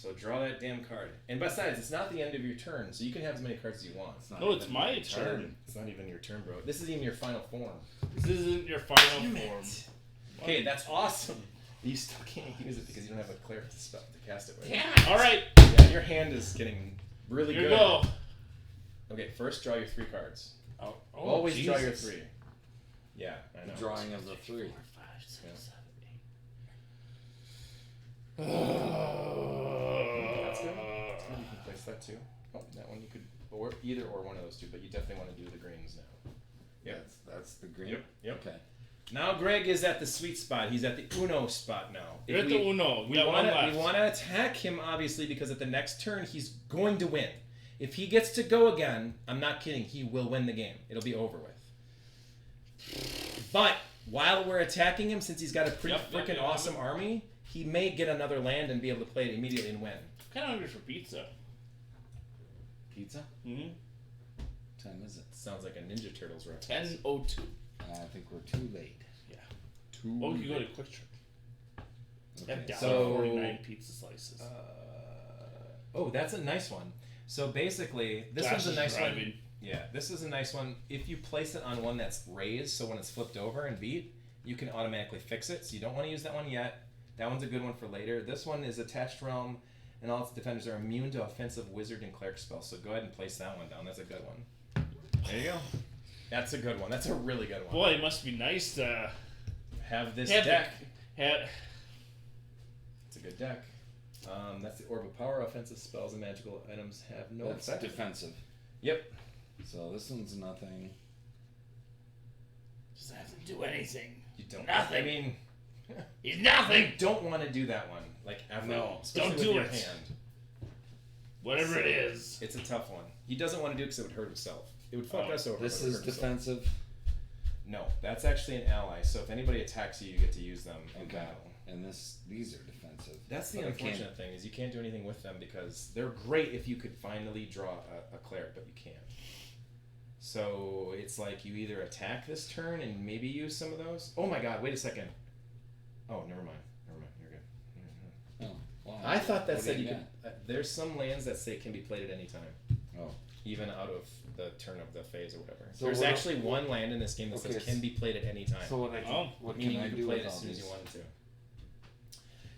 [SPEAKER 2] So draw that damn card. And besides, it's not the end of your turn, so you can have as many cards as you want.
[SPEAKER 1] No, it's my turn.
[SPEAKER 2] It's not even your turn, bro. This isn't even your final form.
[SPEAKER 1] This isn't your final form.
[SPEAKER 2] Okay, that's awesome. You still can't use it because you don't have a cleric to cast it with.
[SPEAKER 3] Damn it.
[SPEAKER 1] All right.
[SPEAKER 2] Yeah, your hand is getting really
[SPEAKER 1] Here
[SPEAKER 2] good.
[SPEAKER 1] you go.
[SPEAKER 2] Okay, first draw your 3 cards.
[SPEAKER 3] Oh,
[SPEAKER 2] Always draw your
[SPEAKER 3] Jesus.
[SPEAKER 2] 3. Yeah, I know.
[SPEAKER 5] Drawing of the 3.
[SPEAKER 1] 5, 6, 7, 8.
[SPEAKER 2] That's good. You can place that too. Oh, that one you could, or either or one of those two, but you definitely want to do the greens now. Yep.
[SPEAKER 5] That's the green.
[SPEAKER 2] Yep.
[SPEAKER 5] Okay.
[SPEAKER 2] Now Greg is at the sweet spot. He's at the Uno spot now.
[SPEAKER 1] You're at the Uno.
[SPEAKER 2] We want to attack him, obviously, because at the next turn, he's going to win. If he gets to go again, I'm not kidding, he will win the game. It'll be over with. But while we're attacking him, since he's got a pretty freaking awesome army, he may get another land and be able to play it immediately and win.
[SPEAKER 1] I'm kind of hungry for pizza.
[SPEAKER 5] Pizza?
[SPEAKER 1] Mm-hmm.
[SPEAKER 5] Time is it?
[SPEAKER 2] Sounds like a Ninja Turtles reference.
[SPEAKER 1] 10:02.
[SPEAKER 5] I think we're too late.
[SPEAKER 1] Yeah.
[SPEAKER 5] Too
[SPEAKER 1] Well, we
[SPEAKER 5] late.
[SPEAKER 1] can go to Quick Trip.
[SPEAKER 5] Okay.
[SPEAKER 1] Have
[SPEAKER 2] So-
[SPEAKER 1] $1.49 pizza slices.
[SPEAKER 2] Oh, that's a nice one. So basically, this
[SPEAKER 1] Josh
[SPEAKER 2] one's a
[SPEAKER 1] is
[SPEAKER 2] nice
[SPEAKER 1] driving.
[SPEAKER 2] one. Yeah, this is a nice one. If you place it on one that's raised, so when it's flipped over and beat, you can automatically fix it. So you don't want to use that one yet. That one's a good one for later. This one is attached realm, and all its defenders are immune to offensive wizard and cleric spells. So go ahead and place that one down. That's a good one. There you go. That's a good one. That's a really good one.
[SPEAKER 1] Boy, it must be nice to
[SPEAKER 2] Have this
[SPEAKER 1] have
[SPEAKER 2] deck. It's a good deck. That's the Orb of Power. Offensive spells and magical items have no
[SPEAKER 5] That's
[SPEAKER 2] effect.
[SPEAKER 5] defensive.
[SPEAKER 2] Yep.
[SPEAKER 5] So this one's nothing.
[SPEAKER 1] Doesn't have to do anything.
[SPEAKER 2] You don't.
[SPEAKER 1] Nothing.
[SPEAKER 2] I mean,
[SPEAKER 1] He's
[SPEAKER 2] I
[SPEAKER 1] nothing.
[SPEAKER 2] don't want to do that one. Like ever.
[SPEAKER 5] No.
[SPEAKER 2] Especially
[SPEAKER 1] Don't
[SPEAKER 2] with
[SPEAKER 1] do
[SPEAKER 2] your
[SPEAKER 1] it.
[SPEAKER 2] hand.
[SPEAKER 1] Whatever it is.
[SPEAKER 2] It's a tough one. He doesn't want to do it because it would hurt himself. It would fuck
[SPEAKER 1] Oh,
[SPEAKER 2] us over.
[SPEAKER 5] This
[SPEAKER 2] but it would
[SPEAKER 5] is
[SPEAKER 2] hurt himself.
[SPEAKER 5] defensive.
[SPEAKER 2] No, that's actually an ally. So if anybody attacks you, you get to use them in
[SPEAKER 5] Okay.
[SPEAKER 2] battle.
[SPEAKER 5] And these are defensive.
[SPEAKER 2] That's the
[SPEAKER 5] But I can't-
[SPEAKER 2] unfortunate thing is you can't do anything with them because they're great if you could finally draw a cleric, but you can't. So it's like you either attack this turn and maybe use some of those. Oh my god! Wait a second. Oh, never mind. You're good.
[SPEAKER 5] Oh, wow.
[SPEAKER 2] I thought that
[SPEAKER 5] What
[SPEAKER 2] said
[SPEAKER 5] do
[SPEAKER 2] you
[SPEAKER 5] you
[SPEAKER 2] could. There's some lands that say can be played at any time,
[SPEAKER 5] Oh.
[SPEAKER 2] even out of the turn of the phase or whatever.
[SPEAKER 5] So
[SPEAKER 2] There's
[SPEAKER 5] what-
[SPEAKER 2] actually one land in this game that
[SPEAKER 5] Okay,
[SPEAKER 2] says can be played at any time.
[SPEAKER 5] So what I can,
[SPEAKER 1] Oh.
[SPEAKER 5] what can
[SPEAKER 2] Meaning
[SPEAKER 5] I
[SPEAKER 2] you
[SPEAKER 5] do
[SPEAKER 2] can play
[SPEAKER 5] with
[SPEAKER 2] it as
[SPEAKER 5] all
[SPEAKER 2] soon as
[SPEAKER 5] these?
[SPEAKER 2] you wanted to.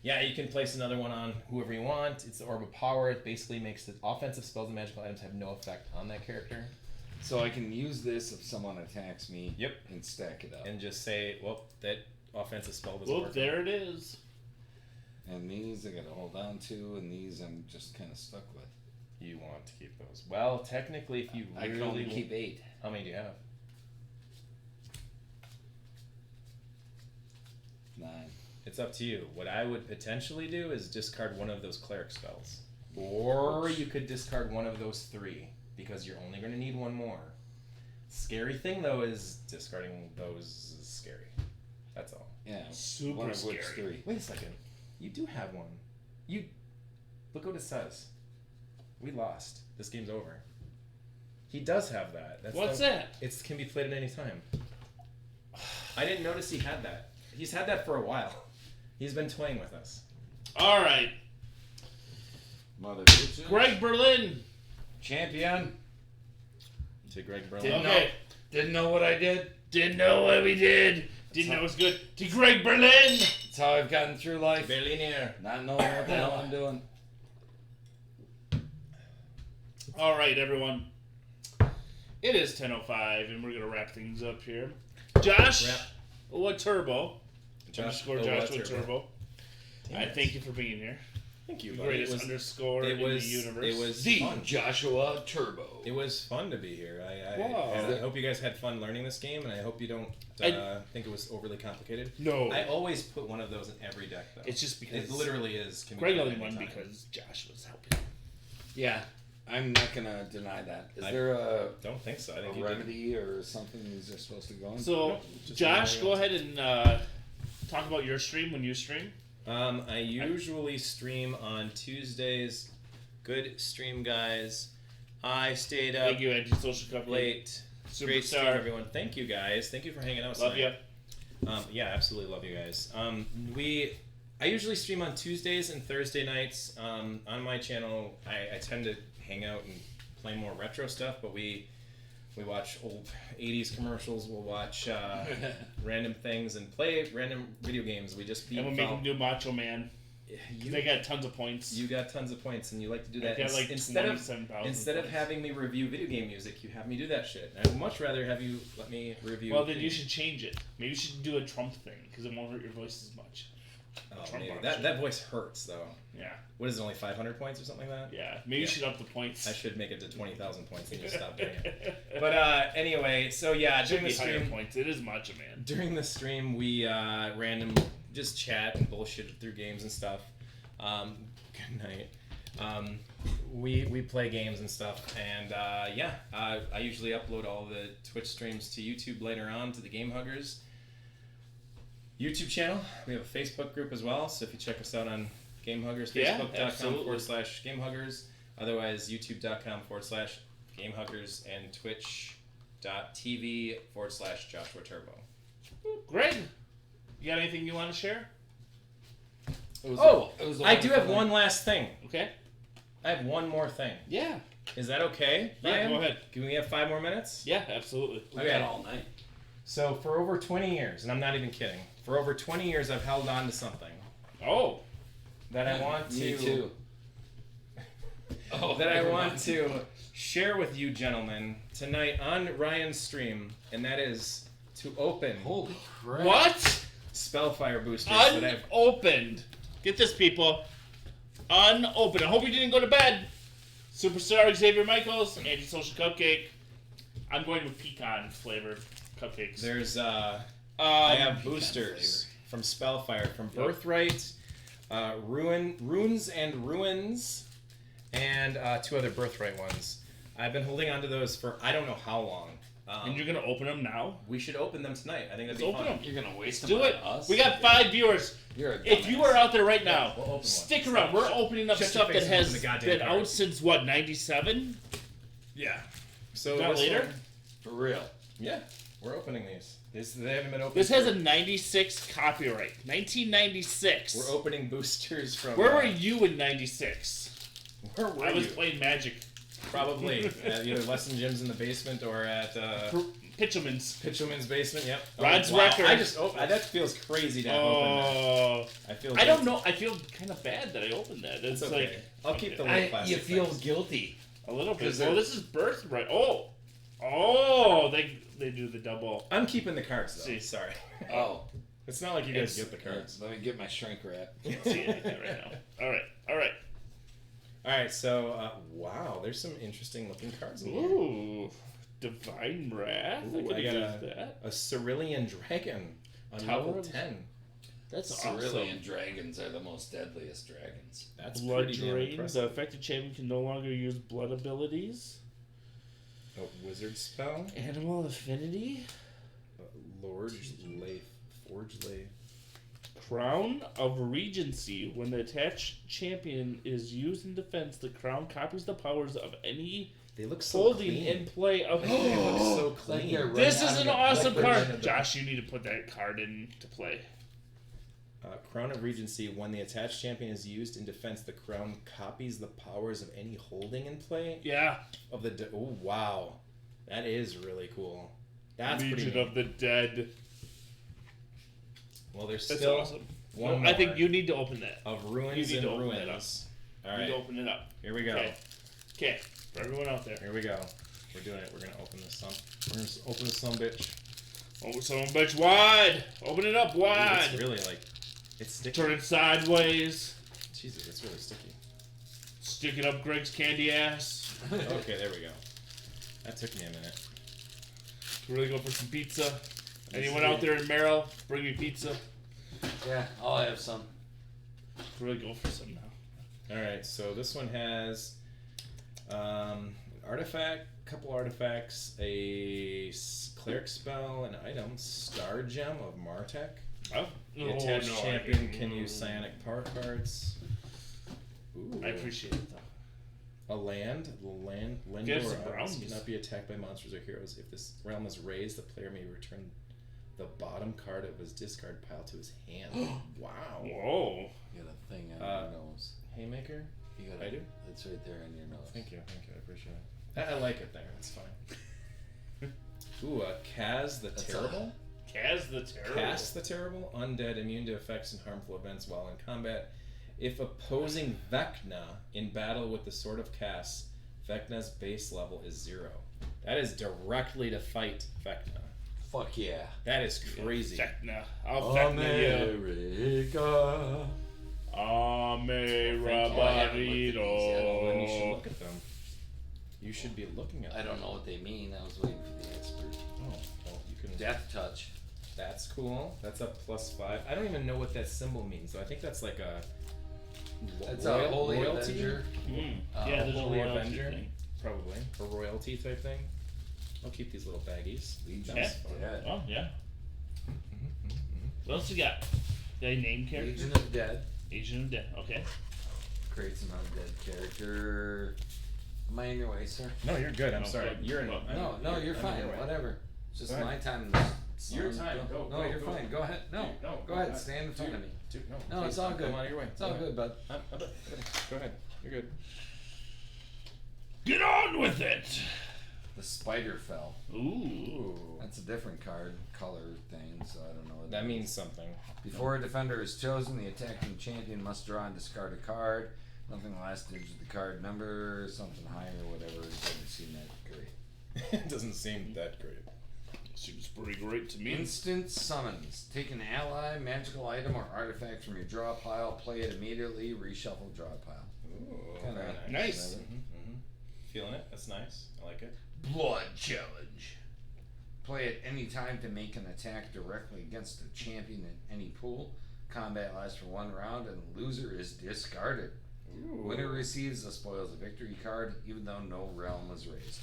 [SPEAKER 2] Yeah, you can place another one on whoever you want. It's the Orb of Power. It basically makes the offensive spells and magical items have no effect on that character.
[SPEAKER 5] So I can use this if someone attacks me.
[SPEAKER 2] Yep.
[SPEAKER 5] And stack it up.
[SPEAKER 2] And just say, well, that offensive spell doesn't
[SPEAKER 1] Well,
[SPEAKER 2] work.
[SPEAKER 1] there it is.
[SPEAKER 5] And these I gotta hold on to, and these I'm just kind of stuck with.
[SPEAKER 2] You want to keep those. Well, technically, if you
[SPEAKER 5] I
[SPEAKER 2] really
[SPEAKER 5] can only
[SPEAKER 2] want-
[SPEAKER 5] keep 8.
[SPEAKER 2] How many do you have?
[SPEAKER 5] 9.
[SPEAKER 2] It's up to you. What I would potentially do is discard one of those cleric spells. Or you could discard one of those 3, because you're only going to need one more. Scary thing, though, is discarding those is scary. That's all.
[SPEAKER 5] Yeah.
[SPEAKER 1] Super
[SPEAKER 5] one of which
[SPEAKER 1] scary.
[SPEAKER 5] 3.
[SPEAKER 2] Wait a second. You do have one. You look what it says. We lost. This game's over. He does have that.
[SPEAKER 1] What's that?
[SPEAKER 2] It can be played at any time. I didn't notice he had that. He's had that for a while. He's been toying with us.
[SPEAKER 1] All right.
[SPEAKER 5] Mother bitches.
[SPEAKER 1] Greg Berlin.
[SPEAKER 5] Champion.
[SPEAKER 2] To Greg Berlin.
[SPEAKER 3] Didn't
[SPEAKER 1] Okay.
[SPEAKER 3] know. Didn't know what I did.
[SPEAKER 1] Didn't know what we did. Didn't know it was good. To Greg Berlin.
[SPEAKER 5] That's how I've gotten through life.
[SPEAKER 2] Berliner.
[SPEAKER 5] Not knowing what the hell I'm doing.
[SPEAKER 1] All right, everyone. It is 10:05, and we're gonna wrap things up here. Josh,
[SPEAKER 2] Wrap.
[SPEAKER 1] what turbo?
[SPEAKER 2] Josh,
[SPEAKER 1] Underscore Joshua
[SPEAKER 2] Turbo.
[SPEAKER 1] Turbo. I thank you for being here.
[SPEAKER 2] Thank you,
[SPEAKER 1] The
[SPEAKER 2] buddy.
[SPEAKER 1] greatest underscore in the universe.
[SPEAKER 2] It was
[SPEAKER 7] The
[SPEAKER 2] fun.
[SPEAKER 7] Joshua Turbo.
[SPEAKER 2] It was fun to be here.
[SPEAKER 1] Wow.
[SPEAKER 2] And I hope you guys had fun learning this game, and I hope you don't think it was overly complicated.
[SPEAKER 1] No.
[SPEAKER 2] I always put one of those in every deck, though.
[SPEAKER 1] It's just because
[SPEAKER 2] It literally is. Can be
[SPEAKER 1] Greg
[SPEAKER 2] played
[SPEAKER 1] only
[SPEAKER 2] anytime.
[SPEAKER 1] won because Josh was helping.
[SPEAKER 5] Yeah. I'm not gonna deny that. Is
[SPEAKER 2] I
[SPEAKER 5] there a
[SPEAKER 2] Don't think so. I
[SPEAKER 5] a
[SPEAKER 2] think you did.
[SPEAKER 5] remedy or something these are supposed to go in?
[SPEAKER 1] So,
[SPEAKER 2] Nope, just
[SPEAKER 1] Josh,
[SPEAKER 2] another
[SPEAKER 1] go
[SPEAKER 2] one.
[SPEAKER 1] ahead and talk about your stream when you stream.
[SPEAKER 2] I usually stream on Tuesdays. Good stream, guys. I stayed up
[SPEAKER 1] Thank you, Anti-Social Cup
[SPEAKER 2] late. Great stream,
[SPEAKER 1] Superstar.
[SPEAKER 2] everyone. Thank you, guys. Thank you for hanging out.
[SPEAKER 1] Love you.
[SPEAKER 2] Yeah, absolutely love you guys. I usually stream on Tuesdays and Thursday nights. On my channel, I tend to hang out and play more retro stuff, but we watch old 80s commercials. We'll watch random things and play random video games. We just beat
[SPEAKER 1] And we'll make them do Macho Man. They got tons of points.
[SPEAKER 2] You got tons of points, and you like to do that.
[SPEAKER 1] I got like
[SPEAKER 2] instead of
[SPEAKER 1] 27,000
[SPEAKER 2] having me review video game music, you have me do that shit. I'd much rather have you let me review.
[SPEAKER 1] Well, then you should change it. Maybe you should do a Trump thing because it won't hurt your voice as much.
[SPEAKER 2] Oh, maybe. That voice hurts though.
[SPEAKER 1] Yeah.
[SPEAKER 2] What is it? Only 500 points or something like that?
[SPEAKER 1] Yeah. Maybe you should up the points.
[SPEAKER 2] I should make it to 20,000 points and just stop doing it. But anyway, so yeah, during the stream,
[SPEAKER 1] points. It is Macho Man.
[SPEAKER 2] During the stream, we random just chat and bullshit through games and stuff. Good night. We play games and stuff, and I usually upload all the Twitch streams to YouTube later on to the Game Huggers YouTube channel. We have a Facebook group as well, so if you check us out on Game Huggers, facebook.com/Game Huggers, otherwise youtube.com/Game Huggers, and twitch.tv/Joshua Turbo.
[SPEAKER 1] Greg, you got anything you want to share?
[SPEAKER 2] I do have one last thing.
[SPEAKER 1] Okay.
[SPEAKER 2] I have one more thing.
[SPEAKER 1] Yeah.
[SPEAKER 2] Is that okay?
[SPEAKER 1] Yeah,
[SPEAKER 2] Ryan?
[SPEAKER 1] go ahead.
[SPEAKER 2] Can we have 5 more minutes?
[SPEAKER 1] Yeah, absolutely.
[SPEAKER 3] We got all night.
[SPEAKER 2] So for over 20 years, and I'm not even kidding, for over 20 years I've held on to something.
[SPEAKER 1] Oh.
[SPEAKER 2] That I want to...
[SPEAKER 3] Me too.
[SPEAKER 2] that I want to share with you gentlemen tonight on Ryan's stream, and that is to open...
[SPEAKER 3] Holy crap.
[SPEAKER 1] What?
[SPEAKER 2] Spellfire boosters that I've...
[SPEAKER 1] Unopened. Get this, people. Unopened. I hope you didn't go to bed. Superstar Xavier Michaels, Antisocial Cupcake. I'm going with pecan flavored cupcakes.
[SPEAKER 2] There's I have boosters from Spellfire, from Birthright, Runes and Ruins, and 2 other Birthright ones. I've been holding on to those for I don't know how long.
[SPEAKER 1] And you're gonna open them now?
[SPEAKER 2] We should open them tonight. I think that'd be
[SPEAKER 1] open
[SPEAKER 2] fun.
[SPEAKER 1] them.
[SPEAKER 3] You're gonna waste them
[SPEAKER 1] Do it.
[SPEAKER 3] on us?
[SPEAKER 1] We got 5 viewers.
[SPEAKER 3] You're a
[SPEAKER 1] If you are out there right now,
[SPEAKER 2] we'll open
[SPEAKER 1] stick
[SPEAKER 2] one.
[SPEAKER 1] around. We're opening up
[SPEAKER 2] Shut
[SPEAKER 1] stuff
[SPEAKER 2] your face
[SPEAKER 1] that
[SPEAKER 2] and
[SPEAKER 1] has
[SPEAKER 2] open the goddamn
[SPEAKER 1] been
[SPEAKER 2] card.
[SPEAKER 1] out since what, 97?
[SPEAKER 2] Yeah. So
[SPEAKER 1] Not
[SPEAKER 2] this
[SPEAKER 1] later?
[SPEAKER 2] one-
[SPEAKER 3] For real.
[SPEAKER 2] yeah, we're opening these. They haven't been opened.
[SPEAKER 1] This has a 96 copyright. 1996.
[SPEAKER 2] We're opening boosters from.
[SPEAKER 1] Where were you in 96?
[SPEAKER 2] Where were
[SPEAKER 1] I was
[SPEAKER 2] you?
[SPEAKER 1] playing Magic.
[SPEAKER 2] Probably at either Lesson Gyms in the basement or at
[SPEAKER 1] Pitchelman's.
[SPEAKER 2] Pitchelman's basement. Yep.
[SPEAKER 1] Rod's
[SPEAKER 2] Oh, wow.
[SPEAKER 1] record.
[SPEAKER 2] I just that feels crazy to have opened
[SPEAKER 1] Oh.
[SPEAKER 2] that. I feel.
[SPEAKER 1] I don't know. I feel kind of bad that I opened that. It's
[SPEAKER 2] It's okay. I'll keep the
[SPEAKER 3] You
[SPEAKER 2] little plastic
[SPEAKER 3] feel
[SPEAKER 2] things.
[SPEAKER 3] guilty.
[SPEAKER 1] a little bit.
[SPEAKER 3] 'Cause
[SPEAKER 1] Well,
[SPEAKER 3] they're-
[SPEAKER 1] this is Birthright. Oh, they do the double.
[SPEAKER 2] I'm keeping the cards though.
[SPEAKER 1] See.
[SPEAKER 2] Sorry.
[SPEAKER 3] Oh.
[SPEAKER 2] It's not like you guys get the cards.
[SPEAKER 3] Let me get my shrink wrap.
[SPEAKER 1] Can't see anything right now. All right.
[SPEAKER 2] All right. So wow, there's some interesting looking cards in here.
[SPEAKER 1] Ooh, Divine Wrath.
[SPEAKER 2] Ooh,
[SPEAKER 1] I
[SPEAKER 2] I
[SPEAKER 1] could
[SPEAKER 2] got
[SPEAKER 1] use that.
[SPEAKER 2] a Cerulean Dragon on
[SPEAKER 1] Tower
[SPEAKER 2] level
[SPEAKER 1] of-
[SPEAKER 2] 10.
[SPEAKER 1] That's
[SPEAKER 3] Cerulean
[SPEAKER 1] awesome.
[SPEAKER 3] dragons are the most deadliest dragons.
[SPEAKER 2] That's
[SPEAKER 1] Blood
[SPEAKER 2] pretty damn
[SPEAKER 1] Drain. The
[SPEAKER 2] impressive.
[SPEAKER 1] affected champion can no longer use blood abilities.
[SPEAKER 2] A wizard spell.
[SPEAKER 1] Animal Affinity.
[SPEAKER 2] Lord Lathe. Forge Lathe.
[SPEAKER 1] Crown of Regency. When the attached champion is used in defense, the crown copies the powers of any
[SPEAKER 2] They look so
[SPEAKER 1] holding
[SPEAKER 2] clean.
[SPEAKER 1] in play of.
[SPEAKER 2] They look so
[SPEAKER 3] Like
[SPEAKER 2] clean.
[SPEAKER 3] they're
[SPEAKER 1] This
[SPEAKER 3] right
[SPEAKER 1] is
[SPEAKER 3] out
[SPEAKER 1] an
[SPEAKER 3] of the-
[SPEAKER 1] awesome
[SPEAKER 3] like they're right
[SPEAKER 1] card.
[SPEAKER 3] out of
[SPEAKER 1] Josh, you need to put that card into play.
[SPEAKER 2] Crown of Regency. When the attached champion is used in defense, the crown copies the powers of any holding in play
[SPEAKER 1] Yeah.
[SPEAKER 2] of the. Oh wow, that is really cool. That's pretty.
[SPEAKER 1] Legion
[SPEAKER 2] Neat.
[SPEAKER 1] of the Dead.
[SPEAKER 2] Well, there's
[SPEAKER 1] That's
[SPEAKER 2] still
[SPEAKER 1] awesome.
[SPEAKER 2] one
[SPEAKER 1] No, I think
[SPEAKER 2] more
[SPEAKER 1] you need to open that.
[SPEAKER 2] of
[SPEAKER 1] you
[SPEAKER 2] ruins
[SPEAKER 1] need
[SPEAKER 2] and
[SPEAKER 1] to open that
[SPEAKER 2] ruins. All
[SPEAKER 1] You need
[SPEAKER 2] right,
[SPEAKER 1] to open it up.
[SPEAKER 2] here we go.
[SPEAKER 1] Okay. For everyone out there.
[SPEAKER 2] Here we go. We're doing it. We're gonna open this some. We're gonna open this some bitch.
[SPEAKER 1] Open some bitch wide. Open it up
[SPEAKER 2] Ooh,
[SPEAKER 1] wide.
[SPEAKER 2] it's really like it's sticky.
[SPEAKER 1] Turn it sideways.
[SPEAKER 2] Jesus, it's really sticky.
[SPEAKER 1] Stick it up Greg's candy ass.
[SPEAKER 2] Okay, there we go. That took me a minute.
[SPEAKER 1] Really go for some pizza. Anyone out there in Merrill, bring me pizza.
[SPEAKER 3] Yeah, I'll have some.
[SPEAKER 1] Really go for some now.
[SPEAKER 2] All right, so this one has artifact, couple artifacts, cleric spell, an item, Star Gem of Martek.
[SPEAKER 1] Oh,
[SPEAKER 2] The attached champion can use psionic power cards. Ooh.
[SPEAKER 1] I appreciate it though.
[SPEAKER 2] A land,
[SPEAKER 1] Give us
[SPEAKER 2] Lindor
[SPEAKER 1] some brownies.
[SPEAKER 2] cannot be attacked by monsters or heroes. If this realm is raised, the player may return the bottom card of his discard pile to his hand. Wow.
[SPEAKER 1] Whoa.
[SPEAKER 5] You got a thing on your nose.
[SPEAKER 2] Haymaker?
[SPEAKER 5] You got
[SPEAKER 2] I do?
[SPEAKER 5] It's right there on your nose.
[SPEAKER 2] Thank you. I appreciate it. I like it there. It's fine. Ooh, Kaz the Terrible?
[SPEAKER 1] Kaz the Terrible.
[SPEAKER 2] Cast the Terrible, undead, immune to effects and harmful events while in combat. If opposing Vecna in battle with the Sword of Cass, Vecna's base level is 0. That is directly to fight Vecna.
[SPEAKER 5] Fuck yeah.
[SPEAKER 2] That is crazy.
[SPEAKER 1] Vecna. I'll Vecna you.
[SPEAKER 5] America.
[SPEAKER 2] Well, then you should look at them. You should be looking at them.
[SPEAKER 5] I don't know what they mean. I was waiting for the expert.
[SPEAKER 2] Oh, well, you can.
[SPEAKER 5] Death touch.
[SPEAKER 2] That's cool. That's a +5. I don't even know what that symbol means, so I think that's like a.
[SPEAKER 5] It's a holy
[SPEAKER 2] royalty?
[SPEAKER 5] avenger.
[SPEAKER 1] Yeah, there's a
[SPEAKER 2] Holy
[SPEAKER 1] royalty
[SPEAKER 2] Avenger,
[SPEAKER 1] thing.
[SPEAKER 2] probably. A royalty type thing. I'll keep these little baggies.
[SPEAKER 5] Legion
[SPEAKER 1] Yeah.
[SPEAKER 5] of Dead.
[SPEAKER 1] Oh, yeah. What else you got? They name character?
[SPEAKER 5] Legion of Dead.
[SPEAKER 1] Legion of Dead. Okay.
[SPEAKER 5] Creates an undead character. Am I in your way, sir?
[SPEAKER 2] No, you're good. I'm
[SPEAKER 1] No,
[SPEAKER 2] sorry.
[SPEAKER 1] good.
[SPEAKER 2] You're in.
[SPEAKER 5] No, you're
[SPEAKER 2] I'm
[SPEAKER 5] fine.
[SPEAKER 2] in your way.
[SPEAKER 5] Whatever. It's just
[SPEAKER 2] Go ahead.
[SPEAKER 5] my time.
[SPEAKER 2] Your time. Go.
[SPEAKER 5] No,
[SPEAKER 2] go,
[SPEAKER 5] you're
[SPEAKER 2] go.
[SPEAKER 5] fine. Go ahead. No,
[SPEAKER 2] Dude, no,
[SPEAKER 5] go ahead. Stand in front of me.
[SPEAKER 2] Dude,
[SPEAKER 5] No,
[SPEAKER 2] please,
[SPEAKER 5] it's all good.
[SPEAKER 2] Come out of your way.
[SPEAKER 5] It's all good, bud.
[SPEAKER 2] Go ahead. You're good.
[SPEAKER 1] Get on with it!
[SPEAKER 5] The spider fell.
[SPEAKER 1] Ooh.
[SPEAKER 2] Ooh.
[SPEAKER 5] That's a different card color thing, so I don't know what
[SPEAKER 2] That
[SPEAKER 5] is.
[SPEAKER 2] means something.
[SPEAKER 5] Before a defender is chosen, the attacking champion must draw and discard a card. Nothing last digit of the card number, something higher, whatever. It doesn't seem that great.
[SPEAKER 2] It doesn't seem that great.
[SPEAKER 1] Seems pretty great to me.
[SPEAKER 5] Instant summons. Take an ally, magical item, or artifact from your draw pile, play it immediately, reshuffle draw pile.
[SPEAKER 2] Ooh.
[SPEAKER 5] Kinda
[SPEAKER 2] very
[SPEAKER 1] nice.
[SPEAKER 2] Feeling it. That's nice. I like it.
[SPEAKER 5] Blood challenge. Play at any time to make an attack directly against a champion in any pool. Combat lasts for 1 round and the loser is discarded.
[SPEAKER 2] Ooh.
[SPEAKER 5] Winner receives the spoils of victory card even though no realm was raised.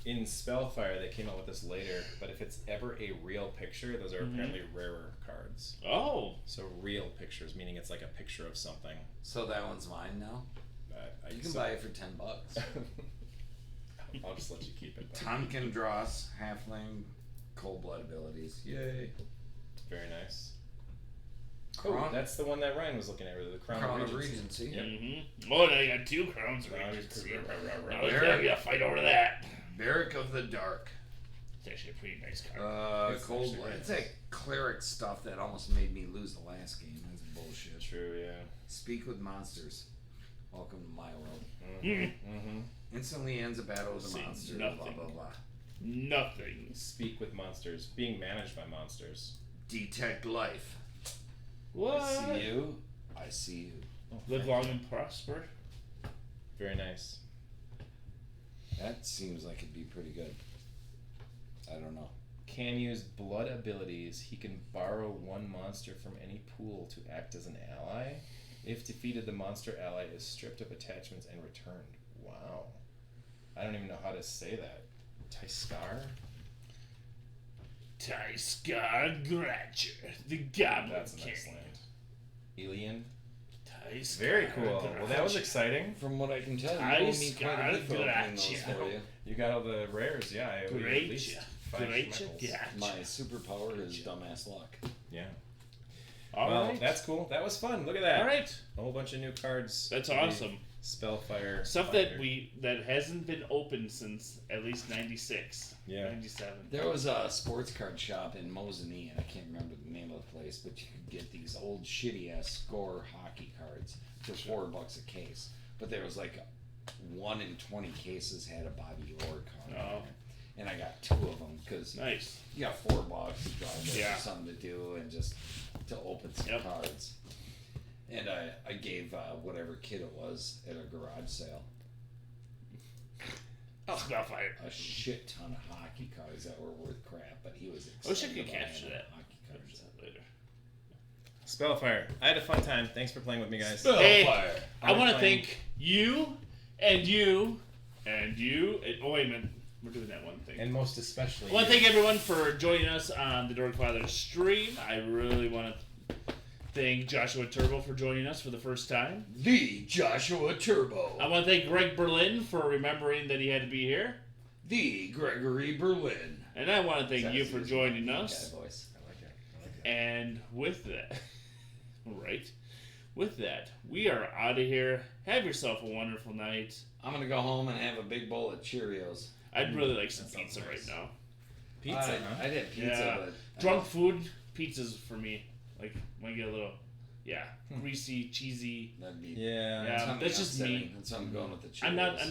[SPEAKER 2] In Spellfire, they came out with this later, but if it's ever a real picture, those are apparently rarer cards.
[SPEAKER 1] Oh.
[SPEAKER 2] So real pictures, meaning it's like a picture of something.
[SPEAKER 5] So that one's mine now? You can buy it for $10.
[SPEAKER 2] I'll just let you keep it.
[SPEAKER 5] Tonkin Dross, Halfling, Cold Blood abilities. Yay.
[SPEAKER 2] Very nice.
[SPEAKER 5] Crown,
[SPEAKER 2] That's the one that Ryan was looking at, the Crown of Regency.
[SPEAKER 5] Yep.
[SPEAKER 1] Mm-hmm. Oh, they got 2 crowns of Regency. Now we gotta fight over that.
[SPEAKER 5] Barrack of the Dark.
[SPEAKER 1] It's actually a pretty nice card.
[SPEAKER 5] Cold
[SPEAKER 2] actually
[SPEAKER 5] Blood.
[SPEAKER 2] nice.
[SPEAKER 5] It's like cleric stuff that almost made me lose the last game. That's bullshit.
[SPEAKER 2] True, yeah.
[SPEAKER 5] Speak with monsters. Welcome to my world.
[SPEAKER 2] Mm-hmm.
[SPEAKER 5] Instantly ends a battle with a
[SPEAKER 1] See
[SPEAKER 5] monster.
[SPEAKER 1] nothing.
[SPEAKER 5] Blah blah blah.
[SPEAKER 1] Nothing.
[SPEAKER 2] Speak with monsters. Being managed by monsters.
[SPEAKER 5] Detect life.
[SPEAKER 1] What?
[SPEAKER 5] I see you. I see you.
[SPEAKER 1] Live long and prosper.
[SPEAKER 2] Very nice.
[SPEAKER 5] That seems like it'd be pretty good. I don't know.
[SPEAKER 2] Can use blood abilities. He can borrow 1 monster from any pool to act as an ally. If defeated, the monster ally is stripped of attachments and returned. Wow. I don't even know how to say that. Tyskar?
[SPEAKER 1] Tyskar Gratcher, the Goblin
[SPEAKER 2] That's a
[SPEAKER 1] King.
[SPEAKER 2] nice land. Alien?
[SPEAKER 1] Tyskar
[SPEAKER 2] Very cool. Well, that was
[SPEAKER 1] Gratcher.
[SPEAKER 2] exciting.
[SPEAKER 5] From what I can tell,
[SPEAKER 1] I
[SPEAKER 5] you owe me quite a bit for opening those
[SPEAKER 1] gotcha.
[SPEAKER 5] for you.
[SPEAKER 2] You got all the rares, yeah. I owe you at least
[SPEAKER 1] Great.
[SPEAKER 2] 5
[SPEAKER 1] Great.
[SPEAKER 2] schmeckles.
[SPEAKER 1] Gotcha.
[SPEAKER 5] My superpower is dumbass luck.
[SPEAKER 2] Yeah.
[SPEAKER 1] All
[SPEAKER 2] Well,
[SPEAKER 1] right.
[SPEAKER 2] that's cool. That was fun. Look at that.
[SPEAKER 1] All right.
[SPEAKER 2] A whole bunch of new cards.
[SPEAKER 1] That's
[SPEAKER 2] The
[SPEAKER 1] awesome.
[SPEAKER 2] Spellfire.
[SPEAKER 1] Stuff
[SPEAKER 2] Fighter.
[SPEAKER 1] that hasn't been opened since at least 96.
[SPEAKER 2] Yeah.
[SPEAKER 1] 97.
[SPEAKER 5] There was a sports card shop in Mosinee, and I can't remember the name of the place, but you could get these old shitty ass score hockey cards for $4 a case. But there was like 1 in 20 cases had a Bobby Orr card. in
[SPEAKER 1] Oh.
[SPEAKER 5] there. And I got 2 of them because
[SPEAKER 1] Nice.
[SPEAKER 5] you got $4 to draw
[SPEAKER 1] Yeah.
[SPEAKER 5] something to do and just to open some
[SPEAKER 1] Yep.
[SPEAKER 5] cards. And I gave whatever kid it was at a garage sale
[SPEAKER 1] Spellfire.
[SPEAKER 5] a shit ton of hockey cards that were worth crap, but he was
[SPEAKER 1] I wish I
[SPEAKER 5] excited
[SPEAKER 1] could
[SPEAKER 5] about
[SPEAKER 1] capture
[SPEAKER 5] having
[SPEAKER 1] that.
[SPEAKER 5] hockey cards.
[SPEAKER 1] Later.
[SPEAKER 2] Spellfire. I had a fun time. Thanks for playing with me, guys.
[SPEAKER 1] Hey,
[SPEAKER 5] Spellfire.
[SPEAKER 1] I want to
[SPEAKER 2] playing-
[SPEAKER 1] thank you and you and you. Oh, wait a minute. We're doing that one thing.
[SPEAKER 2] And most especially.
[SPEAKER 1] I want to
[SPEAKER 2] you.
[SPEAKER 1] thank everyone for joining us on the Dorkfather stream. I really want to thank Joshua Turbo for joining us for the first time.
[SPEAKER 5] The Joshua Turbo.
[SPEAKER 1] I want to thank Greg Berlin for remembering that he had to be here.
[SPEAKER 5] The Gregory Berlin.
[SPEAKER 1] And I want to thank
[SPEAKER 5] Is that
[SPEAKER 1] you
[SPEAKER 5] his
[SPEAKER 1] for
[SPEAKER 5] guy
[SPEAKER 1] joining us.
[SPEAKER 5] voice?
[SPEAKER 2] I
[SPEAKER 1] And with that, right? With that, we are out of here. Have yourself a wonderful night.
[SPEAKER 5] I'm gonna go home and have a big bowl of Cheerios.
[SPEAKER 1] I'd really like some
[SPEAKER 2] That sounds
[SPEAKER 1] pizza
[SPEAKER 2] nice.
[SPEAKER 1] right now.
[SPEAKER 2] Pizza, huh?
[SPEAKER 5] I'd have pizza,
[SPEAKER 1] Yeah.
[SPEAKER 5] but
[SPEAKER 1] Drunk food, pizza's for me. Like, might get a little, greasy, cheesy.
[SPEAKER 5] that'd be
[SPEAKER 1] Yeah,
[SPEAKER 5] something
[SPEAKER 1] that's just
[SPEAKER 5] upsetting.
[SPEAKER 1] me.
[SPEAKER 5] And so I'm going with the Cheerios.
[SPEAKER 1] I'm not
[SPEAKER 2] Cheerios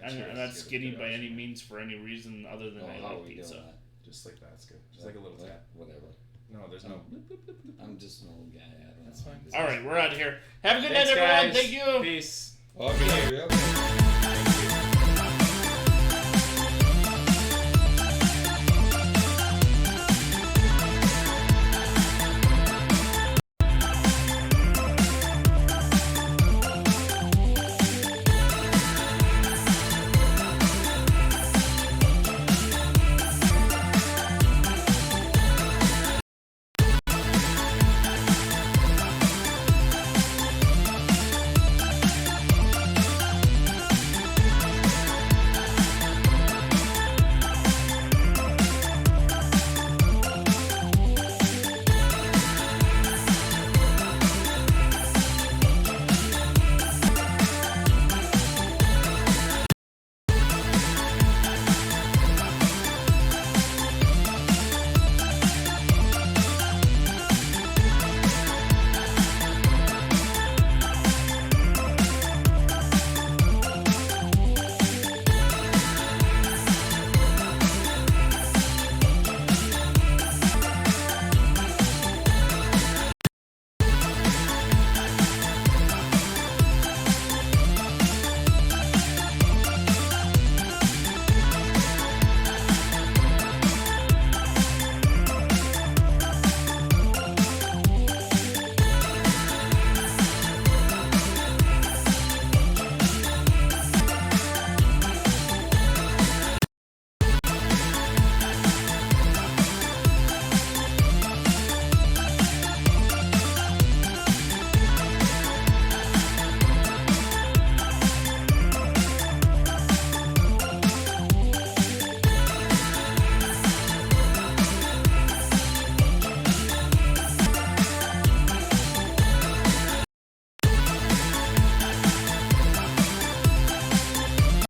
[SPEAKER 1] I'm
[SPEAKER 2] is
[SPEAKER 1] not
[SPEAKER 2] good
[SPEAKER 1] skinny
[SPEAKER 2] for
[SPEAKER 1] by any
[SPEAKER 2] those.
[SPEAKER 1] means for any reason other than
[SPEAKER 5] Well,
[SPEAKER 1] I
[SPEAKER 5] how are
[SPEAKER 1] like
[SPEAKER 5] we
[SPEAKER 1] pizza.
[SPEAKER 5] doing that?
[SPEAKER 2] Just like that. It's good. Just like a little tap.
[SPEAKER 5] Whatever.
[SPEAKER 2] No, there's no.
[SPEAKER 5] I'm just an old guy. I don't
[SPEAKER 2] That's
[SPEAKER 5] know.
[SPEAKER 2] fine.
[SPEAKER 1] All right, we're out of here. Have a good
[SPEAKER 2] Thanks,
[SPEAKER 1] night, everyone.
[SPEAKER 2] guys.
[SPEAKER 1] Thank you.
[SPEAKER 2] Peace.
[SPEAKER 7] Okay, yep.